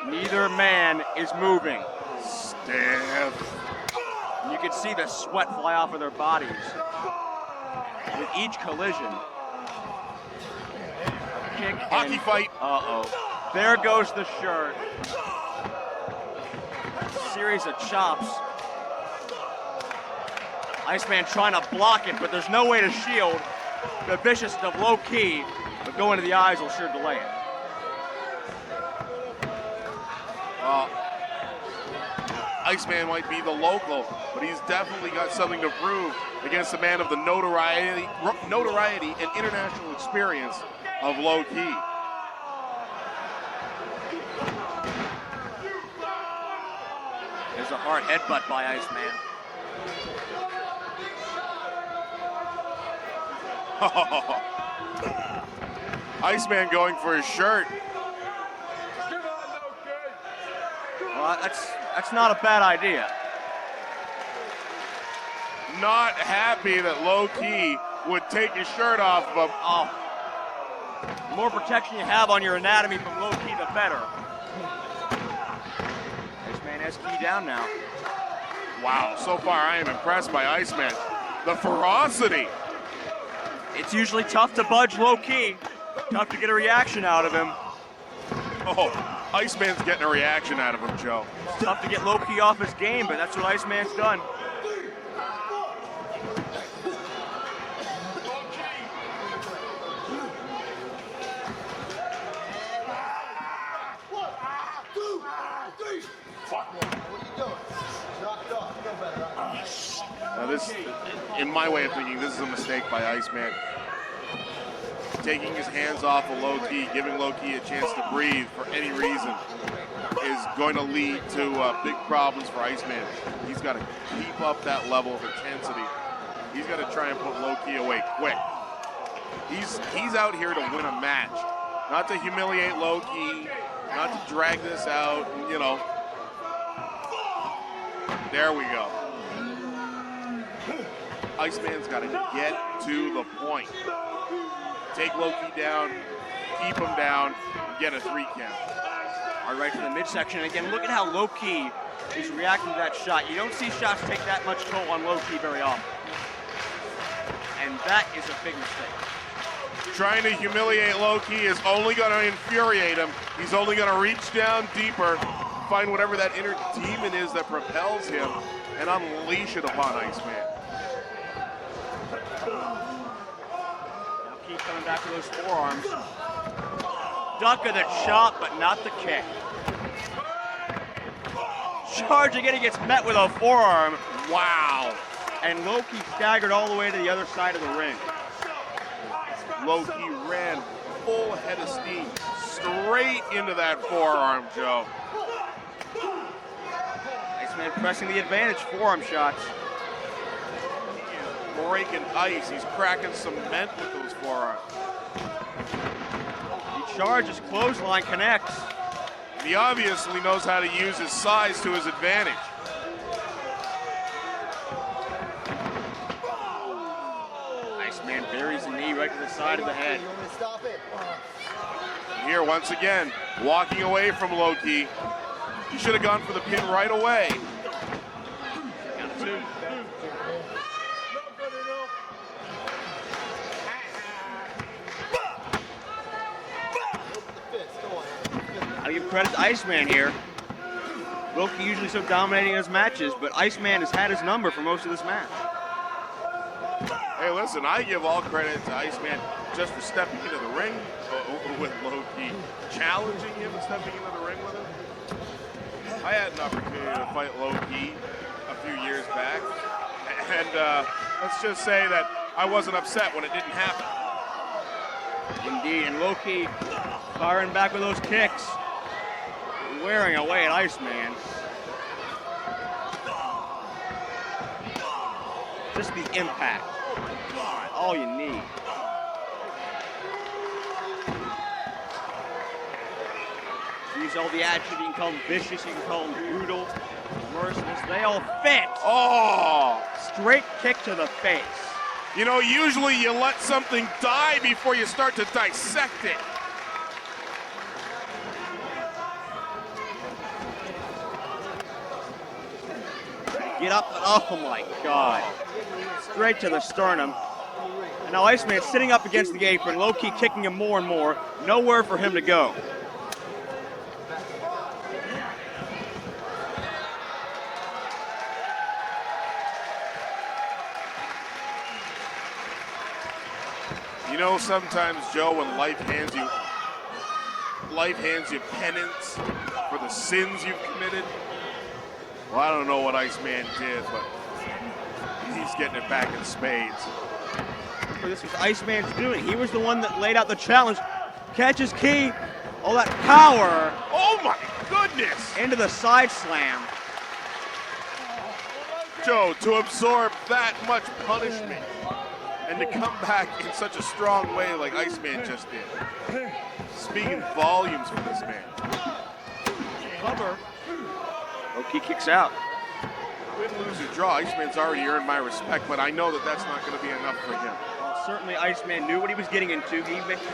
Neither man is moving. Stiff. You can see the sweat fly off of their bodies with each collision. Kick Hockey fight. Uh-oh. There goes the shirt. Series of chops. Iceman trying to block it, but there's no way to shield the viciousness of Low-Key, but going to the eyes will sure delay it. Iceman might be the local, but he's definitely got something to prove against the man of the notoriety and international experience of Low-Key. There's a hard headbutt by Iceman. Iceman going for his shirt. Well, that's not a bad idea. Not happy that Low-Key would take his shirt off of him. Oh. The more protection you have on your anatomy from Low-Key, the better. Iceman has Key down now. Wow, so far I am impressed by Iceman. The ferocity. It's usually tough to budge Low-Key. Tough to get a reaction out of him. Oh, Iceman's getting a reaction out of him, Joe. It's tough to get Low-Key off his game, but that's what Iceman's done. Now this, in my way of thinking, this is a mistake by Iceman. Taking his hands off of Low-Key, giving Low-Key a chance to breathe for any reason is going to lead to big problems for Iceman. He's got to keep up that level of intensity. He's got to try and put Low-Key away quick. He's out here to win a match, not to humiliate Low-Key, not to drag this out, you know. There we go. Iceman's got to get to the point. Take Low-Key down, keep him down, get a 3 count. All right, to the midsection. Again, look at how Low-Key He's reacting to that shot. You don't see shots take that much toll on low-key very often. And that is a big mistake. Trying to humiliate low-key is only going to infuriate him. He's only going to reach down deeper, find whatever that inner demon is that propels him, and unleash it upon Iceman. Now keep coming back to those forearms. Duck of the chop, but not the kick. Charge again, he gets met with a forearm. Wow. And Low-Key staggered all the way to the other side of the ring. Low-Key ran full head of steam straight into that forearm, Joe. Iceman pressing the advantage, forearm shots. Breaking ice, he's cracking cement with those forearms. He charges, clothesline connects. He obviously knows how to use his size to his advantage. Iceman buries a knee right to the side of the head. Here, once again, walking away from Low-Key. He should have gone for the pin right away. Count of two. I give credit to Iceman here. Low-Key usually so dominating in his matches, but Iceman has had his number for most of this match. Hey, listen, I give all credit to Iceman just for stepping into the ring with Low-Key, challenging him and stepping into the ring with him. I had an opportunity to fight Low-Key a few years back, and let's just say that I wasn't upset when it didn't happen. Indeed, and Low-Key firing back with those kicks, wearing away at Iceman. Just the impact, all you need. Use all the adjectives, you can call them vicious, you can call them brutal, merciless, they all fit. Oh! Straight kick to the face. You know, usually you let something die before you start to dissect it. Get up, oh my God. Straight to the sternum. And now Iceman sitting up against the apron, Low-Key kicking him more and more. Nowhere for him to go. You know, sometimes, Joe, when life hands you penance for the sins you've committed. Well, I don't know what Iceman did, but he's getting it back in spades. This was Iceman's doing. He was the one that laid out the challenge. Catches key, all that power. Oh my goodness! Into the side slam. Joe, to absorb that much punishment and to come back in such a strong way like Iceman just did. Speaking volumes for this man. Cover. Low-Key kicks out. Win, lose, or draw, Iceman's already earned my respect, but I know that that's not going to be enough for him. Well, certainly Iceman knew what he was getting into.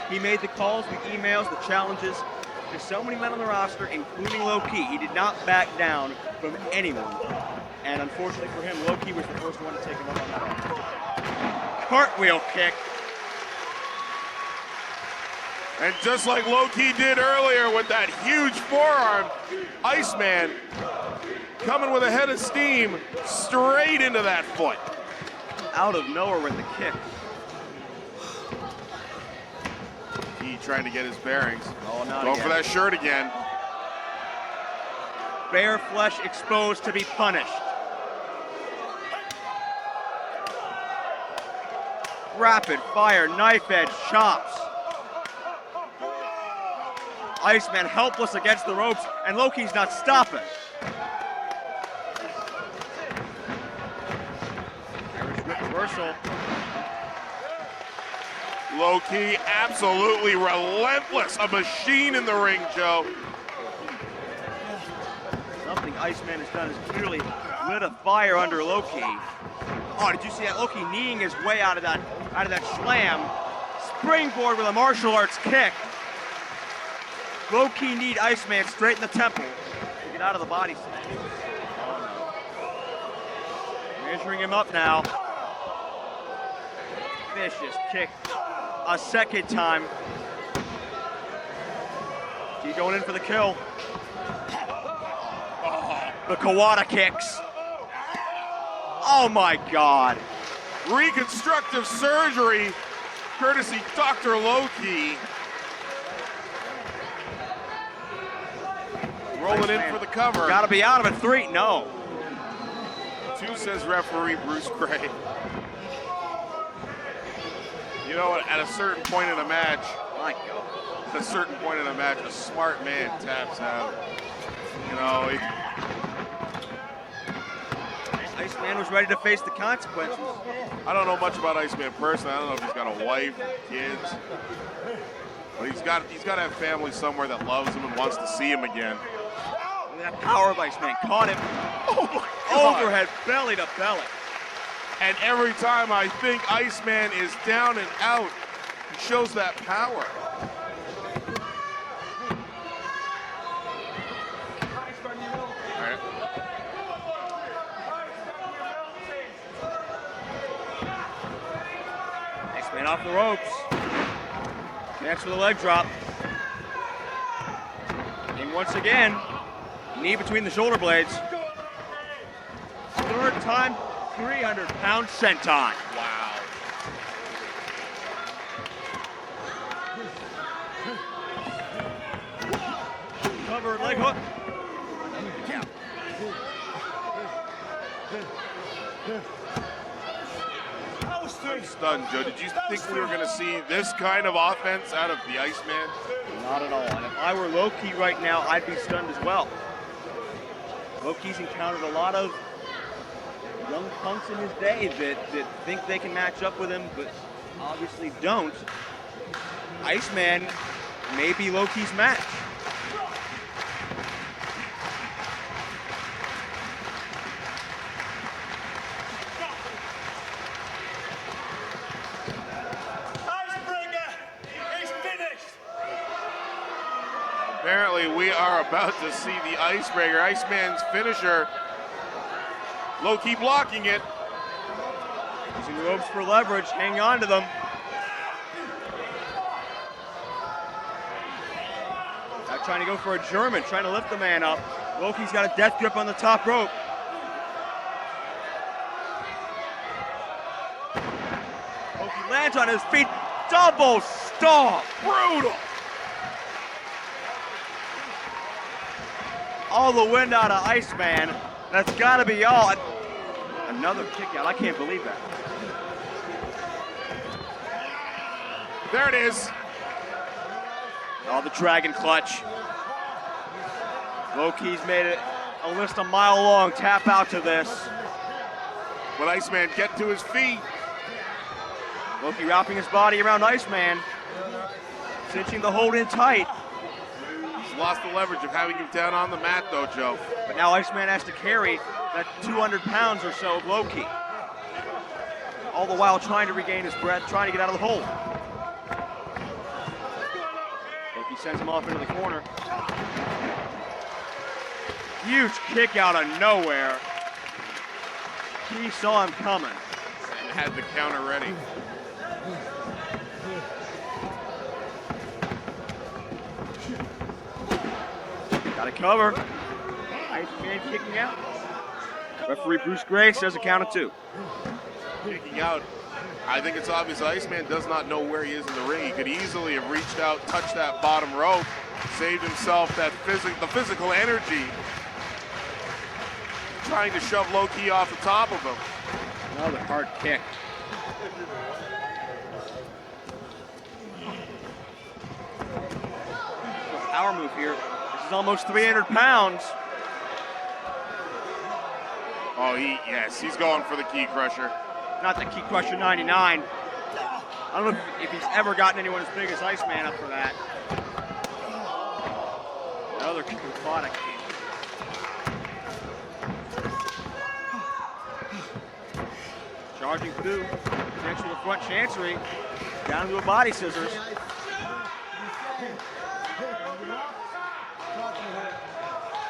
He made the calls, the emails, the challenges to so many men on the roster, including Low-Key. He did not back down from anyone. And unfortunately for him, Low-Key was the first one to take him up on that offer. Cartwheel kick. And just like Low-Key did earlier with that huge forearm, Iceman coming with a head of steam straight into that foot. Out of nowhere with the kick. He trying to get his bearings. Oh, not Going again. for that shirt again. Bare flesh exposed to be punished. Rapid fire, knife edge, chops. Iceman helpless against the ropes, and Low-Key's not stopping. Irish whip reversal. Low-Key absolutely relentless. A machine in the ring, Joe. Something Iceman has done is clearly lit a fire under Low-Key. Oh, did you see that? Low-Key kneeing his way out of that slam. Springboard with a martial arts kick. Low-Key kneed Iceman straight in the temple to get out of the body slam. Measuring him up now. Vicious kick a second time. He's going in for the kill. The Kawada kicks. Oh my God. Reconstructive surgery, courtesy Dr. Loki. Rolling in for the cover. Gotta be out of it. 3, no. 2 says referee Bruce Gray. You know what, at a certain point in a match, My God. at a certain point in a match, a smart man taps out. You know, Iceman was ready to face the consequences. I don't know much about Iceman personally. I don't know if he's got a wife, kids, but he's got to have family somewhere that loves him and wants to see him again. Look at that power of Iceman. Caught him. Oh my God. Overhead, belly to belly. And every time I think Iceman is down and out, he shows that power. All right. Iceman off the ropes. Connects with a leg drop. And once again, knee between the shoulder blades. Third time, 300-pound senton. Wow. Cover leg hook. Yeah. I'm stunned, Joe. Did you think we were going to see this kind of offense out of the Iceman? Not at all. And if I were Loki right now, I'd be stunned as well. Loki's encountered a lot of young punks in his day that think they can match up with him, but obviously don't. Iceman may be Loki's match. Apparently, we are about to see the Icebreaker, Iceman's finisher. Loki blocking it. Using the ropes for leverage, hanging on to them. Now trying to go for a German, trying to lift the man up. Loki's got a death grip on the top rope. Loki lands on his feet, double stomp. Brutal. All the wind out of Iceman. That's got to be all. Another kick out. I can't believe that. There it is. Oh, the dragon clutch. Loki's made it a list a mile long. Tap out to this. Will Iceman get to his feet? Loki wrapping his body around Iceman. Cinching the hold in tight. He's lost the leverage of having him down on the mat, though, Joe. But now Iceman has to carry that 200 pounds or so of Loki. All the while trying to regain his breath, trying to get out of the hole. Loki sends him off into the corner. Huge kick out of nowhere. He saw him coming. And had the counter ready. Got a cover. Iceman kicking out. Referee Bruce Gray says a count of 2. Kicking out. I think it's obvious Iceman does not know where he is in the ring. He could easily have reached out, touched that bottom rope, saved himself the physical energy, trying to shove Loki off the top of him. Another hard kick. Power move here. This is almost 300 pounds. Oh, he's going for the key crusher. Not the Key Crusher 99. I don't know if he's ever gotten anyone as big as Iceman up for that. Another Kawada kick. Charging through. Connects with the front chancery. Down to a body scissors.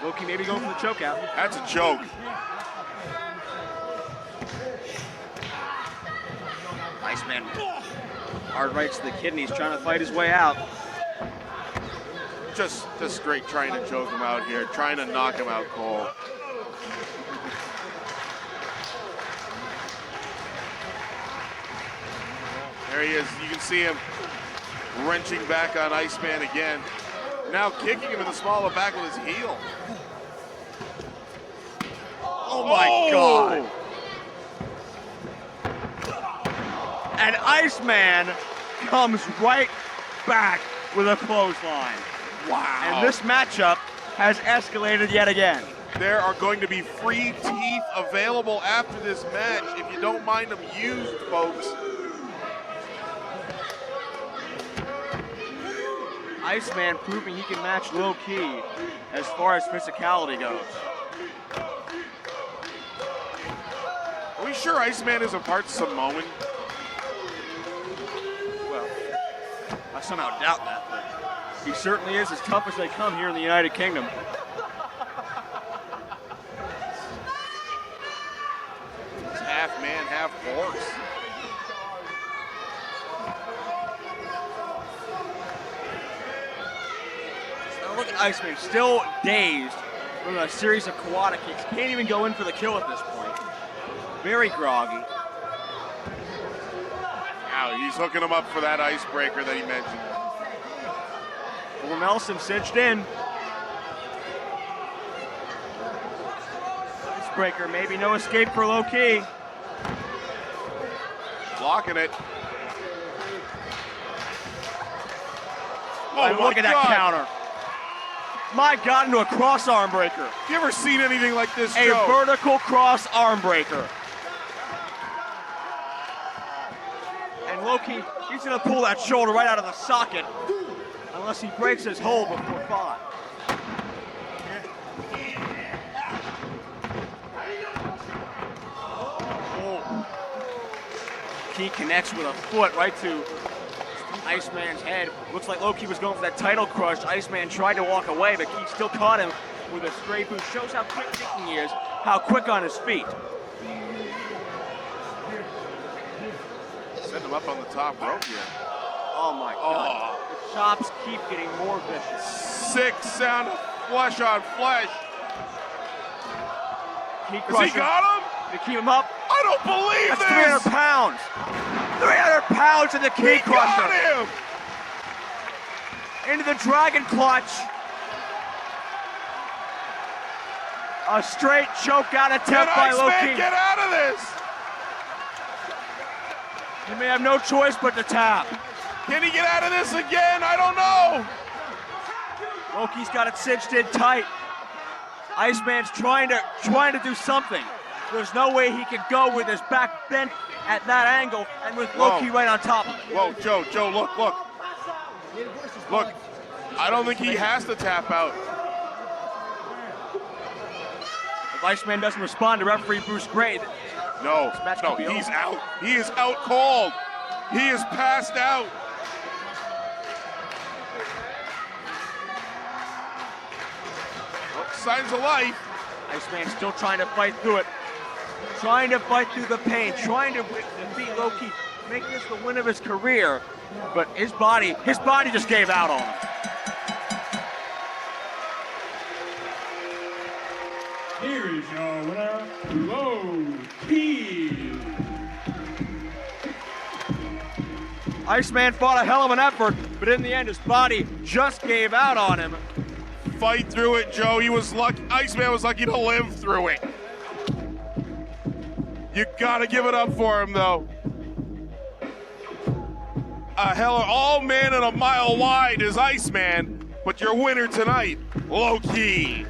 Loki maybe going for the choke out. That's a choke. Iceman hard right to the kidneys, trying to fight his way out. Just straight trying to choke him out here, trying to knock him out cold. There he is. You can see him wrenching back on Iceman again. Now kicking him in the small of the back with his heel. Oh my God. And Iceman comes right back with a clothesline. Wow. And this matchup has escalated yet again. There are going to be free teeth available after this match if you don't mind them used, folks. Iceman proving he can match low key as far as physicality goes. Are we sure Iceman is a part Samoan? Well, I somehow doubt that, but he certainly is as tough as they come here in the United Kingdom. He's half man, half horse. Now look at Iceman, still dazed from a series of Kawada kicks. Can't even go in for the kill at this point. Very groggy. Now he's hooking him up for that icebreaker that he mentioned. Well, Nelson cinched in. Icebreaker, maybe no escape for low key. Blocking it. Oh, look at that counter. My God, into a cross arm breaker. You ever seen anything like this, A Joe? vertical cross arm breaker. And Loki, he's gonna pull that shoulder right out of the socket unless he breaks his hold before 5. Oh. He connects with a foot right to Iceman's head. Looks like Loki was going for that title crush. Iceman tried to walk away, but he still caught him with a straight boot. Shows how quick kicking he is, how quick on his feet. Set him up on the top rope here. Oh my God. The chops keep getting more vicious. Sick sound of flesh on flesh. Has he got him? To keep him up. I don't believe That's this! 300 pounds. 300 pounds in the knee crusher. Got him! Into the dragon clutch. A straight choke out attempt by Iceman Loki. get out of this? He may have no choice but to tap. Can he get out of this again? I don't know. Loki's got it cinched in tight. Iceman's trying to do something. There's no way he can go with his back bent at that angle and with Loki right on top of him. Whoa, Joe, look. Look, I don't think he has to tap out. If Iceman doesn't respond to referee Bruce Gray, No, he's out. He is out cold. He is passed out. Oh, signs of life. Iceman still trying to fight through it. Trying to fight through the pain. Trying to defeat Loki. Make this the win of his career. But his body just gave out on him. Here is your winner, Low Key. Iceman fought a hell of an effort, but in the end, his body just gave out on him. Fight through it, Joe. He was lucky. Iceman was lucky to live through it. You gotta give it up for him, though. All man and a mile wide is Iceman, but your winner tonight, Low Key.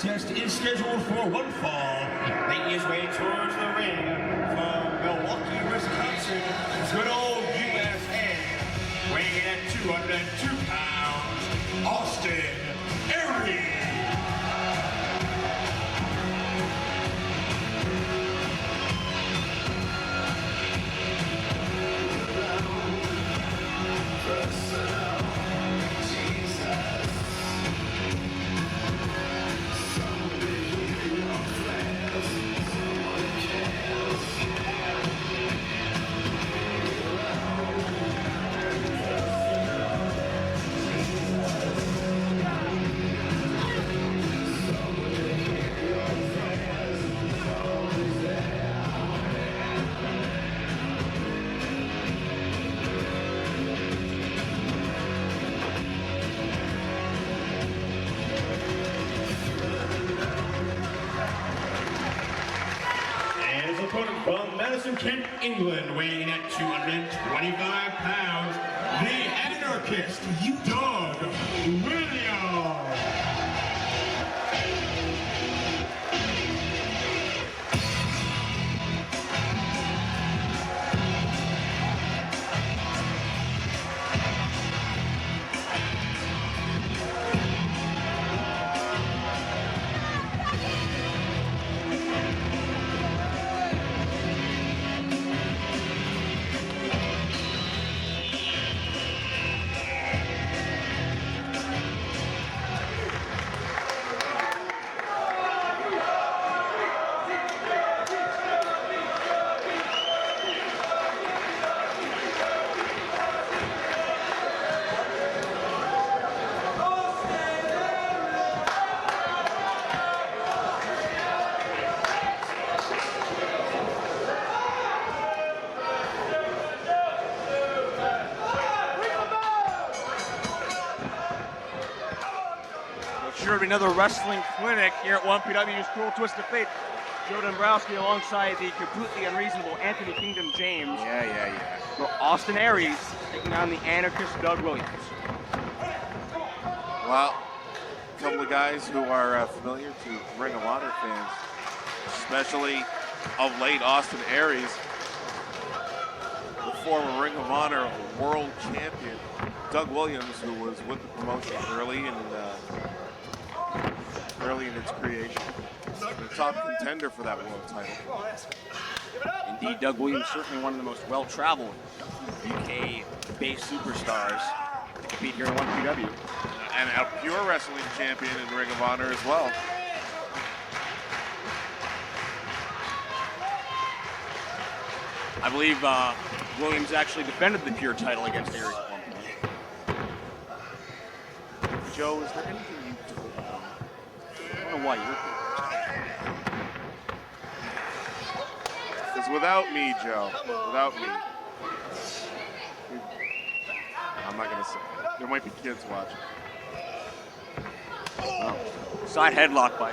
contest is scheduled for one fall. Making his way towards the ring from Milwaukee, Wisconsin, good old USA. Weighing in at 202 pounds, Austin Aries. From Madison, Kent, England, weighing in at 225 pounds, the anarchist, Doug Williams. Sure to be another wrestling clinic here at 1PW's Cruel Twist of Fate. Joe Dombrowski alongside the completely unreasonable Anthony Kingdom James. Yeah. For Austin Aries taking on the anarchist Doug Williams. Well, a couple of guys who are familiar to Ring of Honor fans, especially of late Austin Aries, the former Ring of Honor world champion, Doug Williams, who was with the promotion early in its creation. The top contender for that world title. Indeed, Doug Williams certainly one of the most well-traveled UK-based superstars to compete here in 1PW. And a pure wrestling champion in Ring of Honor as well. I believe Williams actually defended the pure title against Aries at one point. Joe, is there anything you do? I don't know why you're here. Because without me, Joe, without me, I'm not going to say it. There might be kids watching. Oh. Side headlock by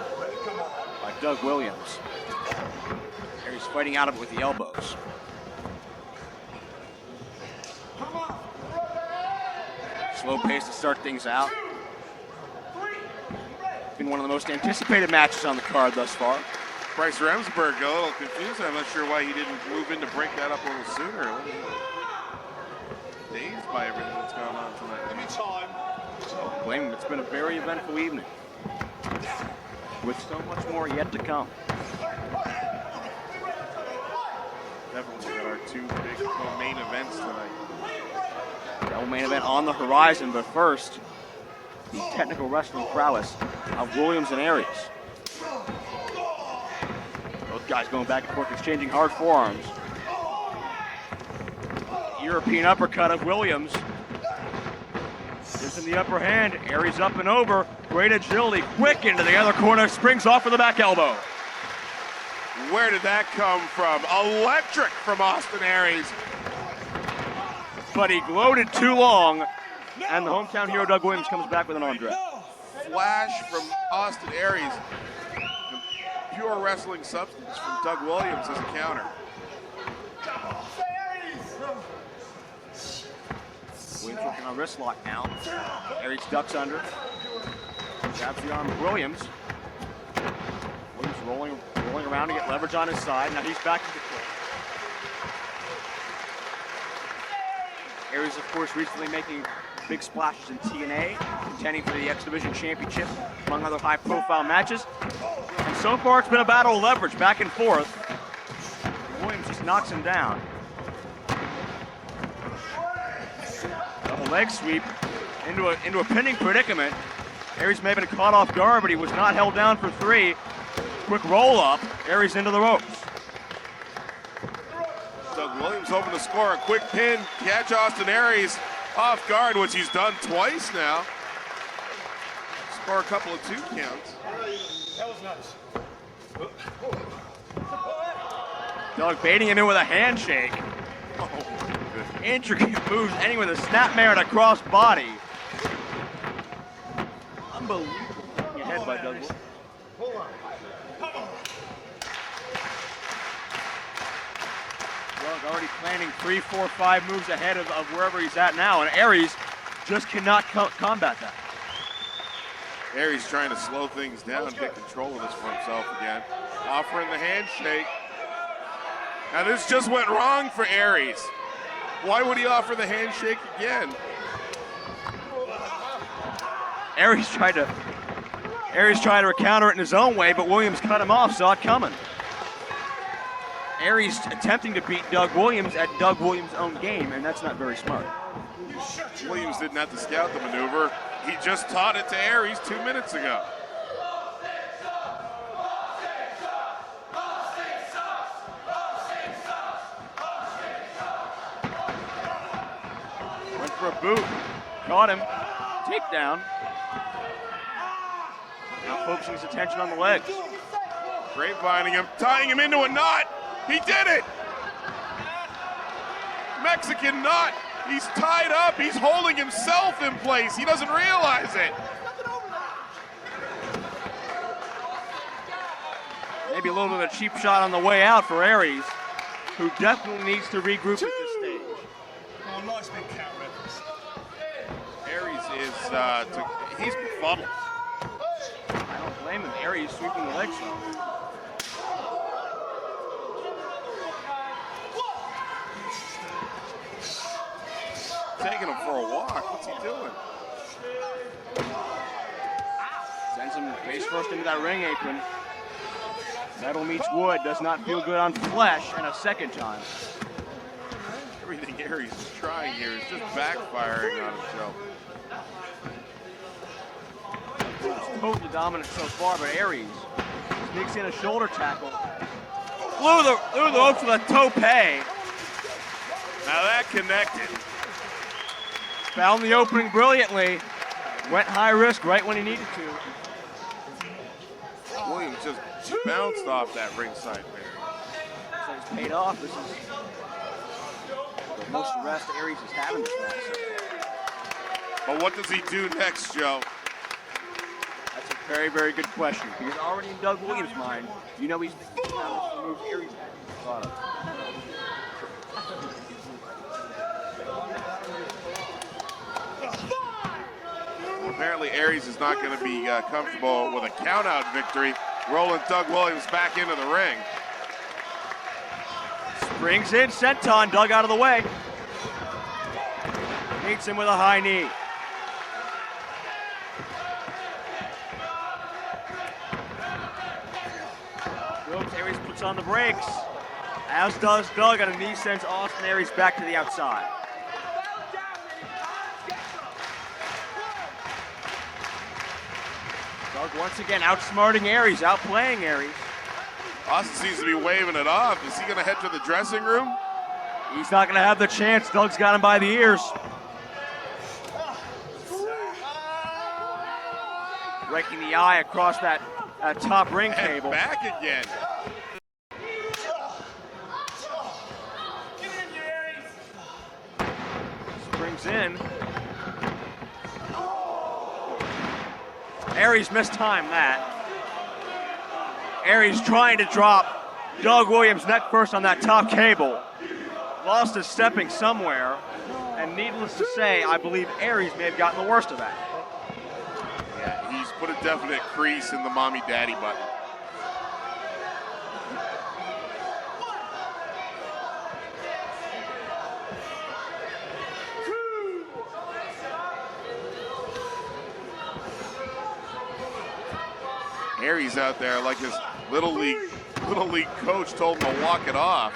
Doug Williams. Aries fighting out of it with the elbows. Slow pace to start things out. Been one of the most anticipated matches on the card thus far. Bryce Remsburg a little confused. I'm not sure why he didn't move in to break that up a little sooner. Dazed by everything that's going on tonight. Anytime. Don't blame him. It's been a very eventful evening, with so much more yet to come. Definitely got our two big main events tonight. Double main event on the horizon, but first, the technical wrestling prowess of Williams and Aries. Both guys going back and forth, exchanging hard forearms. European uppercut of Williams. Gives him the upper hand. Aries up and over. Great agility. Quick into the other corner. Springs off for the back elbow. Where did that come from? Electric from Austin Aries. But he gloated too long, and the hometown hero Doug Williams comes back with an arm drag. Flash from Austin Aries. Pure wrestling substance from Doug Williams as a counter. Williams working on wrist lock now. Aries ducks under. Grabs the arm of Williams. Williams rolling around to get leverage on his side. Now he's back to the court. Aries, of course, recently making big splashes in TNA, contending for the X-Division Championship, among other high-profile matches. And so far, it's been a battle of leverage, back and forth. Williams just knocks him down. Double leg sweep into a pinning predicament. Aries may have been caught off guard, but he was not held down for 3. Quick roll up, Aries into the ropes. Doug Williams hoping to score a quick pin, catch Austin Aries off guard, which he's done twice now. Score a couple of 2 counts. That was nice. Doug baiting him in with a handshake. Oh, Intricate moves, ending with a snapmare and a cross body. Unbelievable. Your head by Doug Williams. Hold on. Come on. Doug already planning 3, 4, 5 moves ahead of wherever he's at now, and Aries just cannot combat that. Aries trying to slow things down, get control of this for himself again. Offering the handshake. Now this just went wrong for Aries. Why would he offer the handshake again? Aries tried to counter it in his own way, but Williams cut him off, saw it coming. Aries attempting to beat Doug Williams at Doug Williams' own game, and that's not very smart. Williams didn't have to scout the maneuver. He just taught it to Aries 2 minutes ago. Went for a boot, caught him, takedown. Now focusing his attention on the legs. Grapevining him, tying him into a knot. He did it! Mexican knot. He's tied up. He's holding himself in place. He doesn't realize it. Maybe a little bit of a cheap shot on the way out for Aries, who definitely needs to regroup at this stage. Oh, nice big cat reference. Aries is, he's befuddled. I don't blame him. Aries sweeping the legs off. Taking him for a walk. What's he doing? Sends him face first into that ring apron. Metal meets wood, does not feel good on Fleisch, and a second time. Everything Aries is trying here is just backfiring on himself. Totally dominant so far, but Aries sneaks in a shoulder tackle. Blew the ropes with a tope. Now that connected. Found the opening brilliantly. Went high risk right when he needed to. Williams just bounced off that ringside barrier. So it's paid off. This is the most rest Aries has had in this match. But what does he do next, Joe? That's a very, very good question. Because already in Doug Williams' mind, you know he's thinking about the moves Aries had thought of. Well, apparently Aries is not going to be comfortable with a count-out victory, rolling Doug Williams back into the ring. Springs in, senton, Doug out of the way. Meets him with a high knee. Whoops, Aries puts on the brakes. As does Doug, and a knee sends Austin Aries back to the outside. Doug once again outsmarting Aries, outplaying Aries. Austin seems to be waving it off. Is he going to head to the dressing room? He's not going to have the chance. Doug's got him by the ears. Breaking the eye across that top ring And cable. back again. Springs in. Aries mistimed that. Aries trying to drop Doug Williams neck first on that top cable. Lost his stepping somewhere. And needless to say, I believe Aries may have gotten the worst of that. Yeah, he's put put a definite crease in the mommy-daddy button. Harry's out there like his little league coach told him to walk it off.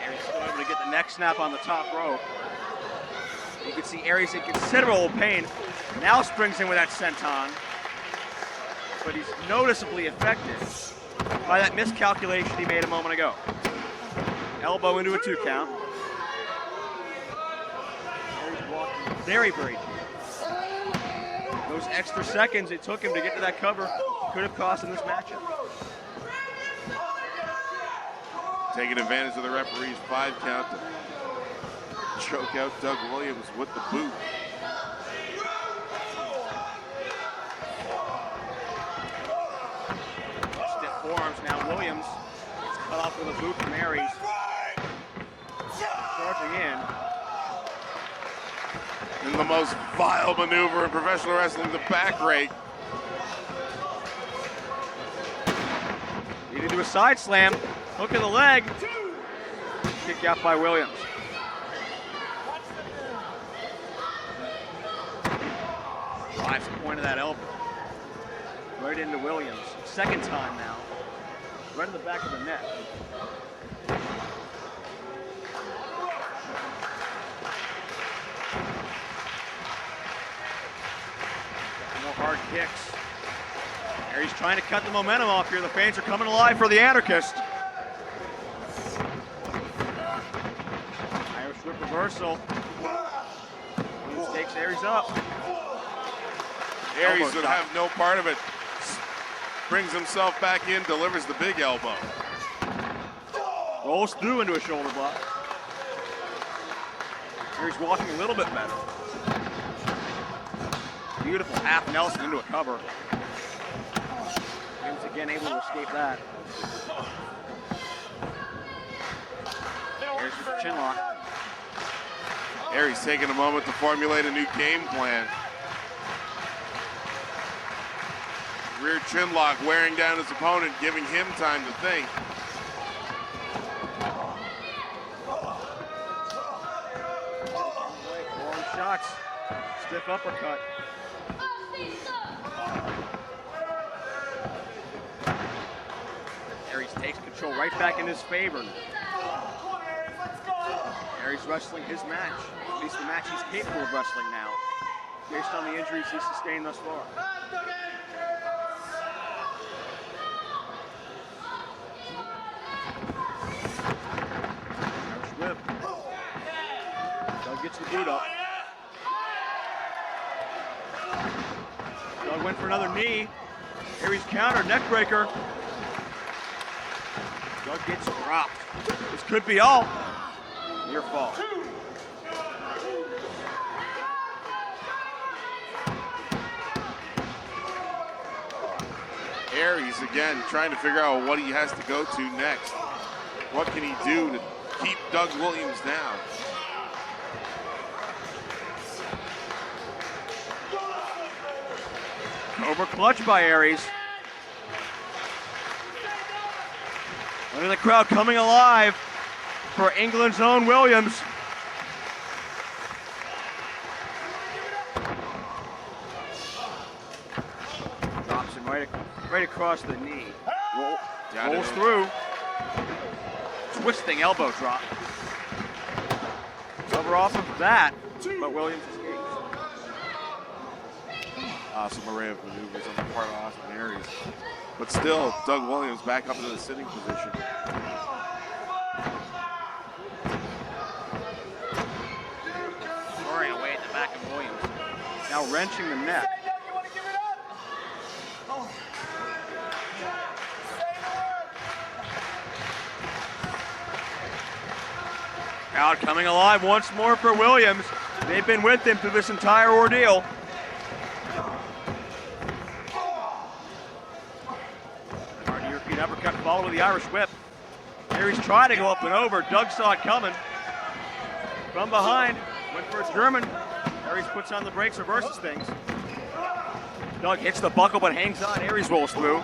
Harry's still able to get the neck snap on the top rope. You can see Aries in considerable pain. Now springs in with that senton, but he's noticeably affected by that miscalculation he made a moment ago. Elbow into a 2 count. Aries walking very, very deep. Those extra seconds it took him to get to that cover could have cost him this matchup. Taking advantage of the referee's 5 count to choke out Doug Williams with the boot. Stiff forearms now. Williams gets cut off with a boot from Aries. Charging in. And the most vile maneuver in professional wrestling, the back rake. Leading to a side slam. Hook of the leg. Kick out by Williams. Drives the point of that elbow. Right into Williams. Second time now. Right in the back of the neck. More hard kicks. Aries trying to cut the momentum off here. The fans are coming alive for the Anarchist. Irish whip reversal. Williams takes Aries up. Aries Elbow would shot. have no part of it. Brings himself back in, delivers the big elbow. Rolls through into a shoulder block. Aries walking a little bit better. Beautiful half Nelson into a cover. Williams again able to escape that. Aries with the chin lock. Aries taking a moment to formulate a new game plan. Rear chin lock wearing down his opponent, giving him time to think. Long shots. Stiff uppercut. Aries takes control right back in his favor. Aries wrestling his match. At least the match he's capable of wrestling now, based on the injuries he's sustained thus far. Irish whip. Doug gets the boot up. Doug went for another knee. Aries counter, neck breaker. Doug gets dropped. This could be all. Near fall. Aries again trying to figure out what he has to go to next. What can he do to keep Doug Williams down? Over clutch by Aries. Look at the crowd coming alive for England's own Williams. Drops him right across the knee. Rolls through. Twisting elbow drop. Cover off of that, but Williams escapes. Awesome array of maneuvers on the part of Austin Aries. But still, Doug Williams back up into the sitting position. Soaring away at the back of Williams. Now wrenching the neck. Crowd coming alive once more for Williams. They've been with him through this entire ordeal. Hard European uppercut followed with the Irish whip. Aries tried to go up and over. Doug saw it coming. From behind, went for a German Aries puts on the brakes, reverses things. Doug hits the buckle but hangs on. Aries rolls through.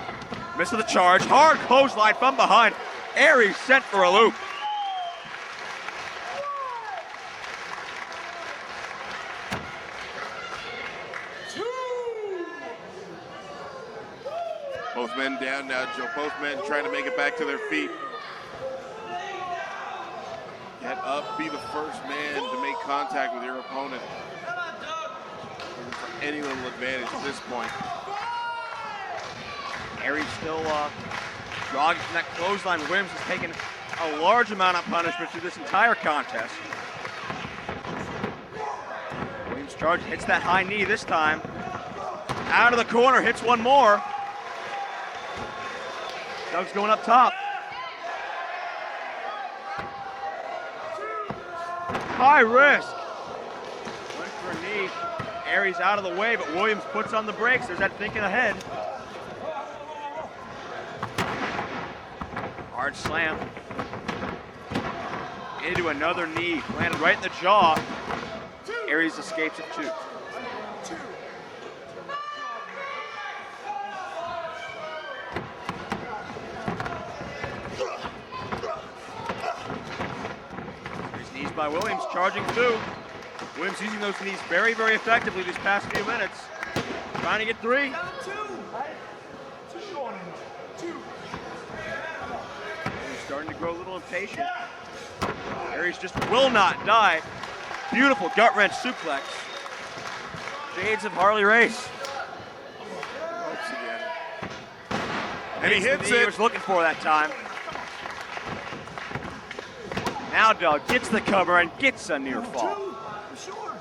Misses the charge. Hard clothesline from behind. Aries sent for a loop. Both men down now, Joe. Both men trying to make it back to their feet. Get up, be the first man to make contact with your opponent. Looking for any little advantage at this point. Aries still jogging from that clothesline. Williams has taken a large amount of punishment through this entire contest. Williams charge, hits that high knee this time. Out of the corner, hits one more. Doug's going up top. High risk. Went for a knee. Aries out of the way, but Williams puts on the brakes. There's that thinking ahead. Hard slam. Into another knee. Landed right in the jaw. Aries escapes it too. By Williams, charging through. Williams using those knees very, very effectively these past few minutes. Trying to get three. He's starting to grow a little impatient. Aries just will not die. Beautiful gut wrench suplex. Shades of Harley Race. And he hits it. He it. was looking for that time. Now Doug gets the cover and gets a near fall. Sure.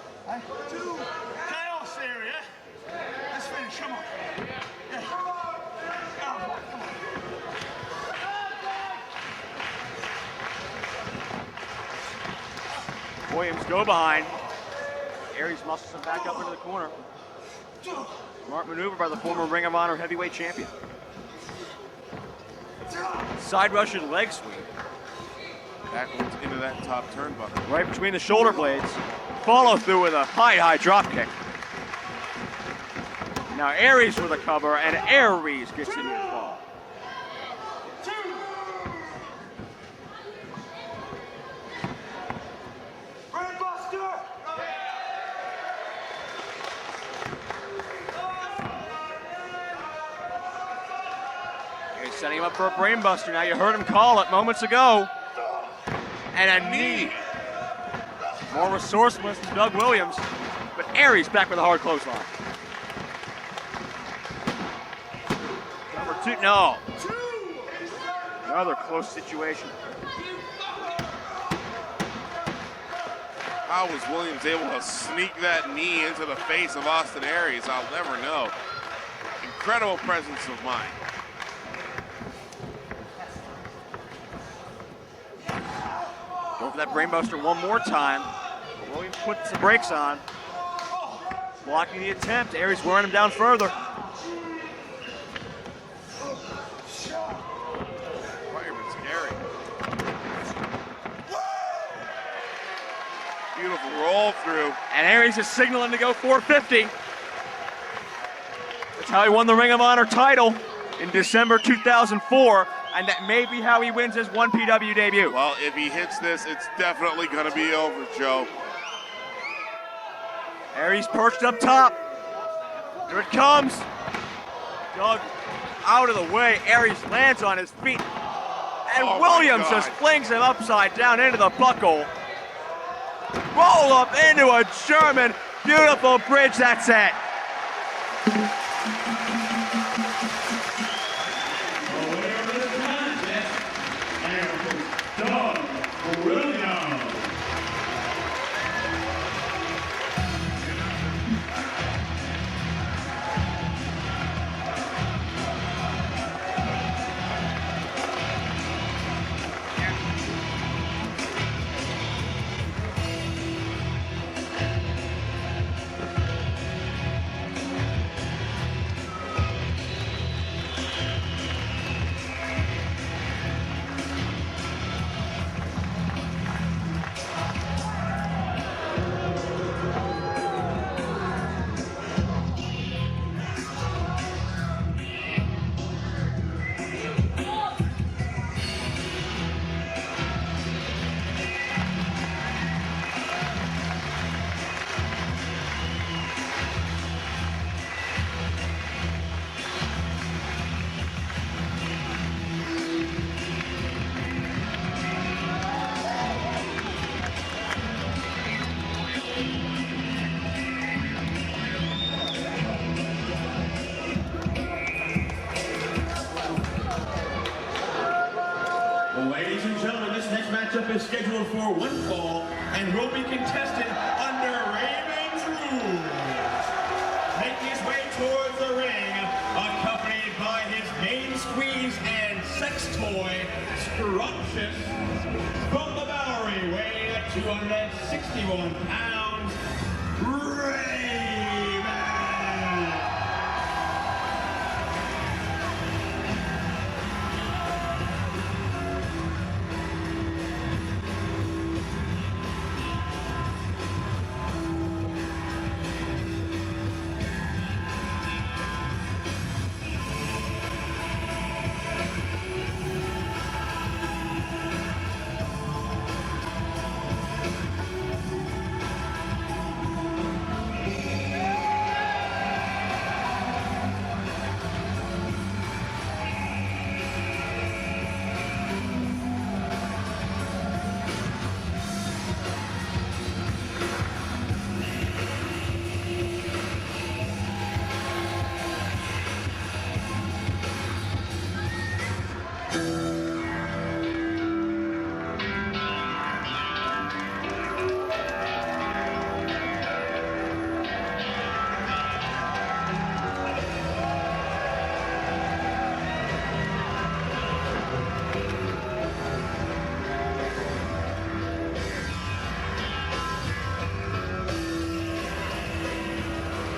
Two. Chaos area. Let's finish. Come on. Yeah. Come on. Williams go behind. Aries muscles him back up into the corner. Smart maneuver by the former Ring of Honor heavyweight champion. Side Russian leg sweep. Backwards into that top turnbuckle. Right between the shoulder blades. Follow through with a high drop kick. Now Aries with a cover, and Aries gets a near fall. Aries setting him up for a brainbuster. Now you heard him call it moments ago. And a knee. More resourcefulness than Doug Williams, but Aries back with a hard clothesline. Number two, no. Another close situation. How was Williams able to sneak that knee into the face of Austin Aries? I'll never know. Incredible presence of mind. Go for that brainbuster one more time. Williams puts the brakes on. Blocking the attempt. Aries wearing him down further. Fireman's carry. Beautiful roll through. And Aries is signaling to go 450. That's how he won the Ring of Honor title in December 2004. And that may be how he wins his 1PW debut. Well, if he hits this, it's definitely going to be over, Joe. Aries perched up top. Here it comes. Doug out of the way. Aries lands on his feet. And Williams just flings him upside down into the buckle. Roll up into a German. Beautiful bridge. That's it. Ladies and gentlemen, this next matchup is scheduled for one fall and will be contested under Raven's rules. Making his way towards the ring, accompanied by his main squeeze and sex toy, Scrumptious, from the Bowery, weighing at 261 pounds, Raven!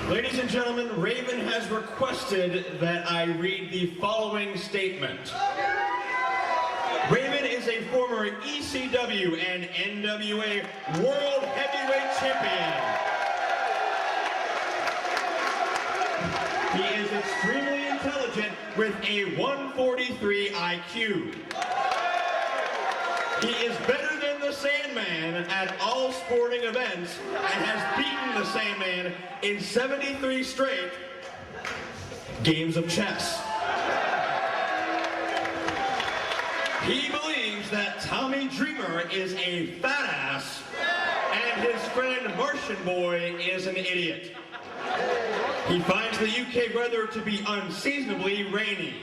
Ladies and gentlemen, Raven has requested that I read the following statement. Raven is a former ECW and NWA World Heavyweight Champion. He is extremely intelligent with a 143 IQ. He is better than the Sandman at all sporting events and has beaten the Sandman in 73 straight games of chess. He believes that Tommy Dreamer is a fat ass and his friend Martian Boy is an idiot. He finds the UK weather to be unseasonably rainy.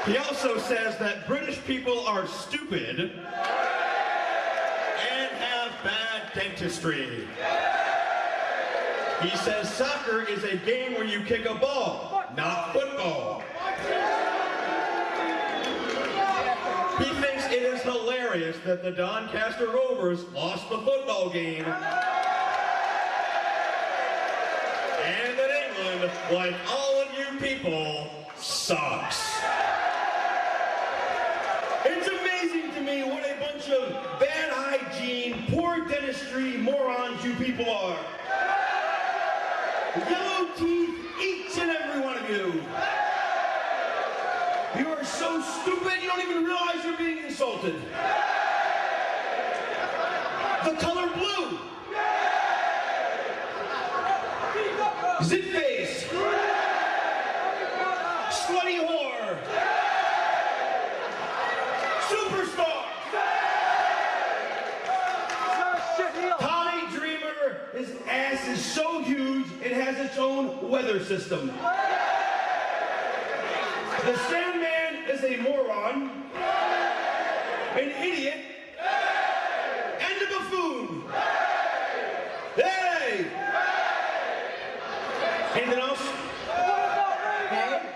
He also says that British people are stupid and have bad dentistry. He says soccer is a game where you kick a ball, not football. He thinks it is hilarious that the Doncaster Rovers lost the football game and that England, like all of you people, sucks. It's amazing to me what a bunch of bad hygiene, poor dentistry morons you people are. Yellow teeth, each and every one of you. You are so stupid you don't even realize you're being insulted. The color blue. Zit face. Slutty whore. Superstar. Tommy Dreamer, his ass is so huge it has its own weather system. The Sandman is a moron, an idiot, and a buffoon. Hey! Anything else? Hey!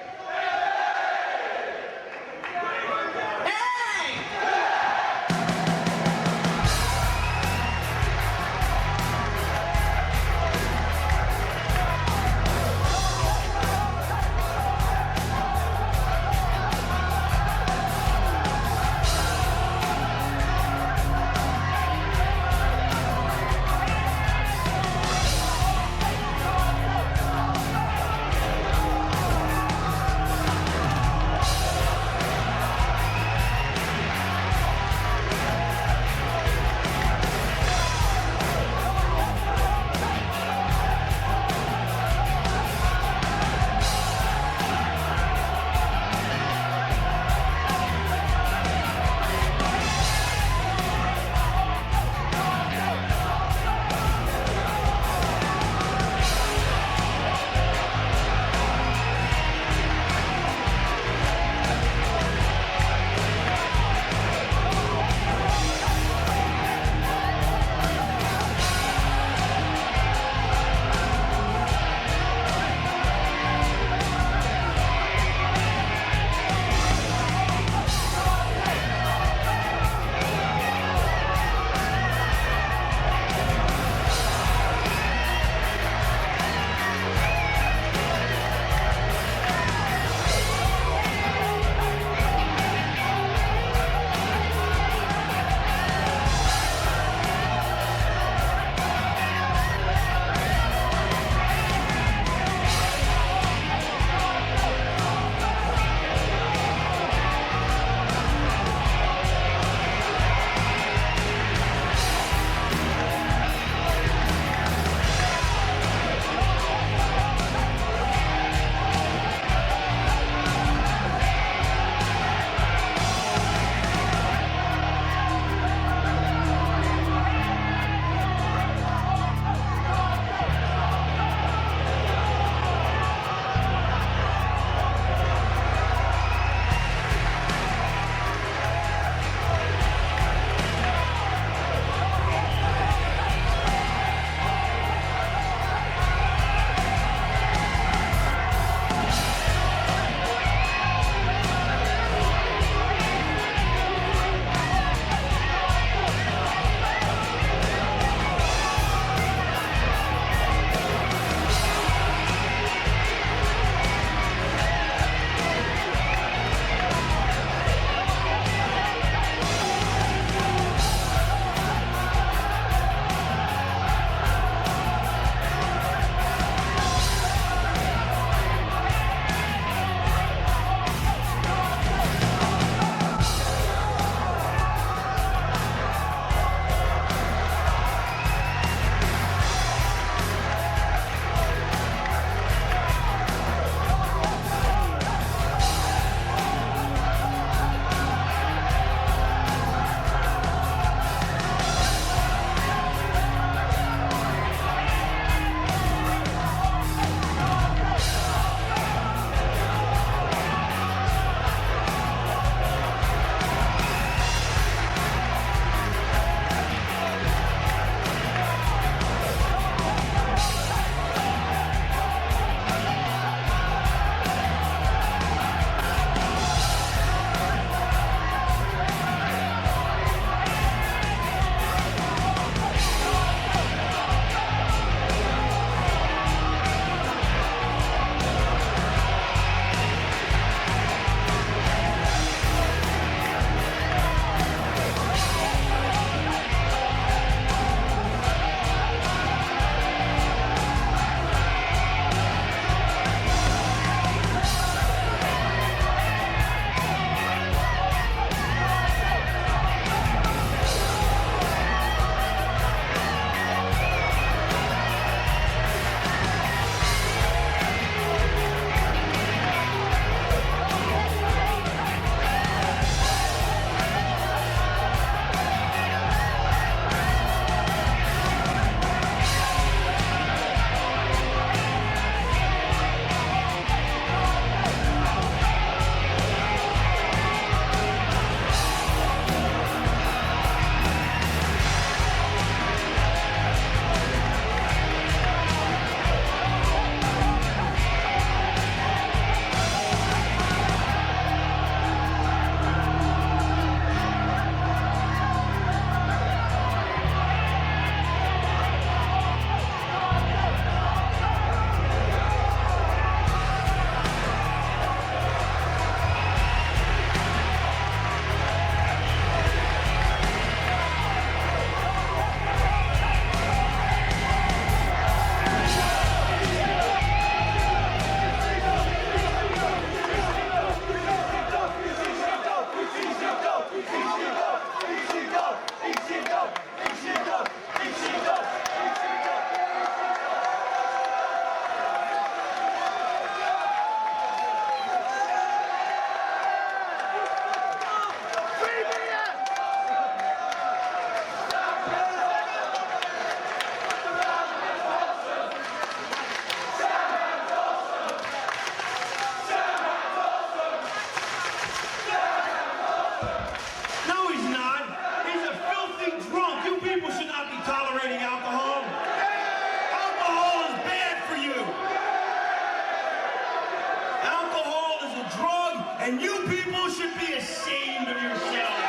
And you people should be ashamed of yourselves.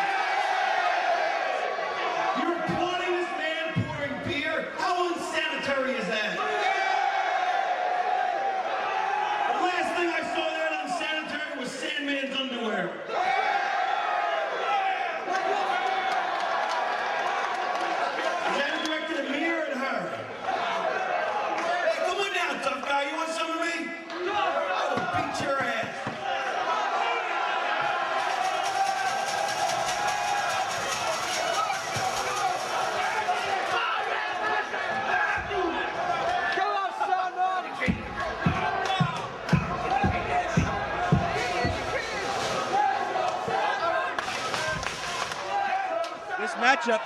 You're applauding this man pouring beer? How unsanitary is that? The last thing I saw that unsanitary was Sandman's underwear. Is that directed at me or at her? Hey, come on down, tough guy. You want some of me? I will beat your ass. Matchup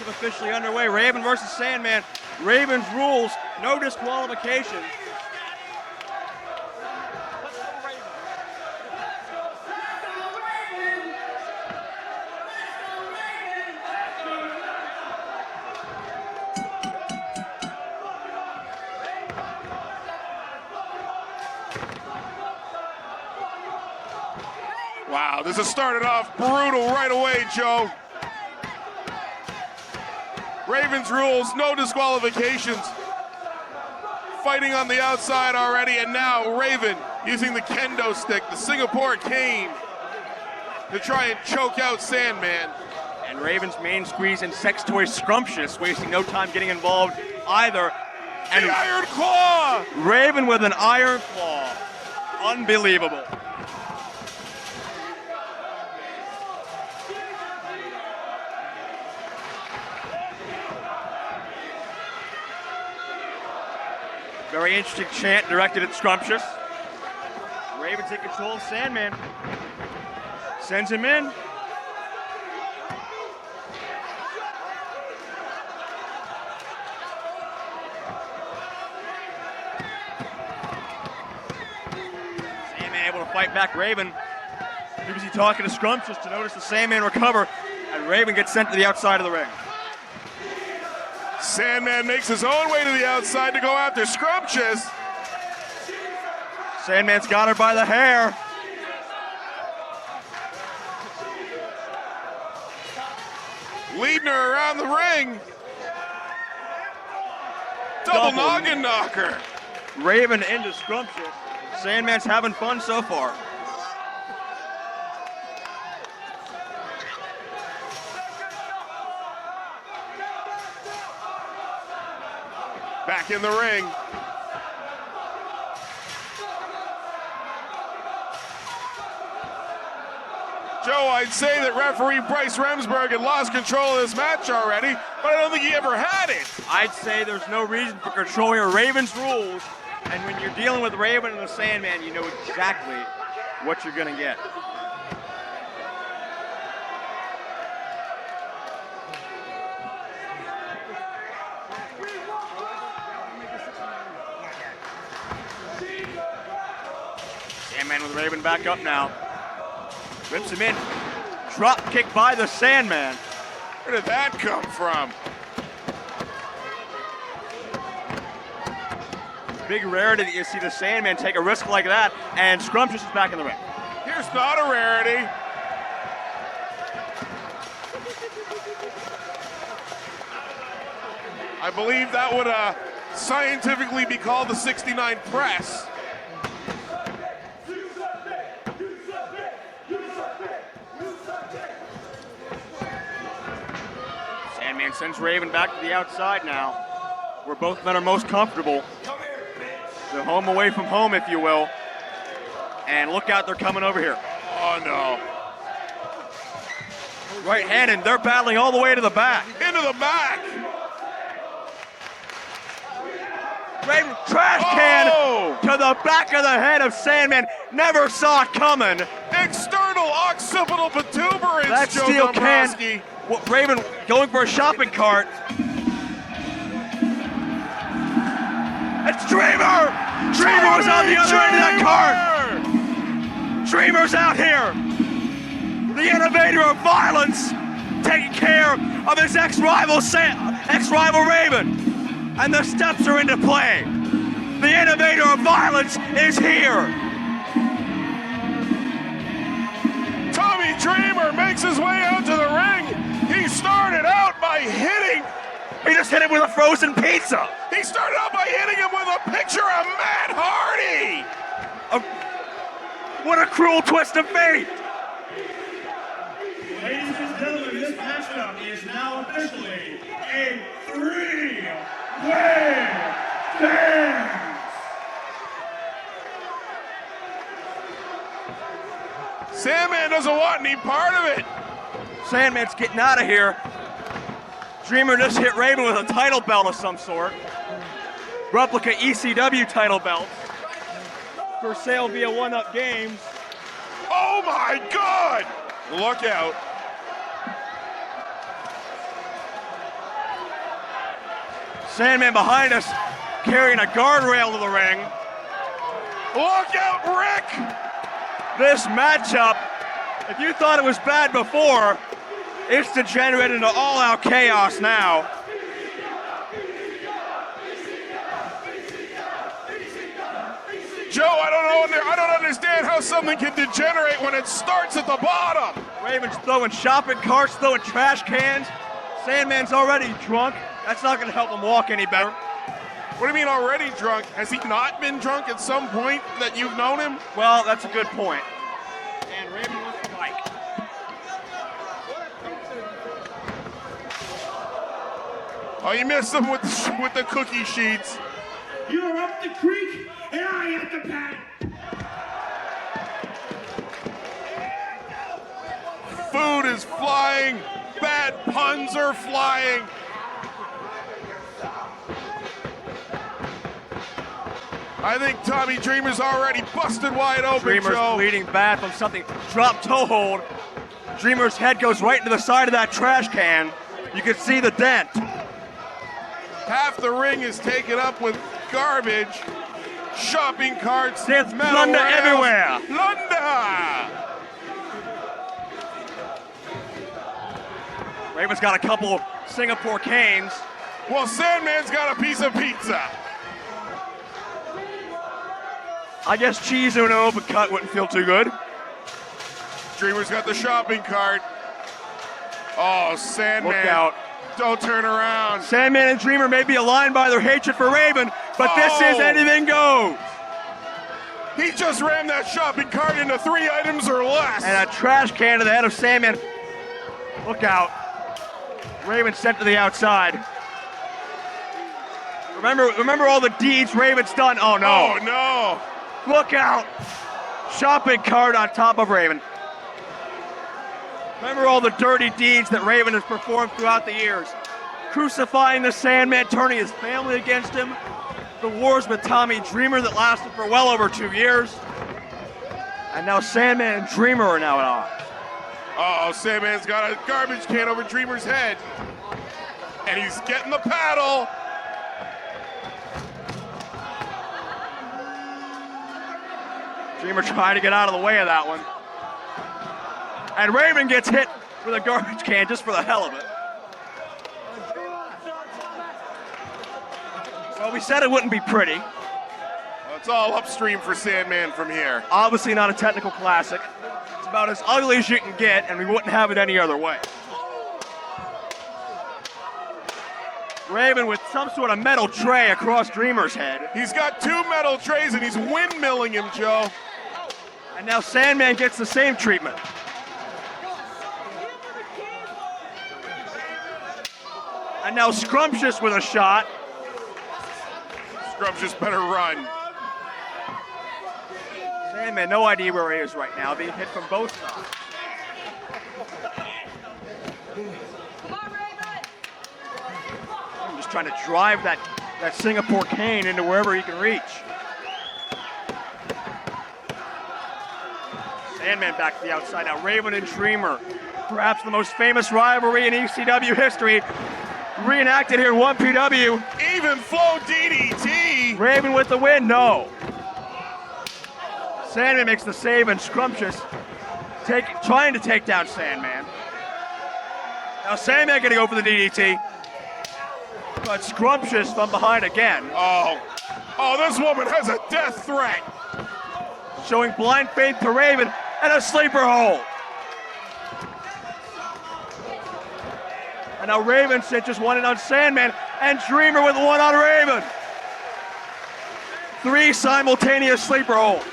officially underway. Raven versus Sandman. Raven's rules, no disqualification. Wow, this has started off brutal right away, Joe. Ravens rules, no disqualifications. Fighting on the outside already, and now Raven using the kendo stick, the Singapore cane, to try and choke out Sandman. And Raven's main squeeze and sex toy Scrumptious, wasting no time getting involved either. And the Iron Claw! Raven with an Iron Claw. Unbelievable. Very interesting chant directed at Scrumptious. Raven's in control of Sandman. Sends him in. Sandman able to fight back Raven. Too busy talking to Scrumptious to notice the Sandman recover, and Raven gets sent to the outside of the ring. Sandman makes his own way to the outside to go after Scrumptious. Sandman's got her by the hair. Leading her around the ring. Double noggin knocker. Raven into Scrumptious. Sandman's having fun so far. Back in the ring. Joe, I'd say that referee Bryce Remsburg had lost control of this match already, but I don't think he ever had it. I'd say there's no reason for controlling Raven's rules, and when you're dealing with Raven and the Sandman, you know exactly what you're gonna get. Sandman with Raven back up now. Rips him in. Drop kick by the Sandman. Where did that come from? Big rarity that you see the Sandman take a risk like that, and Scrumptious is back in the ring. Here's not a rarity. I believe that would scientifically be called the 69 press. Sandman sends Raven back to the outside now, where both men are most comfortable. The home away from home, if you will. And look out, they're coming over here. Oh no. Right hand, and they're battling all the way to the back. Into the back. Raven trash can to the back of the head of Sandman. Never saw it coming. External occipital protuberance. That Joe steel Dombrowski. can. Well, Raven going for a shopping cart. It's Dreamer! Dreamer was on the other end of that cart! Dreamer's out here! The innovator of violence, taking care of his ex-rival Raven. And the steps are into play. The innovator of violence is here. Tommy Dreamer makes his way out to the ring. He started out by hitting. He just hit him with a frozen pizza. He started out by hitting him with a picture of Matt Hardy. What a cruel twist of fate. Ladies and gentlemen, this matchup is now officially a 3-way dance. Sandman doesn't want any part of it. Sandman's getting out of here. Dreamer just hit Raven with a title belt of some sort. Replica ECW title belt. For sale via One-Up Games. Oh my God! Look out. Sandman behind us, carrying a guardrail to the ring. Look out, Rick! This matchup, if you thought it was bad before, it's degenerated into all-out chaos now. Joe, I don't understand how something can degenerate when it starts at the bottom. Raven's throwing shopping carts, throwing trash cans. Sandman's already drunk. That's not gonna help him walk any better. What do you mean already drunk? Has he not been drunk at some point that you've known him? Well, that's a good point. And Raven wants the mic. Oh, you missed him with the cookie sheets. You're up the creek, and I at the pad. Food is flying. Bad puns are flying. I think Tommy Dreamer's already busted wide open, Dreamer's Joe. bleeding bad from something. Drop toe hold. Dreamer's head goes right into the side of that trash can. You can see the dent. Half the ring is taken up with garbage. Shopping carts. There's metal plunder rails. everywhere. Plunder! Raven's got a couple of Singapore canes. Well, Sandman's got a piece of pizza. I guess cheese in an open cut wouldn't feel too good. Dreamer's got the shopping cart. Oh, Sandman. Look out. Don't turn around. Sandman and Dreamer may be aligned by their hatred for Raven, but this is anything goes. He just rammed that shopping cart into 3 items or less. And a trash can to the head of Sandman. Look out. Raven sent to the outside. Remember all the deeds Raven's done. Oh no. Oh no. Look out. Shopping cart on top of Raven. Remember all the dirty deeds that Raven has performed throughout the years. Crucifying the Sandman, turning his family against him. The wars with Tommy Dreamer that lasted for well over 2 years. And now Sandman and Dreamer are now at odds. Oh, Sandman's got a garbage can over Dreamer's head. And he's getting the paddle. Dreamer trying to get out of the way of that one. And Raven gets hit with a garbage can just for the hell of it. Well, we said it wouldn't be pretty. Well, it's all upstream for Sandman from here. Obviously not a technical classic. It's about as ugly as you can get, and we wouldn't have it any other way. Raven with some sort of metal tray across Dreamer's head. He's got 2 metal trays and he's windmilling him, Joe. And now Sandman gets the same treatment. And now Scrumptious with a shot. Scrumptious better run. Sandman, no idea where he is right now, being hit from both sides. I'm just trying to drive that Singapore cane into wherever he can reach. Sandman back to the outside now. Raven and Dreamer, perhaps the most famous rivalry in ECW history, reenacted here in 1PW. Even flow DDT. Raven with the win, no. Sandman makes the save and Scrumptious trying to take down Sandman. Now Sandman gonna go for the DDT. But Scrumptious from behind again. Oh. Oh, this woman has a death threat. Showing blind faith to Raven and a sleeper hold. And now Raven cinches one in on Sandman and Dreamer with one on Raven. 3 simultaneous sleeper holds.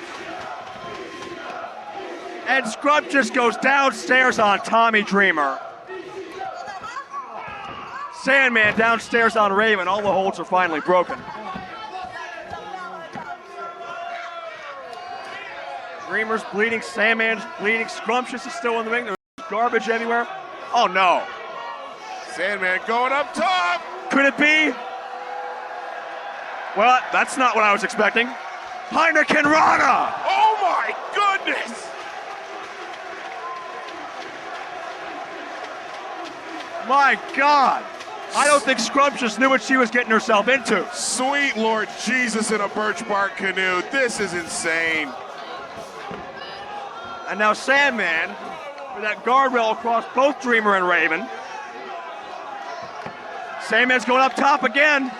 And Scrumptious goes downstairs on Tommy Dreamer. Sandman downstairs on Raven. All the holds are finally broken. Dreamer's bleeding, Sandman's bleeding, Scrumptious is still in the ring. There's garbage everywhere. Oh no. Sandman going up top. Could it be? Well, that's not what I was expecting. Heineken Rana! Oh my goodness. My God. I don't think Scrumptious knew what she was getting herself into. Sweet Lord Jesus in a birch bark canoe. This is insane. And now Sandman with that guardrail across both Dreamer and Raven. Sandman's going up top again.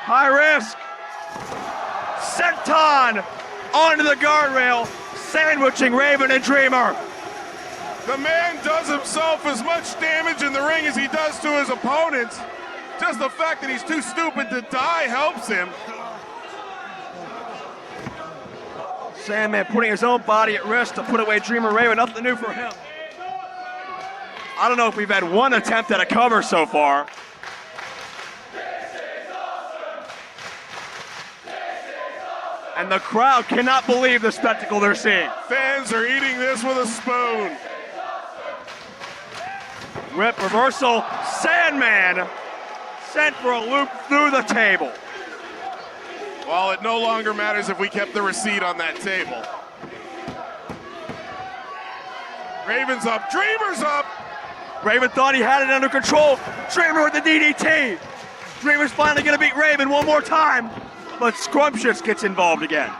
High risk. Senton onto the guardrail, sandwiching Raven and Dreamer. The man does himself as much damage in the ring as he does to his opponents. Just the fact that he's too stupid to die helps him. Sandman putting his own body at risk to put away Dreamer Raven. Nothing new for him. I don't know if we've had one attempt at a cover so far. And the crowd cannot believe the spectacle they're seeing. Fans are eating this with a spoon. Rip reversal. Sandman sent for a loop through the table. Well, it no longer matters if we kept the receipt on that table. Raven's up, Dreamer's up. Raven thought he had it under control. Dreamer with the DDT. Dreamer's finally gonna beat Raven one more time, but Scrumptious gets involved again.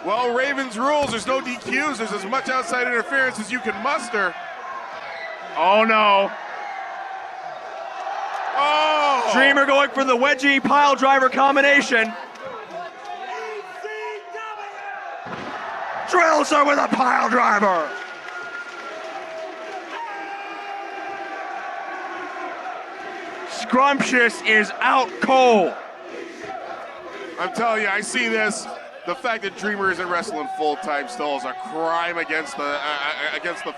Well, Raven's rules, there's no DQs. There's as much outside interference as you can muster. Oh no. Oh! Dreamer going for the wedgie pile driver combination. Drills her with a pile driver. Scrumptious is out cold. I'm telling you, I see this. The fact that Dreamer isn't wrestling full-time still is a crime against the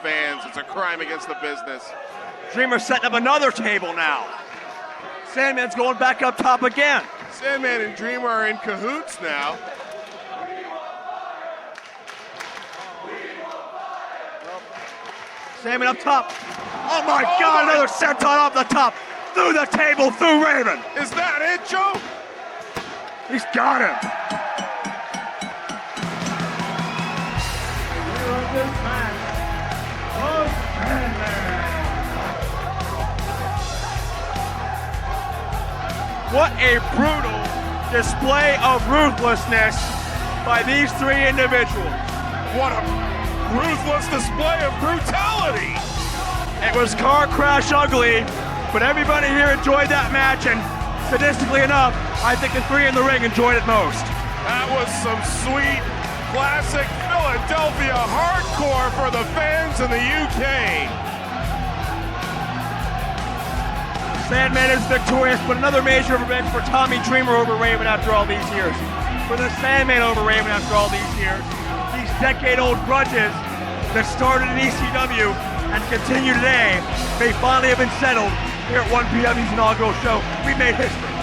fans. It's a crime against the business. Dreamer setting up another table now. Sandman's going back up top again. Sandman and Dreamer are in cahoots now. Sandman up top. Oh my God, another senton off the top. Through the table, through Raven. Is that it, Joe? He's got him. What a brutal display of ruthlessness by these 3 individuals. What a ruthless display of brutality. It was car crash ugly, but everybody here enjoyed that match, and statistically enough, I think the 3 in the ring enjoyed it most. That was some sweet, classic Philadelphia hardcore for the fans in the UK. Sandman is victorious, but another major revenge for Tommy Dreamer over Raven after all these years. For the Sandman over Raven after all these years. These decade-old grudges that started in ECW and continue today may finally have been settled here at 1PW's inaugural show. We made history.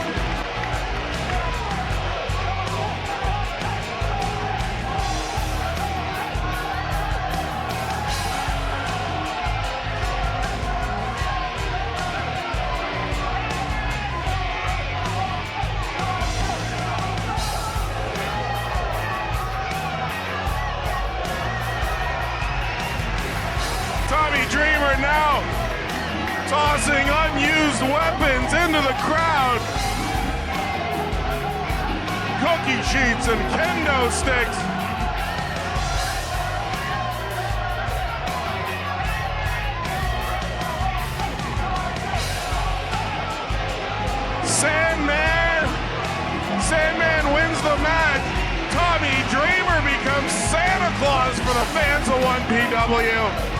Dreamer now tossing unused weapons into the crowd. Cookie sheets and kendo sticks. Sandman applause for the fans of 1PW.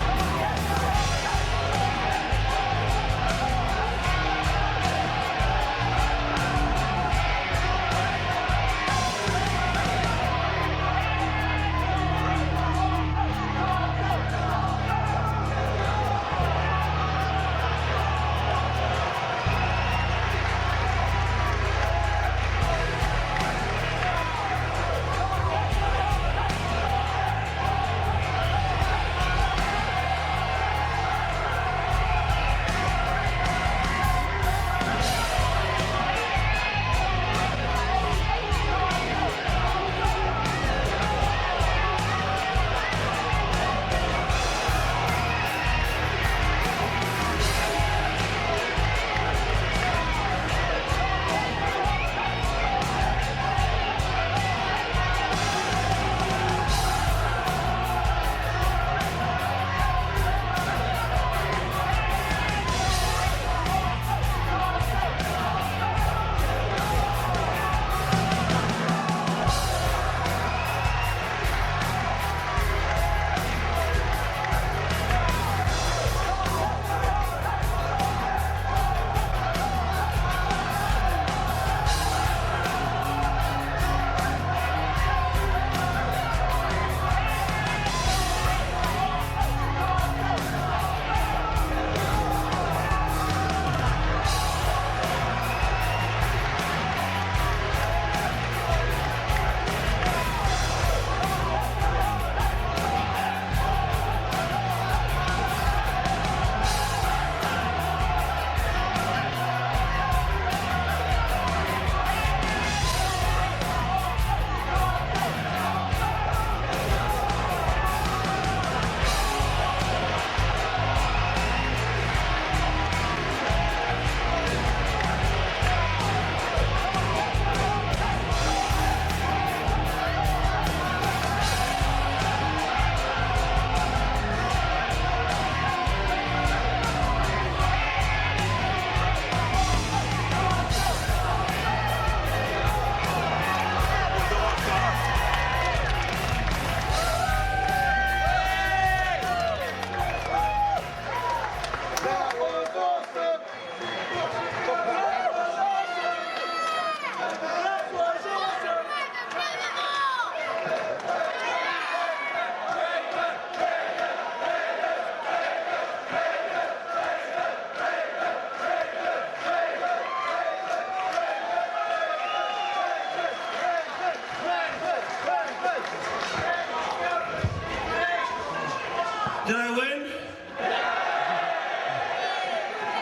Did I win?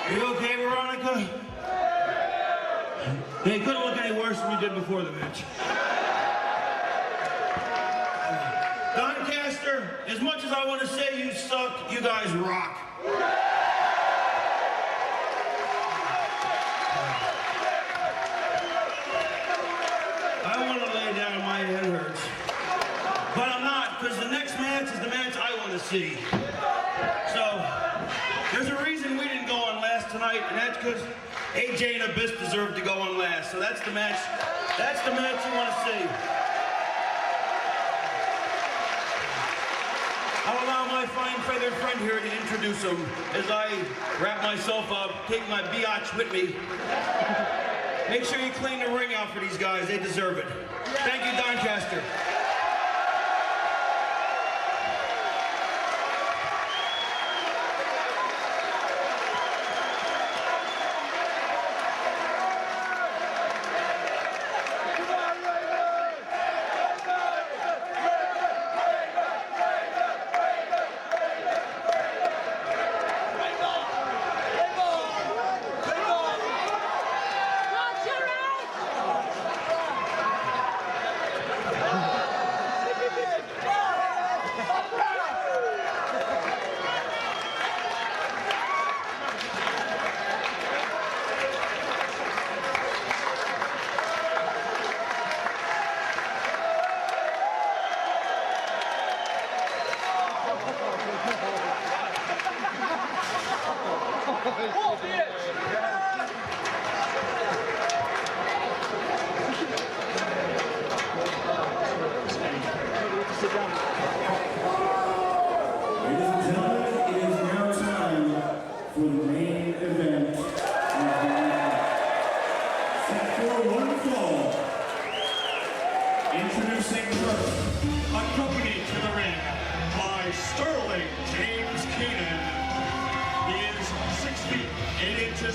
Are you okay, Veronica? Hey, it couldn't look any worse than you did before the match. Doncaster, as much as I want to say you suck, you guys rock. I want to lay down, my head hurts. But I'm not, because the next match is the match I want to see. So, there's a reason we didn't go on last tonight, and that's because AJ and Abyss deserved to go on last. So that's the match you want to see. I'll allow my fine feathered friend here to introduce him as I wrap myself up, take my biatch with me. Make sure you clean the ring out for these guys. They deserve it. Thank you, Doncaster.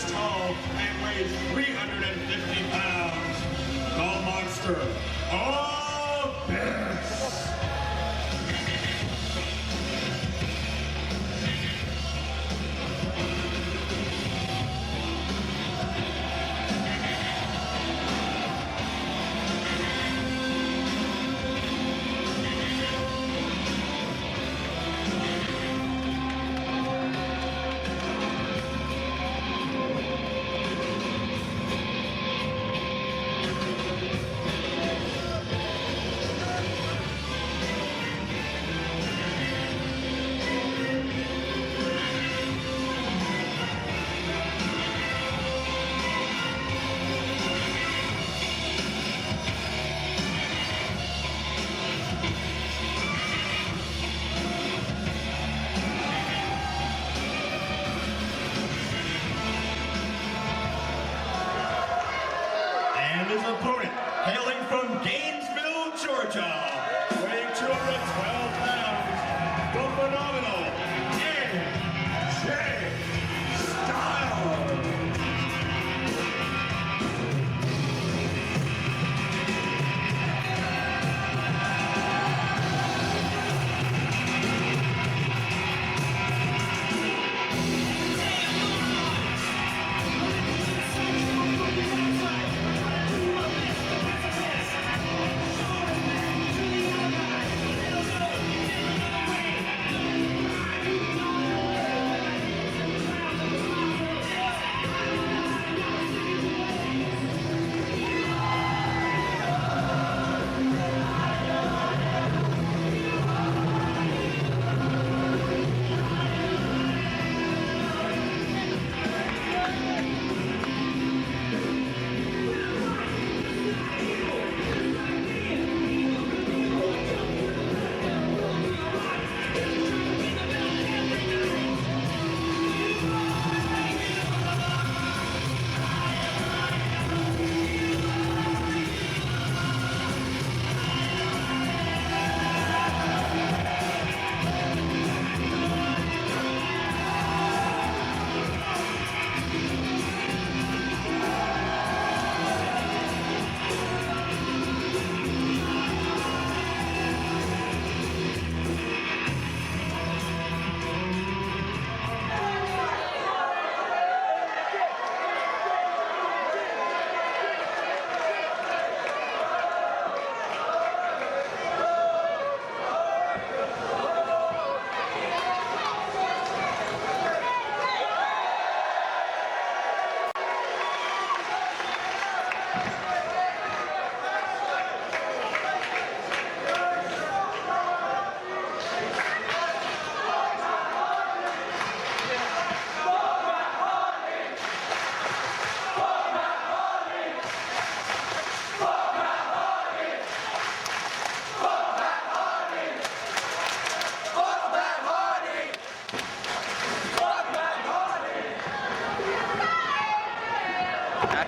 tall and weighs 350 pounds. The monster, Abyss. His opponent, hailing from Gainesville, Georgia, weighing 212 pounds, the phenomenal AJ Styles.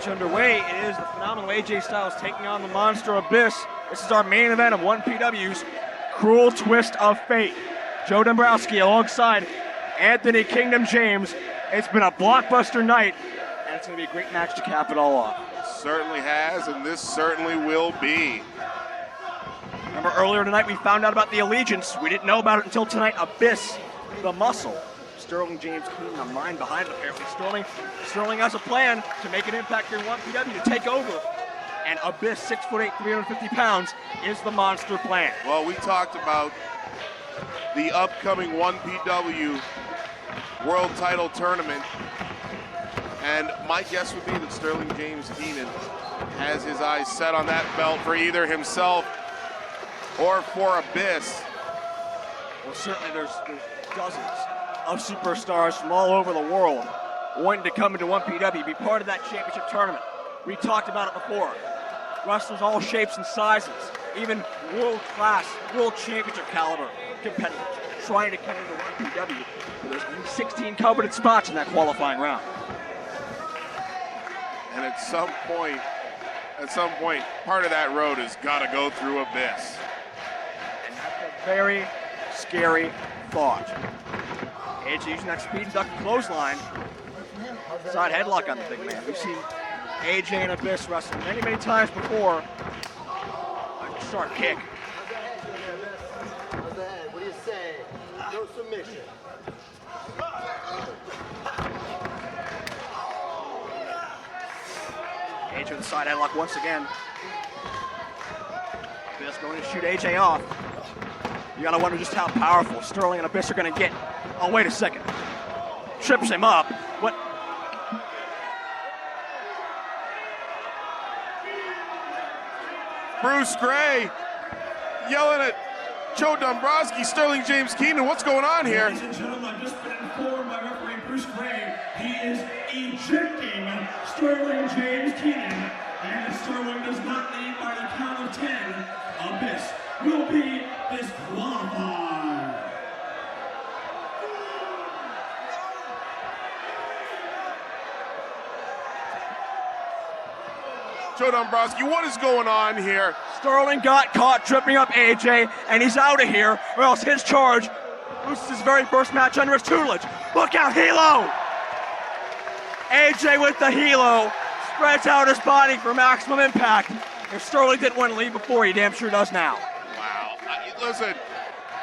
Underway. It is the phenomenal AJ Styles taking on the monster Abyss. This is our main event of 1PW's Cruel Twist of Fate. Joe Dombrowski alongside Anthony Kingdom James. It's been a blockbuster night, and it's going to be a great match to cap it all off. It certainly has, and this certainly will be. Remember earlier tonight we found out about the allegiance. We didn't know about it until tonight. Abyss, the muscle. Sterling James Keenan, the mind behind it apparently. Sterling has a plan to make an impact here in 1PW to take over. And Abyss, 6'8", 350 pounds, is the monster plan. Well, we talked about the upcoming 1PW World Title Tournament, and my guess would be that Sterling James Keenan has his eyes set on that belt for either himself or for Abyss. Well, certainly there's dozens of superstars from all over the world wanting to come into 1PW, be part of that championship tournament. We talked about it before. Wrestlers all shapes and sizes, even world-class, world championship caliber competitors trying to come into 1PW. There's 16 coveted spots in that qualifying round. And at some point, part of that road has got to go through Abyss. And that's a very scary thought. Edge using that speed and duck clothesline. Side headlock on the big man. We've seen AJ and Abyss wrestle many, many times before. A sharp kick. What do you say? No submission. AJ with the side headlock once again. Abyss going to shoot AJ off. You gotta wonder just how powerful Sterling and Abyss are gonna get. Oh, wait a second. Trips him up. What? Bruce Gray yelling at Joe Dombrowski, Sterling James Keenan. What's going on here? Ladies and gentlemen, I've just been informed by referee Bruce Gray. He is ejecting Sterling James Keenan. And if Sterling does not leave by the count of 10, Abyss will be disqualified. Joe Dombrowski, what is going on here? Sterling got caught tripping up AJ, and he's out of here, or else his charge loses his very first match under his tutelage. Look out, Hilo! AJ with the Hilo, spreads out his body for maximum impact. If Sterling didn't want to leave before, he damn sure does now. Wow. Listen,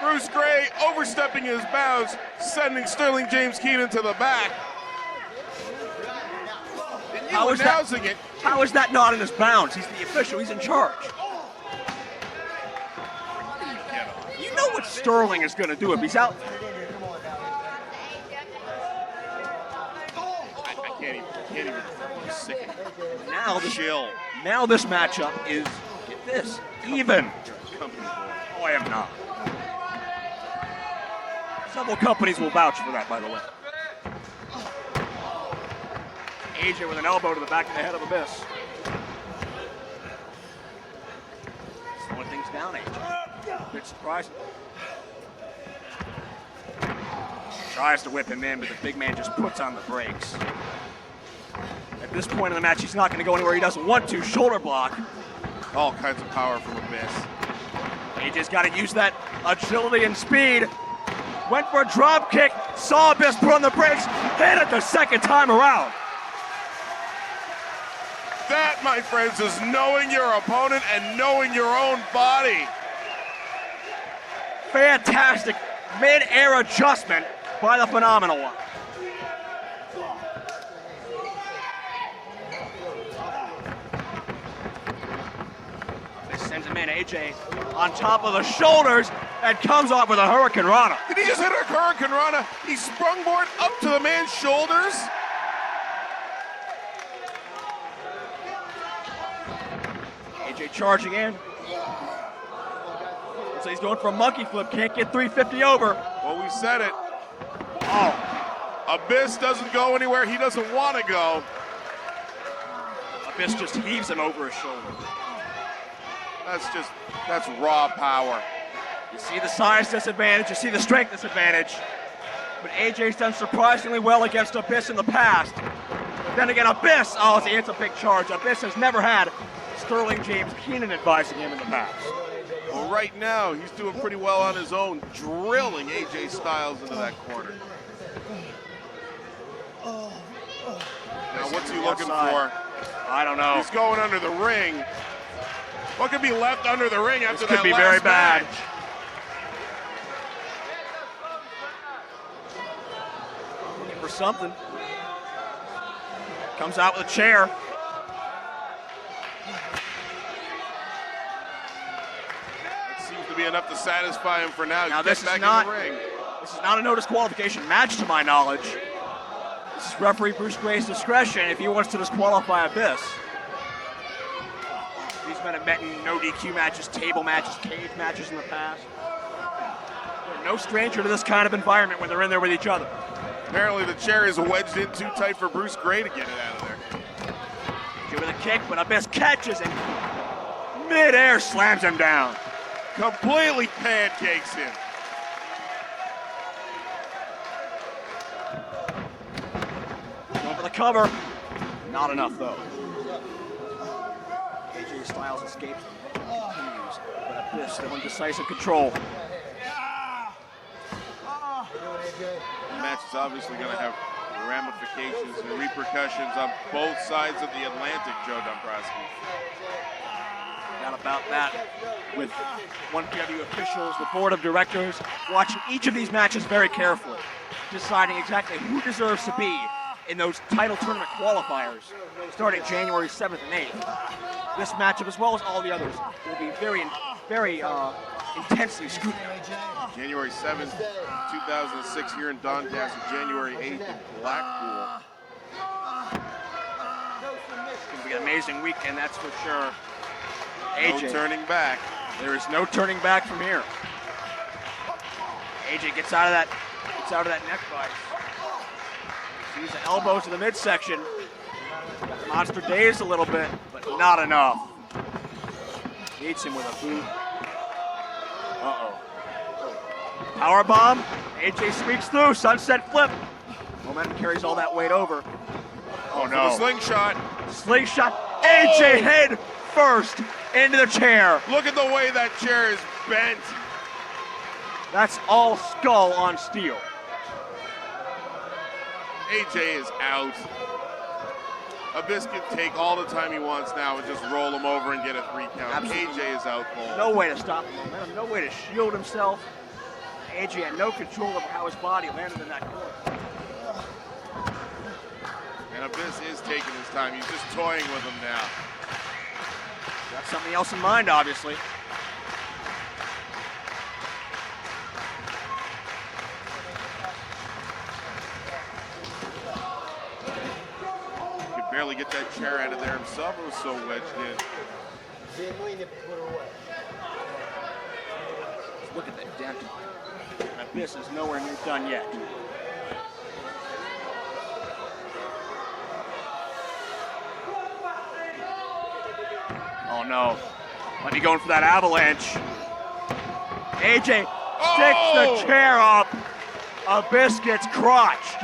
Bruce Gray overstepping his bounds, sending Sterling James Keenan to the back. And you announcing it. How is that not in his bounds? He's the official, he's in charge. You know what Sterling is going to do if he's out. I can't even. I'm sick. Now this matchup is, get this, even. Company boy. Oh, I am not. Several companies will vouch for that, by the way. AJ with an elbow to the back of the head of Abyss. Slowing things down, AJ. Bit surprising. Tries to whip him in, but the big man just puts on the brakes. At this point in the match, he's not going to go anywhere he doesn't want to. Shoulder block. All kinds of power from Abyss. AJ's got to use that agility and speed. Went for a drop kick. Saw Abyss put on the brakes. Hit it the second time around. That, my friends, is knowing your opponent and knowing your own body. Fantastic mid-air adjustment by the phenomenal one. This sends him in. AJ on top of the shoulders and comes off with a Hurricane Rana. Did he just hit a Hurricane Rana? He sprungboard up to the man's shoulders. AJ charging in. So he's going for a monkey flip. Can't get 350 over. Well, we said it. Oh. Abyss doesn't go anywhere he doesn't want to go. Abyss just heaves him over his shoulder. That's raw power. You see the size disadvantage, you see the strength disadvantage. But AJ's done surprisingly well against Abyss in the past. But then again, Abyss, it's a big charge. Abyss has never had Sterling James Keenan advising him in the past. Well, right now, he's doing pretty well on his own, drilling AJ Styles into that corner. Now, what's he looking for? I don't know. He's going under the ring. What could be left under the ring after that could be last very bad. match? Looking for something. Comes out with a chair. That seems to be enough to satisfy him for now. Now Get back in the ring. This is not a no disqualification match to my knowledge. This is referee Bruce Gray's discretion if he wants to disqualify Abyss. These men have met in no DQ matches, table matches, cage matches in the past. They're no stranger to this kind of environment when they're in there with each other. Apparently the chair is wedged in too tight for Bruce Gray to get it out of there. Give it a kick, but Abyss catches and mid-air slams him down. Completely pancakes him. Going for the cover. Not enough, though. AJ Styles escapes and continues, but Abyss still in decisive control. The match is obviously going to have The ramifications and repercussions on both sides of the Atlantic, Joe Dombrowski. Not about that. With 1PW officials, the board of directors, watching each of these matches very carefully, deciding exactly who deserves to be in those title tournament qualifiers starting January 7th and 8th. This matchup, as well as all the others, will be very intensely scrutinized. January 7th, 2006 here in Doncaster, January 8th in Blackpool. It's going to be an amazing weekend, that's for sure. AJ, No turning back. there is no turning back from here. AJ gets out of that neck vice. Sees the elbows to the midsection. Monster dazed a little bit, but not enough. Beats him with a boot. Uh-oh. Powerbomb. AJ squeaks through. Sunset flip. Momentum carries all that weight over. Oh For the no. slingshot. Slingshot. AJ head first into the chair. Look at the way that chair is bent. That's all skull on steel. AJ is out. Abyss can take all the time he wants now and just roll him over and get a 3 count. Absolutely. AJ is out cold. No way to stop the momentum, no way to shield himself. AJ had no control over how his body landed in that corner. And Abyss is taking his time. He's just toying with him now. Got something else in mind, obviously. Could barely get that chair out of there himself. It was so wedged in. Look at that dent. Abyss is nowhere near done yet. Oh no. Might be going for that avalanche. AJ sticks the chair up. Abyss gets crotched.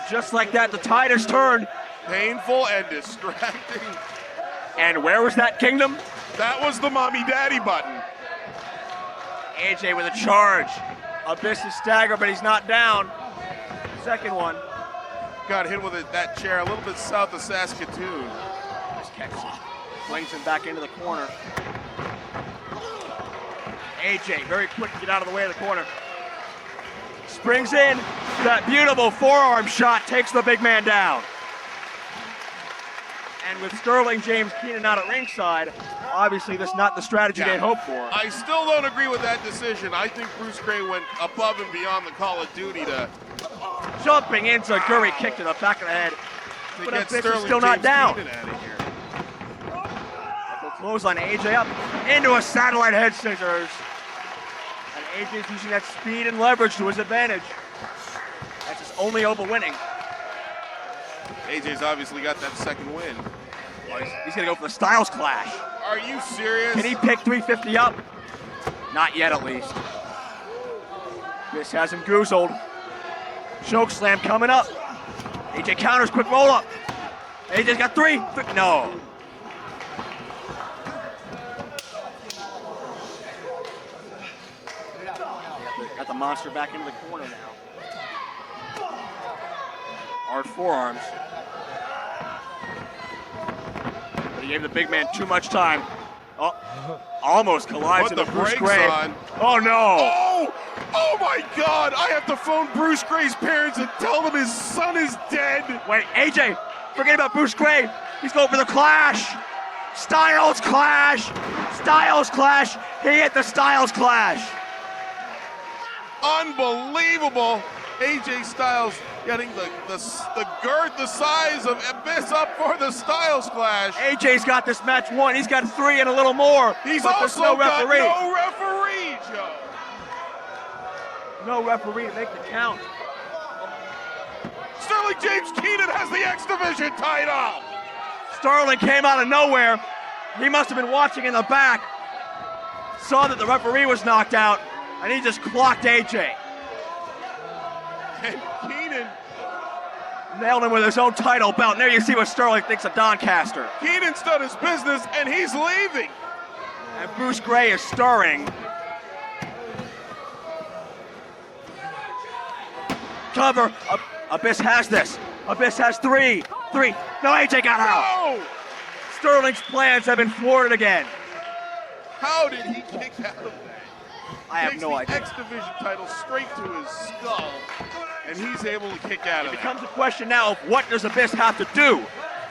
Just like that, the tide has turned. Painful and distracting. And where was that kingdom? That was the mommy daddy button. AJ with a charge. Abyss is staggered, but he's not down. Second one. Got hit with that chair a little bit south of Saskatoon. Just catches him. Flings him back into the corner. AJ, very quick to get out of the way of the corner. Springs in. That beautiful forearm shot takes the big man down. And with Sterling James Keenan out at ringside, obviously this is not the strategy they'd hoped for. I still don't agree with that decision. I think Bruce Gray went above and beyond the call of duty to Jumping into a Gurry kick to the back of the head. But get Abyss is Sterling still not James down. Keenan out of here. Close on AJ up into a satellite head scissors. And AJ's using that speed and leverage to his advantage. That's his only over winning. AJ's obviously got that second win. Oh, he's gonna go for the Styles Clash. Are you serious? Can he pick 350 up? Not yet, at least. This has him goozled. Choke slam coming up. AJ counters, quick roll up. AJ's got three. No. Got the monster back into the corner now. Hard forearms. But he gave the big man too much time. Oh, almost collides Put with the Bruce brakes Gray. on. Oh no! Oh my God! I have to phone Bruce Gray's parents and tell them his son is dead. Wait, AJ, forget about Bruce Gray. He's going for the clash. Styles Clash. Styles Clash. He hit the Styles Clash. Unbelievable! AJ Styles getting the girth the size of Abyss up for the Styles Clash. AJ's got this match won. He's got three and a little more. He's but there's also no referee. got no referee, Joe. No referee to make the count. Sterling James Keenan has the X Division title. Sterling came out of nowhere. He must have been watching in the back. Saw that the referee was knocked out, and he just clocked AJ. And Keenan Nailed him with his own title belt. And there you see what Sterling thinks of Doncaster. Keenan's done his business, and he's leaving. And Bruce Gray is stirring. cover. Abyss has this. Abyss has three. No, AJ got out. No! Sterling's plans have been thwarted again. How did he kick out of that? I have Takes no the idea. X Division title straight to his skull, and he's able to kick out of It that. becomes a question now of what does Abyss have to do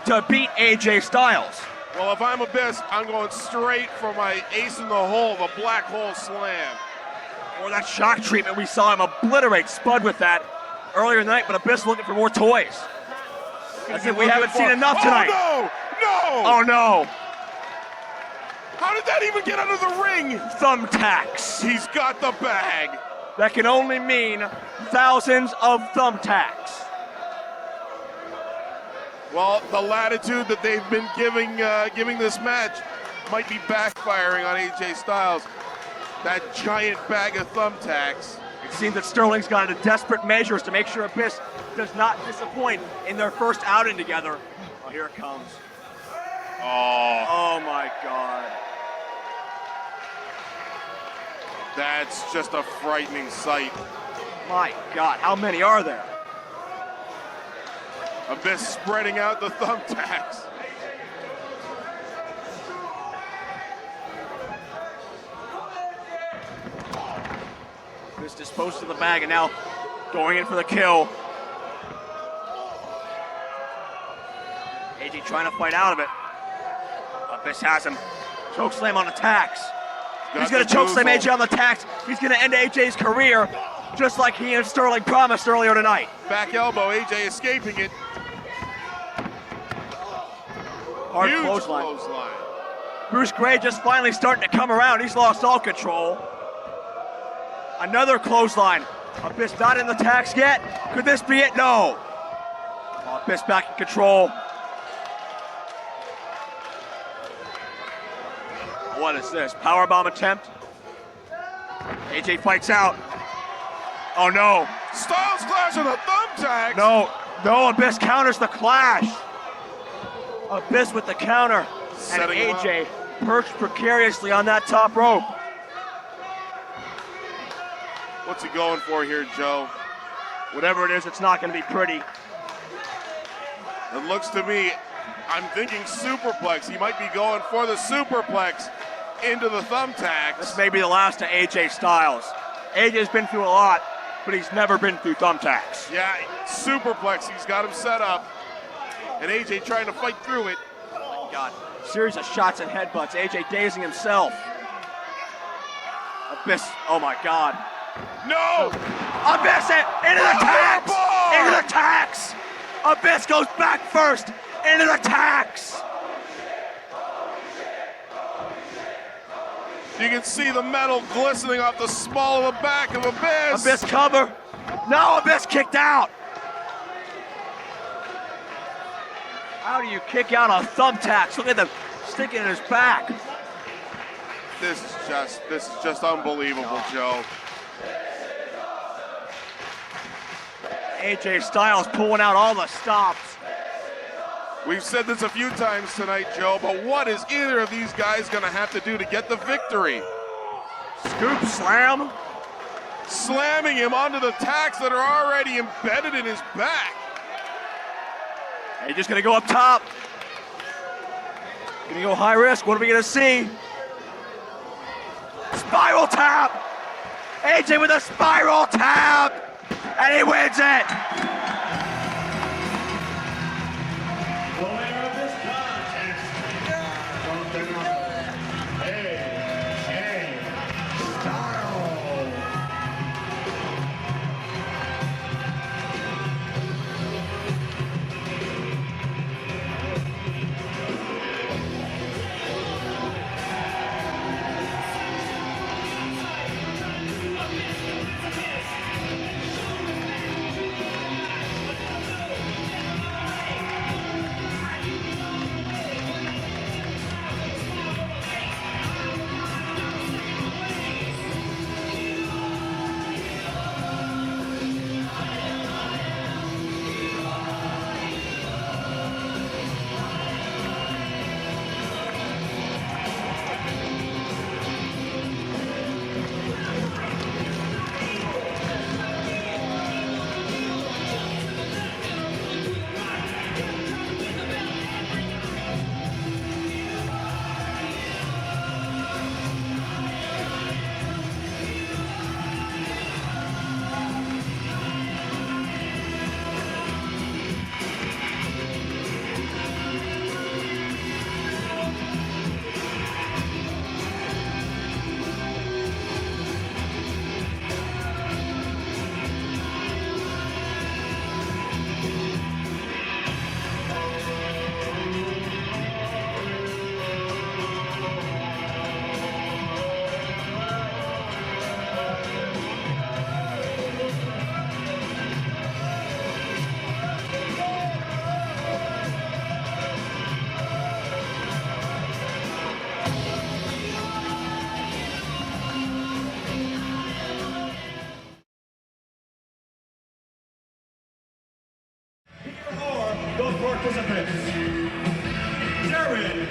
to beat AJ Styles? Well, if I'm Abyss, I'm going straight for my ace in the hole, the black hole slam. Or that shock treatment we saw him obliterate Spud with that earlier in the night, but Abyss looking for more toys. As if we haven't seen enough tonight. Oh, no! Oh no! How did that even get out of the ring? Thumbtacks. He's got the bag. That can only mean thousands of thumbtacks. Well, the latitude that they've been giving this match might be backfiring on AJ Styles. That giant bag of thumbtacks. It seems that Sterling's gone into desperate measures to make sure Abyss does not disappoint in their first outing together. Oh, here it comes. Oh my God. That's just a frightening sight. My God, how many are there? Abyss spreading out the thumbtacks. Abyss disposed of the bag and now going in for the kill. AJ trying to fight out of it. Abyss has him. Chokeslam on attacks. He's going to chokeslam AJ on the attacks. He's going to end AJ's career just like he and Sterling promised earlier tonight. Back elbow, AJ escaping it. Hard Huge clothesline. clothesline. Bruce Gray just finally starting to come around. He's lost all control. Another clothesline. Abyss not in the tax yet. Could this be it? No. Abyss back in control. What is this? Powerbomb attempt? AJ fights out. Oh no. Styles Clash with a thumbtack. No, Abyss counters the clash. Abyss with the counter. Setting and him AJ perched precariously on that top rope. What's he going for here, Joe? Whatever it is, it's not going to be pretty. It looks to me, I'm thinking superplex. He might be going for the superplex into the thumbtacks. This may be the last of AJ Styles. AJ's been through a lot, but he's never been through thumbtacks. Yeah, superplex. He's got him set up. And AJ trying to fight through it. Oh my God. Series of shots and headbutts. AJ dazing himself. Abyss, oh my God. No! Abyss into the tax! Overboard! Into the tax! Abyss goes back first into the tax! You can see the metal glistening off the small of the back of Abyss. Abyss cover. No, Abyss kicked out. How do you kick out a thumbtack? Look at them sticking in his back. This is just unbelievable, Joe. AJ Styles pulling out all the stops. We've said this a few times tonight, Joe, but what is either of these guys going to have to do to get the victory? Scoop slam. Slamming him onto the tacks that are already embedded in his back. AJ's gonna go up top. Gonna go high risk. What are we gonna see? Spiral tap. AJ with a spiral tap. And he wins it. The winner of this contest, from the AJ Styles. Aaron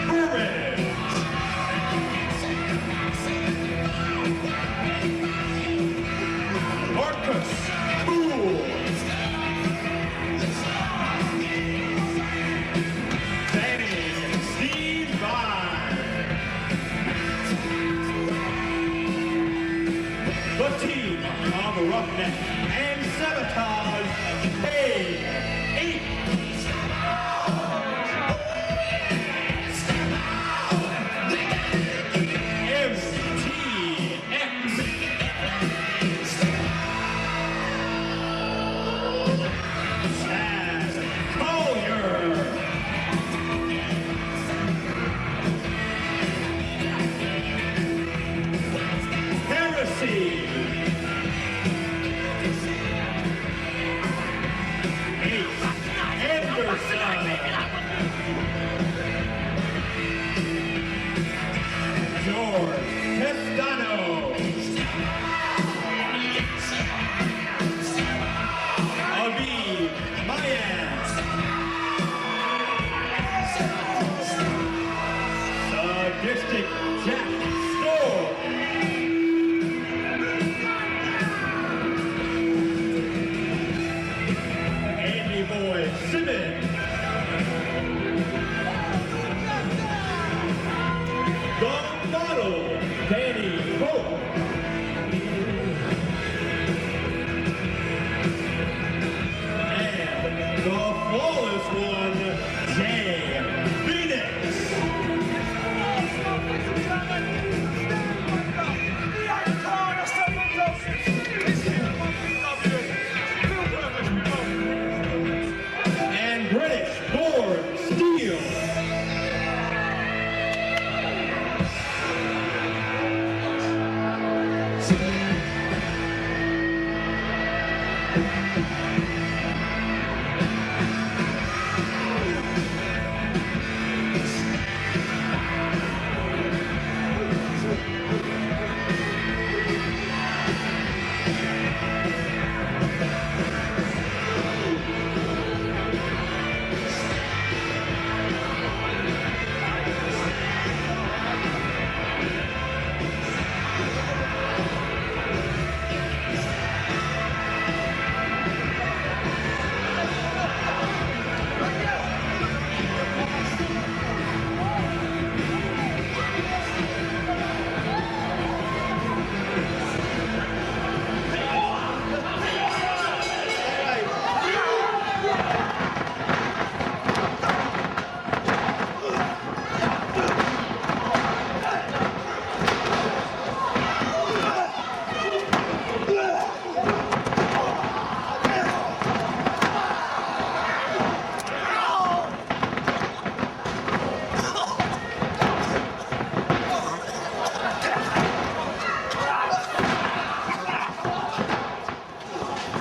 Burridge. Marcus Cool. Danny Stevie. The team of Roughneck and Sabotage A8. Sabin. Golf model, Danny Hope. And the flawless one, Jay Phoenix. And British Born Steel.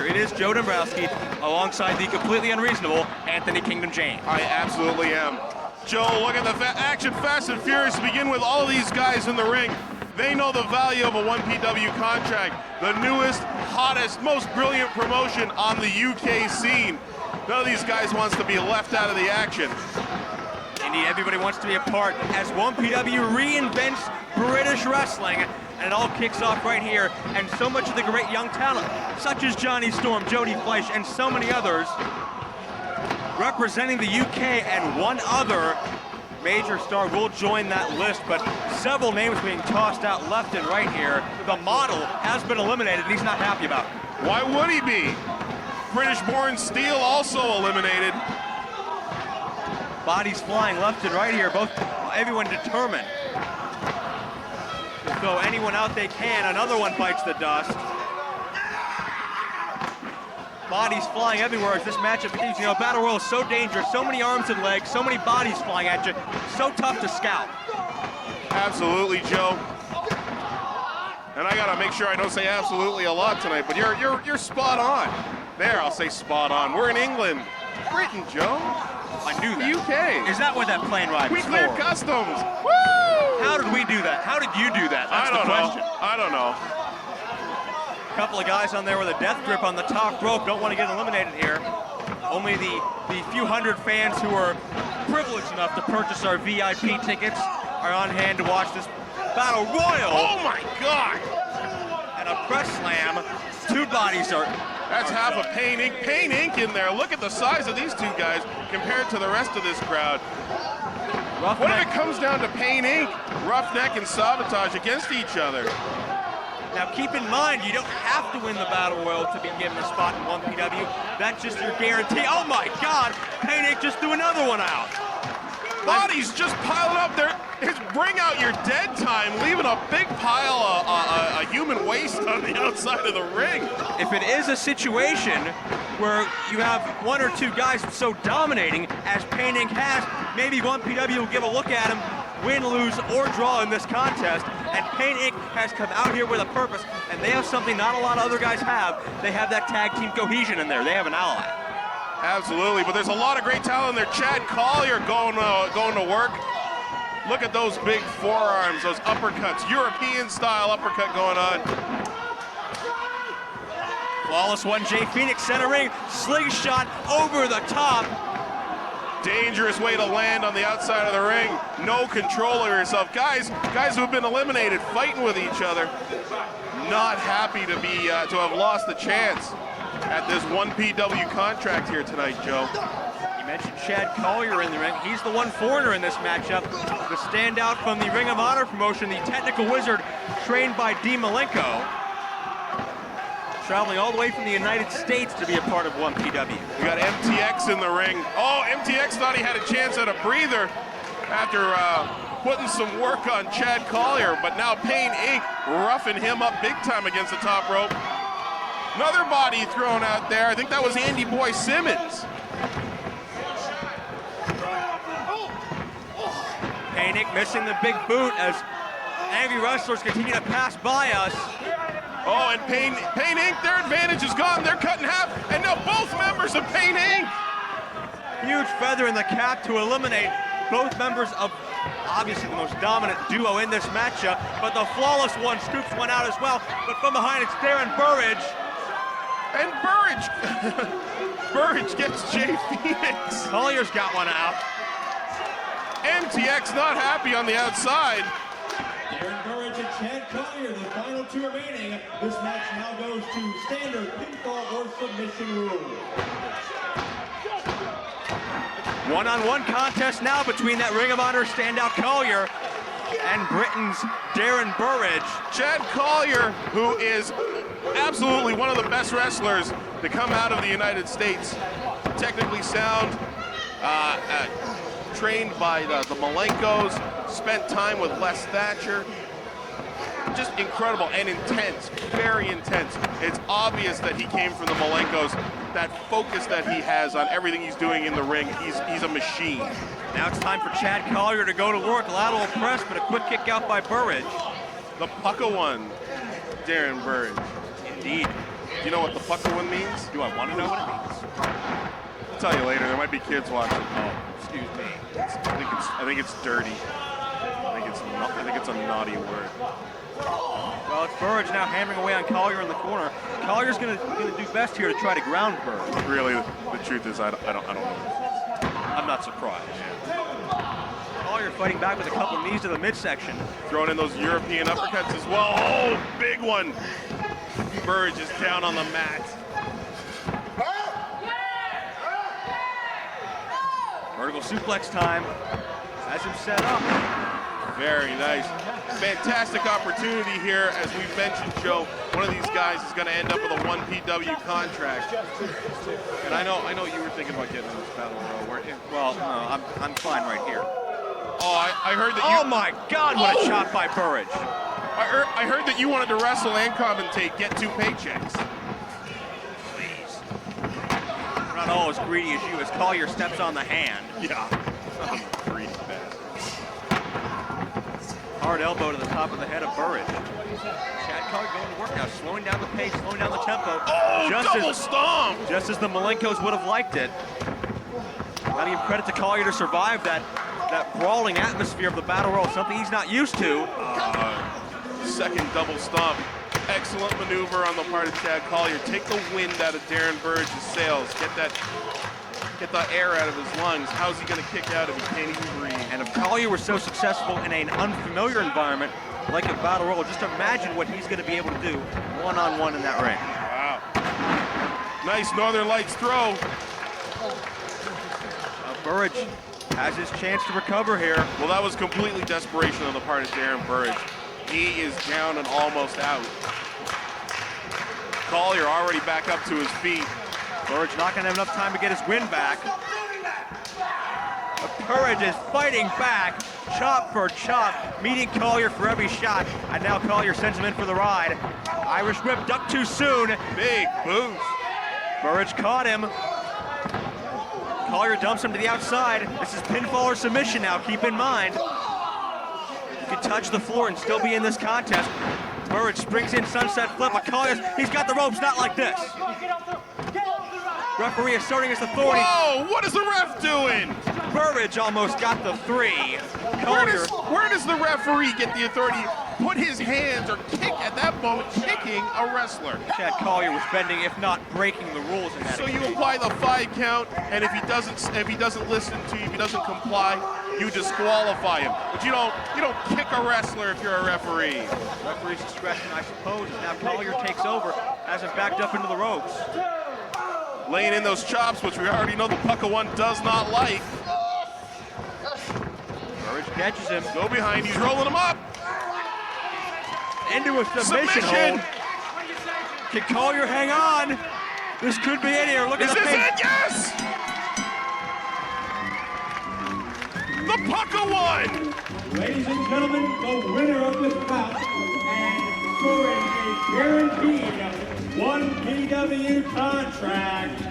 It is Joe Dombrowski alongside the completely unreasonable Anthony Kingdom James. I absolutely am. Joe, look at the action fast and furious to begin with. All of these guys in the ring, they know the value of a 1PW contract. The newest, hottest, most brilliant promotion on the UK scene. None of these guys wants to be left out of the action. Indeed, everybody wants to be a part as 1PW reinvents British wrestling. And it all kicks off right here, and so much of the great young talent, such as Johnny Storm, Jody Fleisch, and so many others, representing the UK, and one other major star will join that list, but several names being tossed out left and right here. The model has been eliminated, and he's not happy about it. Why would he be? British-born Steel also eliminated. Bodies flying left and right here, everyone determined. Throw anyone out they can. Another one bites the dust. Bodies flying everywhere as this matchup continues. You know, Battle Royal is so dangerous. So many arms and legs, so many bodies flying at you. So tough to scout. Absolutely, Joe. And I gotta make sure I don't say absolutely a lot tonight, but you're spot on. There, I'll say spot on. We're in England. Britain, Joe. I knew that. UK. Is that what that plane ride was We cleared for? customs. Woo! How did we do that? How did you do that? That's the question. I don't know. A couple of guys on there with a death grip on the top rope. Don't want to get eliminated here. Only the few hundred fans who are privileged enough to purchase our VIP tickets are on hand to watch this battle royal. Oh my God! And a press slam. Two bodies are... That's half of Pain Inc. Pain Inc. in there. Look at the size of these two guys compared to the rest of this crowd. What if it comes down to Pain Inc., Roughneck, and Sabotage against each other? Now keep in mind, you don't have to win the Battle Royal to be given a spot in 1PW. That's just your guarantee. Oh my God, Pain Inc. just threw another one out. Bodies just piling up there. Bring out your dead time, leaving a big pile of human waste on the outside of the ring. If it is a situation where you have one or two guys so dominating as Pain Inc. has, maybe 1PW will give a look at him, win, lose, or draw in this contest. And Pain Inc. has come out here with a purpose, and they have something not a lot of other guys have. They have that tag team cohesion in there. They have an ally. Absolutely, but there's a lot of great talent in there. Chad Collier going to work. Look at those big forearms, those uppercuts, European-style uppercut going on. Flawless one, Jay Phoenix centering, slingshot over the top. Dangerous way to land on the outside of the ring. No control of yourself. Guys who have been eliminated, fighting with each other. Not happy to be to have lost the chance at this 1PW contract here tonight, Joe. You mentioned Chad Collier in the ring. He's the one foreigner in this matchup. The standout from the Ring of Honor promotion, the technical wizard trained by D. Malenko. Traveling all the way from the United States to be a part of 1PW. We got MTX in the ring. Oh, MTX thought he had a chance at a breather after putting some work on Chad Collier, but now Pain Inc. roughing him up big time against the top rope. Another body thrown out there. I think that was Andy Boy Simmons. Pain Inc. missing the big boot as angry wrestlers continue to pass by us. Oh, and Pain Inc., their advantage is gone. They're cut in half, and now both members of Pain Inc. Huge feather in the cap to eliminate both members of obviously the most dominant duo in this matchup, but the flawless one scoops one out as well. But from behind, it's Darren Burridge. And Burridge gets Jay Phoenix. Collier's got one out. MTX not happy on the outside. Darren Burridge and Chad Collier, the final two remaining. This match now goes to standard pinfall or submission rule. One-on-one contest now between that Ring of Honor standout Collier and Britain's Darren Burridge. Chad Collier, who is absolutely one of the best wrestlers to come out of the United States. Technically sound, trained by the Malenkos, spent time with Les Thatcher. Just incredible and intense, very intense. It's obvious that he came from the Malenkos. That focus that he has on everything he's doing in the ring, he's a machine. Now it's time for Chad Collier to go to work. Lateral press, but a quick kick out by Burridge. The pucka one, Darren Burridge. Indeed. Do you know what the pucka one means? Do I want to know what it means? I'll tell you later. There might be kids watching. Oh, excuse me. I think it's dirty. I think it's a naughty word. Well, it's Burridge now hammering away on Collier in the corner. Collier's gonna do best here to try to ground Burridge. Really, the truth is, I don't know. I'm not surprised. Collier fighting back with a couple knees to the midsection. Throwing in those European uppercuts as well. Oh, big one. Burridge is down on the mat. Vertical suplex time. Has him set up. Very nice. Fantastic opportunity here. As we've mentioned, Joe, one of these guys is going to end up with a 1PW contract. And I know you were thinking about getting in this battle royal, weren't you? Well, no, I'm fine right here. Oh, I heard that you... Oh my God, what a shot by Burridge. I heard that you wanted to wrestle and commentate, get 2 paychecks. Please. We're not all as greedy as you as Collier steps on the hand. Yeah. Greedy bastard. Hard elbow to the top of the head of Burridge. Chad Collier going to work now, slowing down the pace, slowing down the tempo. Oh, double stomp! Just as the Malenkos would have liked it. Gotta give credit to Collier to survive that brawling atmosphere of the Battle Royal, something he's not used to. Second double stomp. Excellent maneuver on the part of Chad Collier. Take the wind out of Darren Burridge's sails. Get get the air out of his lungs. How's he going to kick out if he can't even breathe? And if Collier was so successful in an unfamiliar environment like a battle royal, just imagine what he's going to be able to do one-on-one in that ring. Wow. Nice Northern Lights throw. Burridge has his chance to recover here. Well, that was completely desperation on the part of Darren Burridge. He is down and almost out. Collier already back up to his feet. Burridge not going to have enough time to get his win back. But Burridge is fighting back, chop for chop, meeting Collier for every shot. And now Collier sends him in for the ride. Irish whip ducked too soon. Big boost. Burridge caught him. Collier dumps him to the outside. This is pinfall or submission now, keep in mind. You can touch the floor and still be in this contest. Burridge springs in sunset flip, but Collier's, he's got the ropes, not like this. Referee asserting his authority. Whoa, what is the ref doing? Burridge almost got the 3. Collier. Where does the referee get the authority to put his hands or kick at that moment, kicking a wrestler? Chad Collier was bending, if not breaking the rules in that. So you apply the 5 count, and if he doesn't listen to you, if he doesn't comply, you disqualify him. But you don't kick a wrestler if you're a referee. Referee's discretion, I suppose, as now Collier takes over, has him backed up into the ropes. Laying in those chops, which we already know the Pucka one does not like. Burridge catches him. Go behind, he's rolling him up. Into a submission hold. Can Collier hang on? This could be it here. Look at the pace. Is this it? Yes! The Pucka one! Ladies and gentlemen, the winner of this bout and scoring a guaranteed 1 PW contract,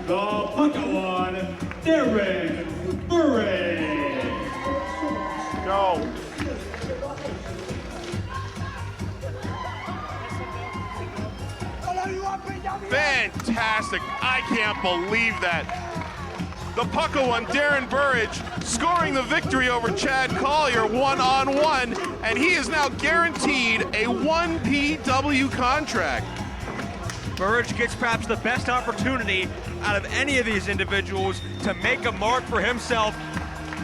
the Pucka one, Darren Burridge. Go. Fantastic. I can't believe that. The Pucka one, Darren Burridge, scoring the victory over Chad Collier one-on-one, and he is now guaranteed a 1 PW contract. Burridge gets perhaps the best opportunity out of any of these individuals to make a mark for himself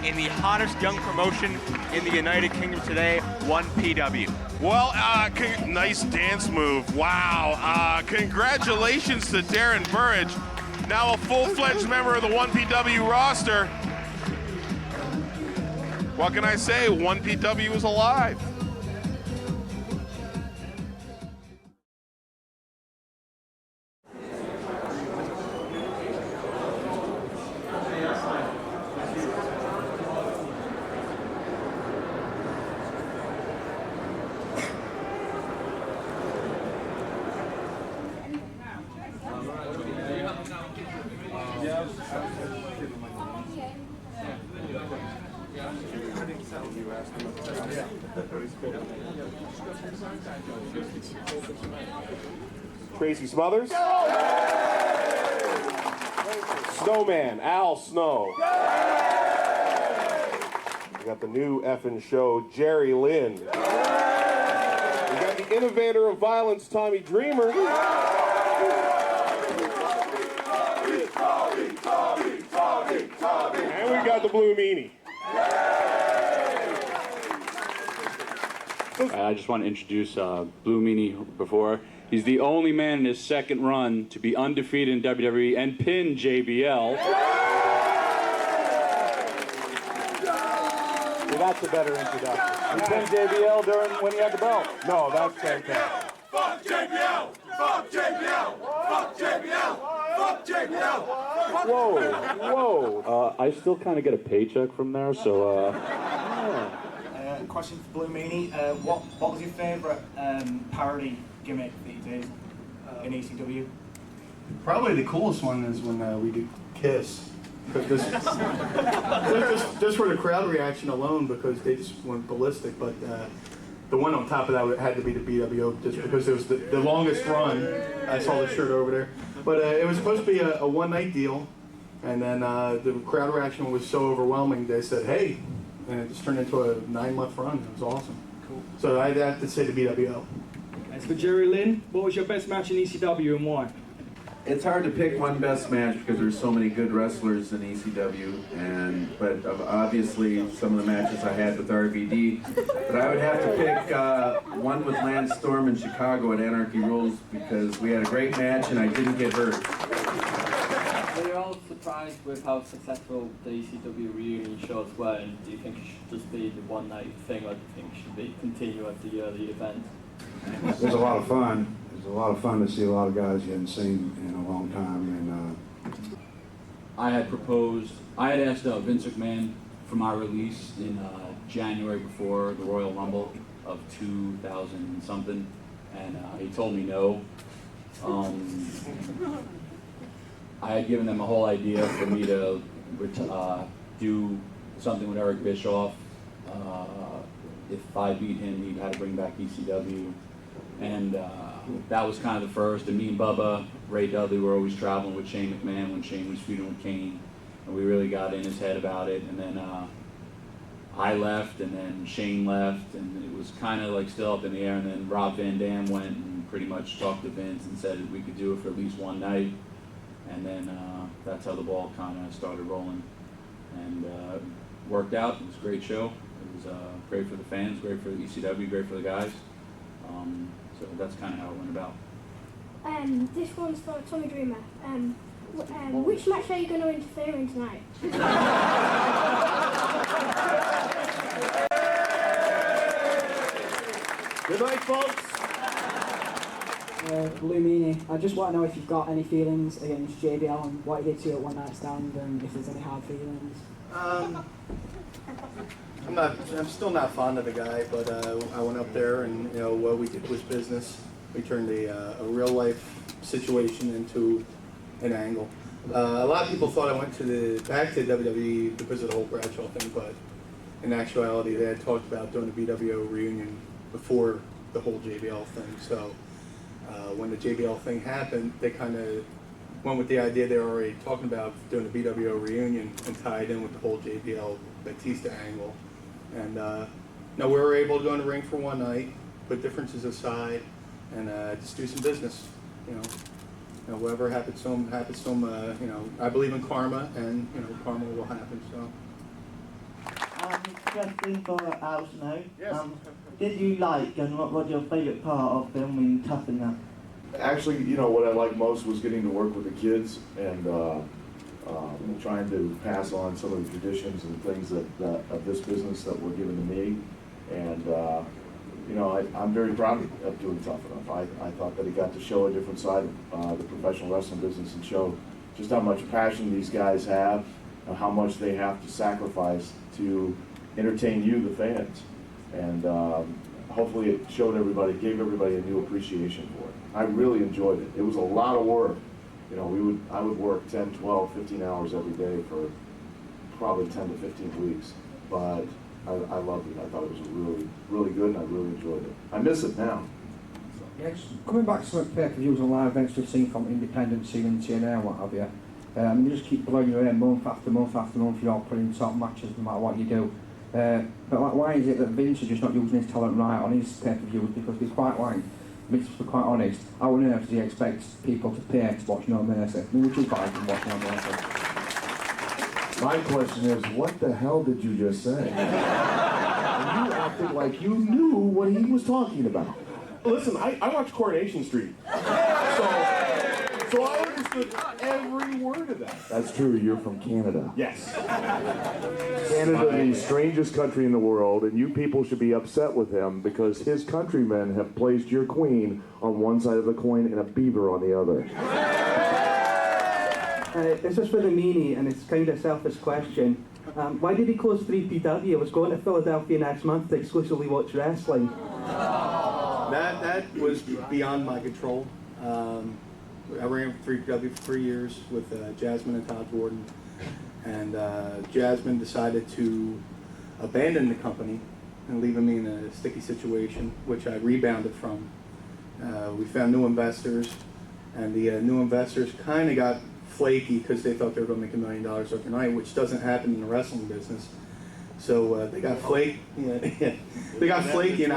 in the hottest young promotion in the United Kingdom today, 1 PW. Well, nice dance move. Wow. Congratulations to Darren Burridge, now a full-fledged member of the 1 PW roster. What can I say? 1 PW is alive. Tracy Smothers. Snowman, Al Snow. We got the new effing show, Jerry Lynn. We got the innovator of violence, Tommy Dreamer. And we got the Blue Meanie. I just want to introduce Blue Meanie before. He's the only man in his second run to be undefeated in WWE and pin JBL. Well, that's a better introduction. You pinned JBL when he had the belt. No, that's fantastic. Fuck JBL! Fuck JBL! Fuck JBL! Fuck JBL! Whoa, whoa. I still kind of get a paycheck from there, so Question for Blue Meanie. What was your favourite parody gimmick that you did in ECW? Probably the coolest one is when we did Kiss. Because just for the crowd reaction alone, because they just went ballistic. But the one on top of that had to be the BWO, just because it was the longest run. I saw the shirt over there. But it was supposed to be a one-night deal, and then the crowd reaction was so overwhelming, they said, hey, and it just turned into a 9-month run. It was awesome. Cool. So I'd have to say the BWO. As for Jerry Lynn, what was your best match in ECW and why? It's hard to pick one best match because there's so many good wrestlers in ECW, but obviously some of the matches I had with RVD. But I would have to pick one with Lance Storm in Chicago at Anarchy Rules because we had a great match and I didn't get hurt. Were you all surprised with how successful the ECW reunion shows were, and do you think it should just be the one-night thing, or do you think it should continue at the yearly event? It was a lot of fun. It was a lot of fun to see a lot of guys you hadn't seen in a long time. And I had asked Vince McMahon for my release in January before the Royal Rumble of 2000 and something, and he told me no. I had given them a whole idea for me to do something with Eric Bischoff. If I beat him, he'd have to bring back ECW. And that was kind of the first. And me and Bubba, Ray Dudley, were always traveling with Shane McMahon when Shane was feuding with Kane. And we really got in his head about it. And then I left, and then Shane left, and it was kind of like still up in the air. And then Rob Van Dam went and pretty much talked to Vince and said we could do it for at least one night. And then that's how the ball kind of started rolling. And worked out. It was a great show. It was great for the fans, great for the ECW, great for the guys. So that's kind of how it went about. This one's for Tommy Dreamer. Which match are you going to interfere in tonight? Good night, folks. Blue Meanie, I just want to know if you've got any feelings against JBL and what he did to you at One Night Stand, and if there's any hard feelings. I'm still not fond of the guy, but I went up there and what we did was business. We turned a real life situation into an angle. A lot of people thought I went back to WWE because of the whole Bradshaw thing, but in actuality they had talked about doing a BWO reunion before the whole JBL thing. So when the JBL thing happened, they kind of went with the idea they were already talking about doing a BWO reunion and tied in with the whole JBL Batista angle. And we were able to go in the ring for one night, put differences aside, and just do some business. Whatever happens to them, happens to them. I believe in karma, and karma will happen. So. Question for House now. Yes. Did you like, and what was your favourite part of filming Tough and That? Actually, what I liked most was getting to work with the kids and trying to pass on some of the traditions and things of this business that were given to me. And I'm very proud of doing Tough Enough. I thought that it got to show a different side of the professional wrestling business and show just how much passion these guys have and how much they have to sacrifice to entertain you, the fans. And hopefully it showed everybody, gave everybody a new appreciation for it. I really enjoyed it. It was a lot of work. I would work 10, 12, 15 hours every day for probably 10 to 15 weeks. But I loved it. I thought it was really, really good, and I really enjoyed it. I miss it now. Yes, coming back to some pay-per-views and live events we've seen from Independent Scene and TNA and what have you, you just keep blowing your head month after month after month. You're putting top matches no matter what you do. But why is it that Vince is just not using his talent right on his pay-per-views? Because he's quite like, to be quite honest, how on earth does he expect people to pay to watch No Mercy? I mean, would you buy from watching No Mercy? My question is, what the hell did you just say? And you acted like you knew what he was talking about. Listen, I watched Coronation Street. So I understood every word of that. That's true, you're from Canada. Yes. Canada, the strangest country in the world, and you people should be upset with him because his countrymen have placed your queen on one side of the coin and a beaver on the other. This is for the Meanie, and it's kind of a selfish question. Why did he close 3PW? I was going to Philadelphia next month to exclusively watch wrestling. That was beyond my control. I ran 3PW for 3 years with Jasmine and Todd Jordan, and Jasmine decided to abandon the company and leaving me in a sticky situation, which I rebounded from. We found new investors, and the new investors kind of got flaky because they thought they were going to make $1 million overnight, which doesn't happen in the wrestling business. So they got flaky. Yeah, they got flaky, and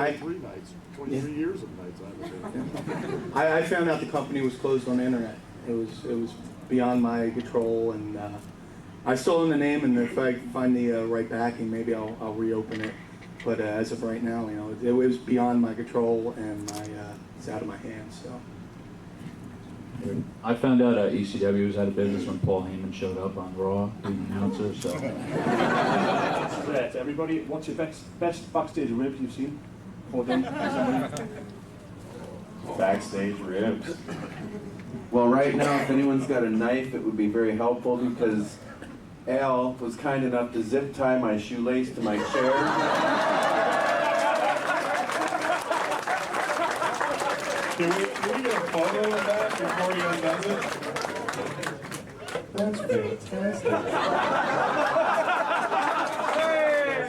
23 years of nights, I found out the company was closed on the internet, It was beyond my control, and I still own the name. And if I find the right backing, maybe I'll reopen it. But as of right now, it was beyond my control, and it's out of my hands. So. I found out ECW was out of business when Paul Heyman showed up on Raw, the announcer. So. Right, everybody, what's your best backstage ribs you've seen? For them? Backstage ribs. Well, right now, if anyone's got a knife, it would be very helpful because Al was kind enough to zip tie my shoelace to my chair. Can we get a photo of that before he undoes it? That's fantastic.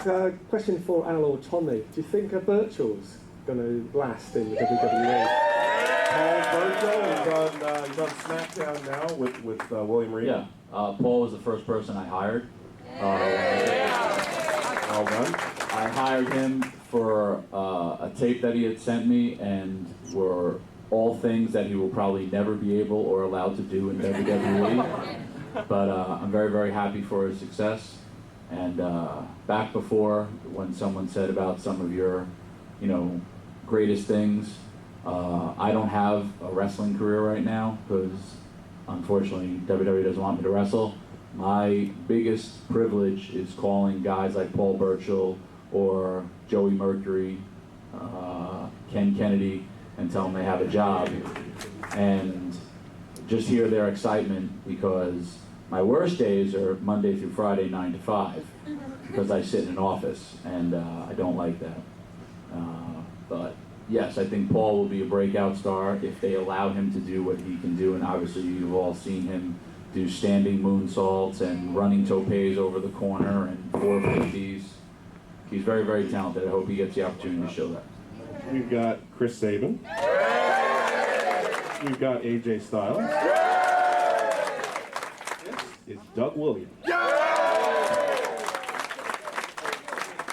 A question for Al or Tommy. Do you think Virtual's going to last in the WWE? Paul Virtual is on SmackDown now with William Reed. Yeah, Paul was the first person I hired. Well done. I hired him for a tape that he had sent me, and were all things that he will probably never be able or allowed to do in WWE. But I'm very, very happy for his success. And back before, when someone said about some of your, greatest things, I don't have a wrestling career right now because, unfortunately, WWE doesn't want me to wrestle. My biggest privilege is calling guys like Paul Burchill or Joey Mercury, Ken Kennedy, and tell them they have a job. And just hear their excitement, because my worst days are Monday through Friday, 9 to 5, because I sit in an office, and I don't like that. But yes, I think Paul will be a breakout star if they allow him to do what he can do, and obviously you've all seen him do standing moonsaults and running topes over the corner and 450s. He's very, very talented. I hope he gets the opportunity to show that. We've got Chris Sabin. We've got AJ Styles. This is Doug Williams. We've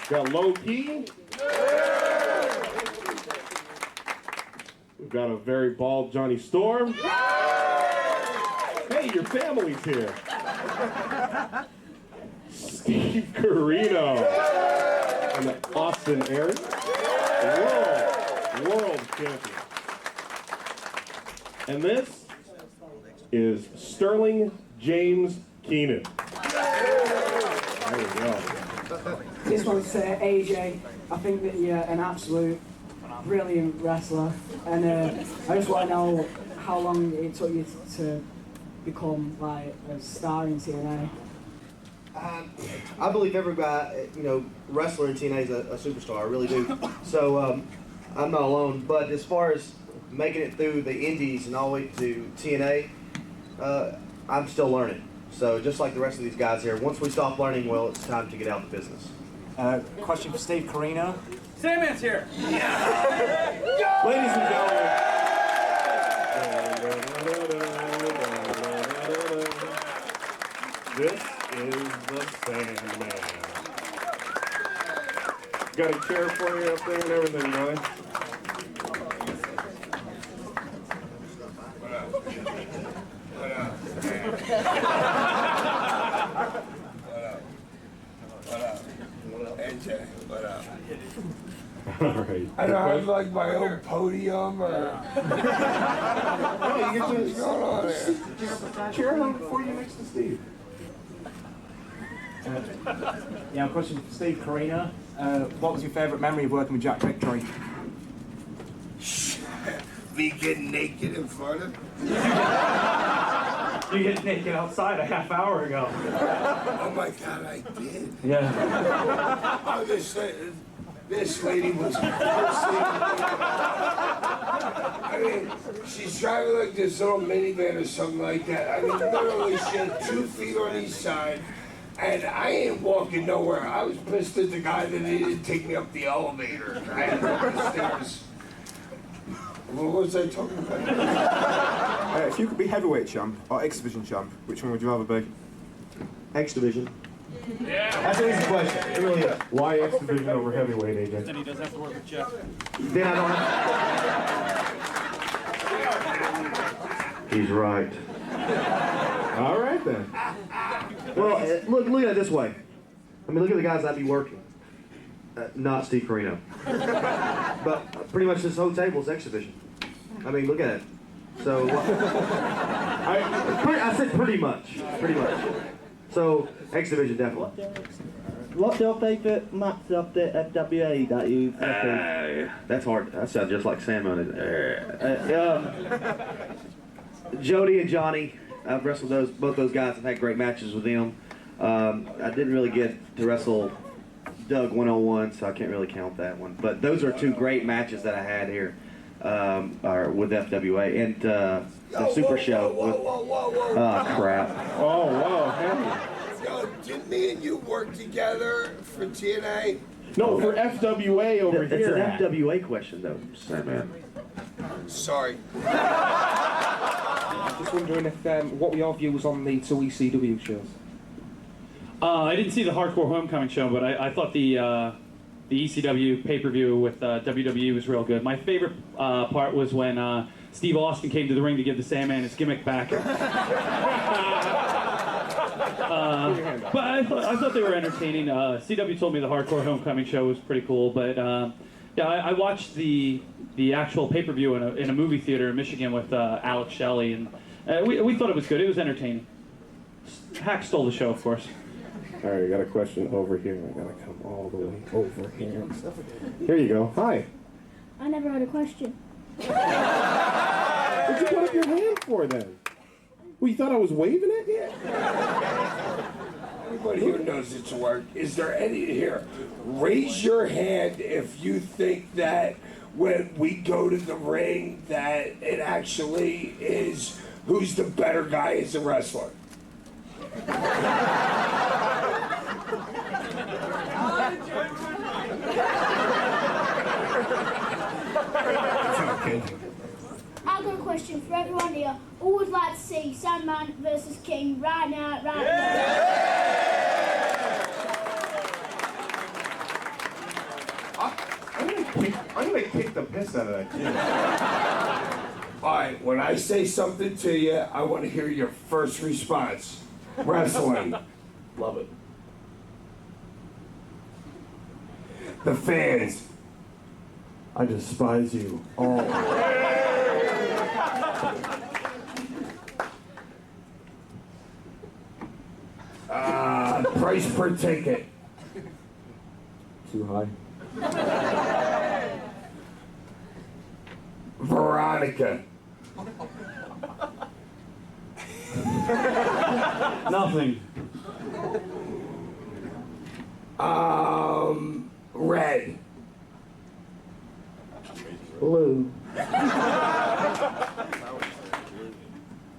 got Low Key. We've got a very bald Johnny Storm. Hey, your family's here. Steve Corino. And Austin Aaron. World champion. And this is Sterling James Keenan. There we go. This one's AJ. I think that you're an absolute brilliant wrestler, and I just want to know how long it took you to become like a star in TNA. I believe every guy, wrestler in TNA is a superstar. I really do. So I'm not alone. But as far as making it through the Indies and all the way to TNA, I'm still learning. So just like the rest of these guys here, once we stop learning, well, it's time to get out of the business. Question for Steve Corino. Sandman's here. Ladies and gentlemen. This is the Sandman. Got a chair for you up there and everything, Jonny. All right. I don't have like my own podium or. No, you get to what's going on there? Chair hung before you next to Steve. Yeah, question for Steve Corino. What was your favourite memory of working with Jack Victory? Me getting naked in front of him. You get naked outside a half hour ago. Oh my God, I did. Yeah. Oh, this lady was cursing. I mean, she's driving like this little minivan or something like that. I mean, literally, she had 2 feet on each side. And I ain't walking nowhere. I was pissed at the guy that he didn't take me up the elevator. I had to go up the stairs. What was I talking about? If you could be heavyweight champ or X-Division champ, which one would you rather be? X-Division. Yeah. That's an easy question. It really is. Why X-Division over heavyweight, AJ? Then he doesn't have to work with Jeff. Then I don't have. He's right. All right then. Well, look at it this way. I mean, look at the guys I'd be working. Not Steve Corino. But pretty much this whole table is exhibition. I mean, look at it. So, I said pretty much. Pretty much. So, exhibition definitely. What's your favourite match of the FWA that you've That's hard. That sounds just like Salmon. Jody and Jonny. I've wrestled both those guys. I've had great matches with them. I didn't really get to wrestle Doug one-on-one, so I can't really count that one. But those are two great matches that I had here with FWA and the Super Show. Oh crap! Oh whoa! Heavy. Yo, didn't me and you work together for TNA? No, for FWA over It's here. an FWA question though, Sam. Sorry. Just wondering if what were your views on the two ECW shows? I didn't see the Hardcore Homecoming show, but I thought the ECW pay-per-view with WWE was real good. My favorite part was when Steve Austin came to the ring to give the Sandman his gimmick back. But I thought they were entertaining. CW told me the Hardcore Homecoming show was pretty cool, but yeah, I watched the actual pay-per-view in a movie theater in Michigan with Alex Shelley, and we thought it was good. It was entertaining. Hack stole the show, of course. All right, I got a question over here. I gotta come all the way over here. Here you go. Hi. I never had a question. What'd you put up your hand for then? Well, you thought I was waving at you? Everybody here knows it's work. Is there any here? Raise your hand if you think that when we go to the ring that it actually is who's the better guy as a wrestler. I've got a question for everyone here. Who would like to see Sandman versus King right now, now? I'm gonna kick the piss out of that kid. Alright, when I say something to you, I want to hear your first response. Wrestling. Love it. The fans. I despise you all. Price per ticket. Too high. Veronica. Nothing. Red. Blue.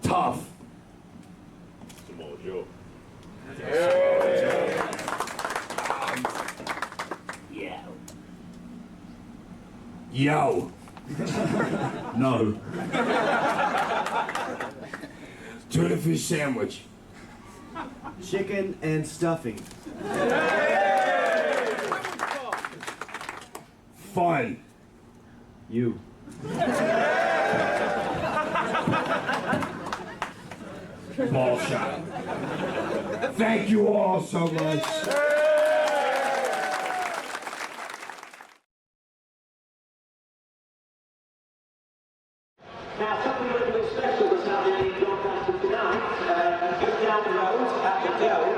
Tough. Samoa Joe. Yo. No. Tuna fish sandwich. Chicken and stuffing. Fun. You. Ball shot. Thank you all so much. Now, something a little bit special is happening in Doncaster tonight. Just down the road at the Dome,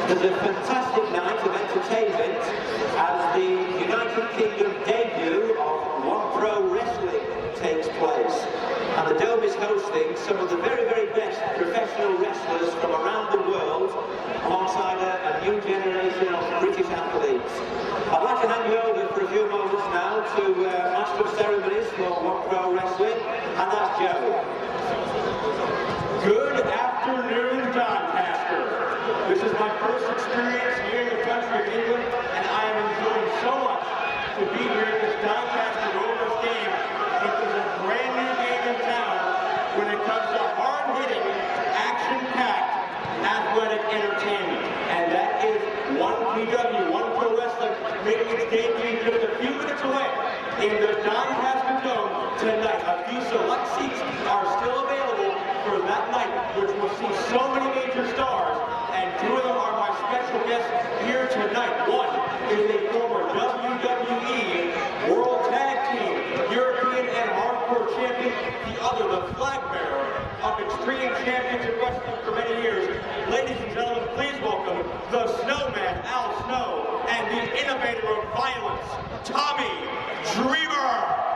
there's a fantastic night of entertainment as the United Kingdom debut of One Pro Wrestling takes place. And the Dome is hosting some of the very, very best professional wrestlers from around the world alongside a new generation of British athletes. I'd like to hand you over for a few moments now to Master of Ceremonies for One Pro Wrestling, and that's Jody. Good afternoon, Doncaster. This is my first experience here in the country of England, and I am enjoying so much to be here at this Doncaster Rovers game, which is a brand new game in town when it comes to hard-hitting, action-packed, athletic entertainment. And that is One PW, One Pro Wrestling, making its debut just a few minutes away in the Doncaster Dome tonight. A few select seats are still available for that night, which will see so many major stars, and two of them are my special guests here tonight. One is a former WWE World Tag Team, European and Hardcore Champion. The other, the flag bearer of Extreme Championship Wrestling for many years. Ladies and gentlemen, please welcome the Snowman, Al Snow, and the innovator of violence, Tommy Dreamer.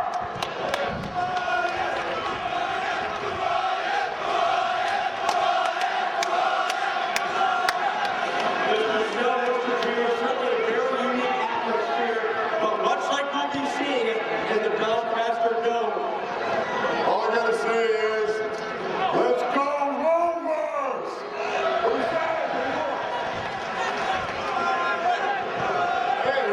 In the Doncaster Dome. All I gotta say is, let's go Rovers! Hey,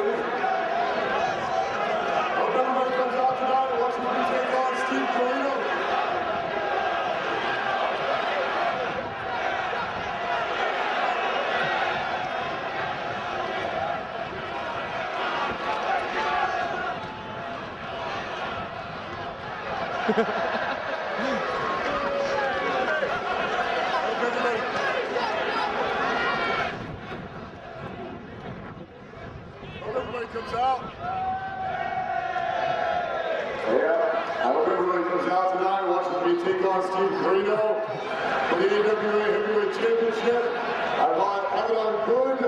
hope everybody comes out tonight and watches me take on Steve Corino. Everybody comes out. Yeah, I hope everybody comes out tonight and watches me take on Steve Corino for the AWA Heavyweight Championship. I have it on good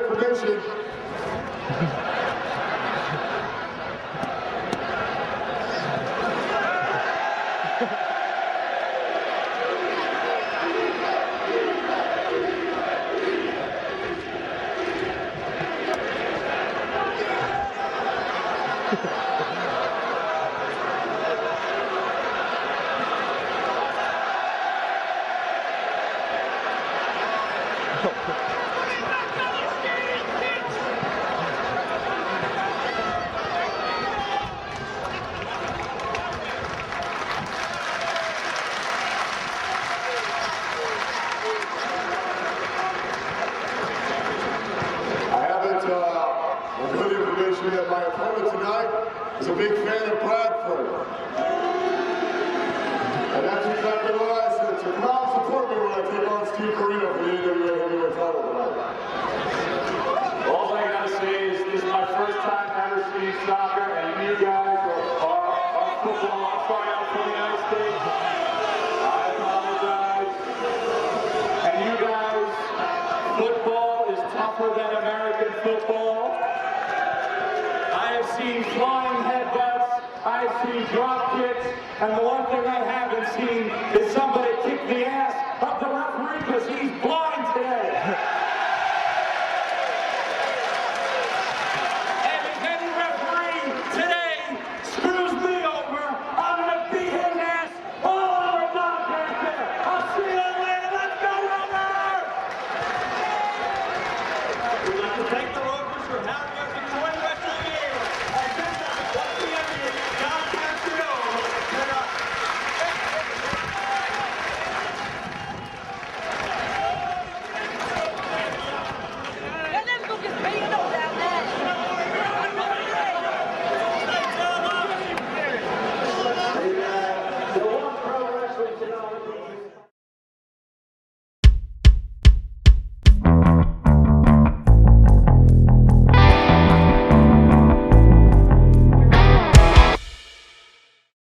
information. That my opponent tonight is a big fan of Bradford. And that's exactly what I said. So come out and support me when I take on Steve Corino for the AWA Heavyweight title tonight. All I gotta say is this is my first time ever seeing soccer, and you guys are football. I'm trying out for the United States. I apologize. And you guys, football is tougher than American football. I've seen flying headbutts, I've seen drop kicks, and the one thing I haven't seen is somebody kick the ass of the referee because he's blind today.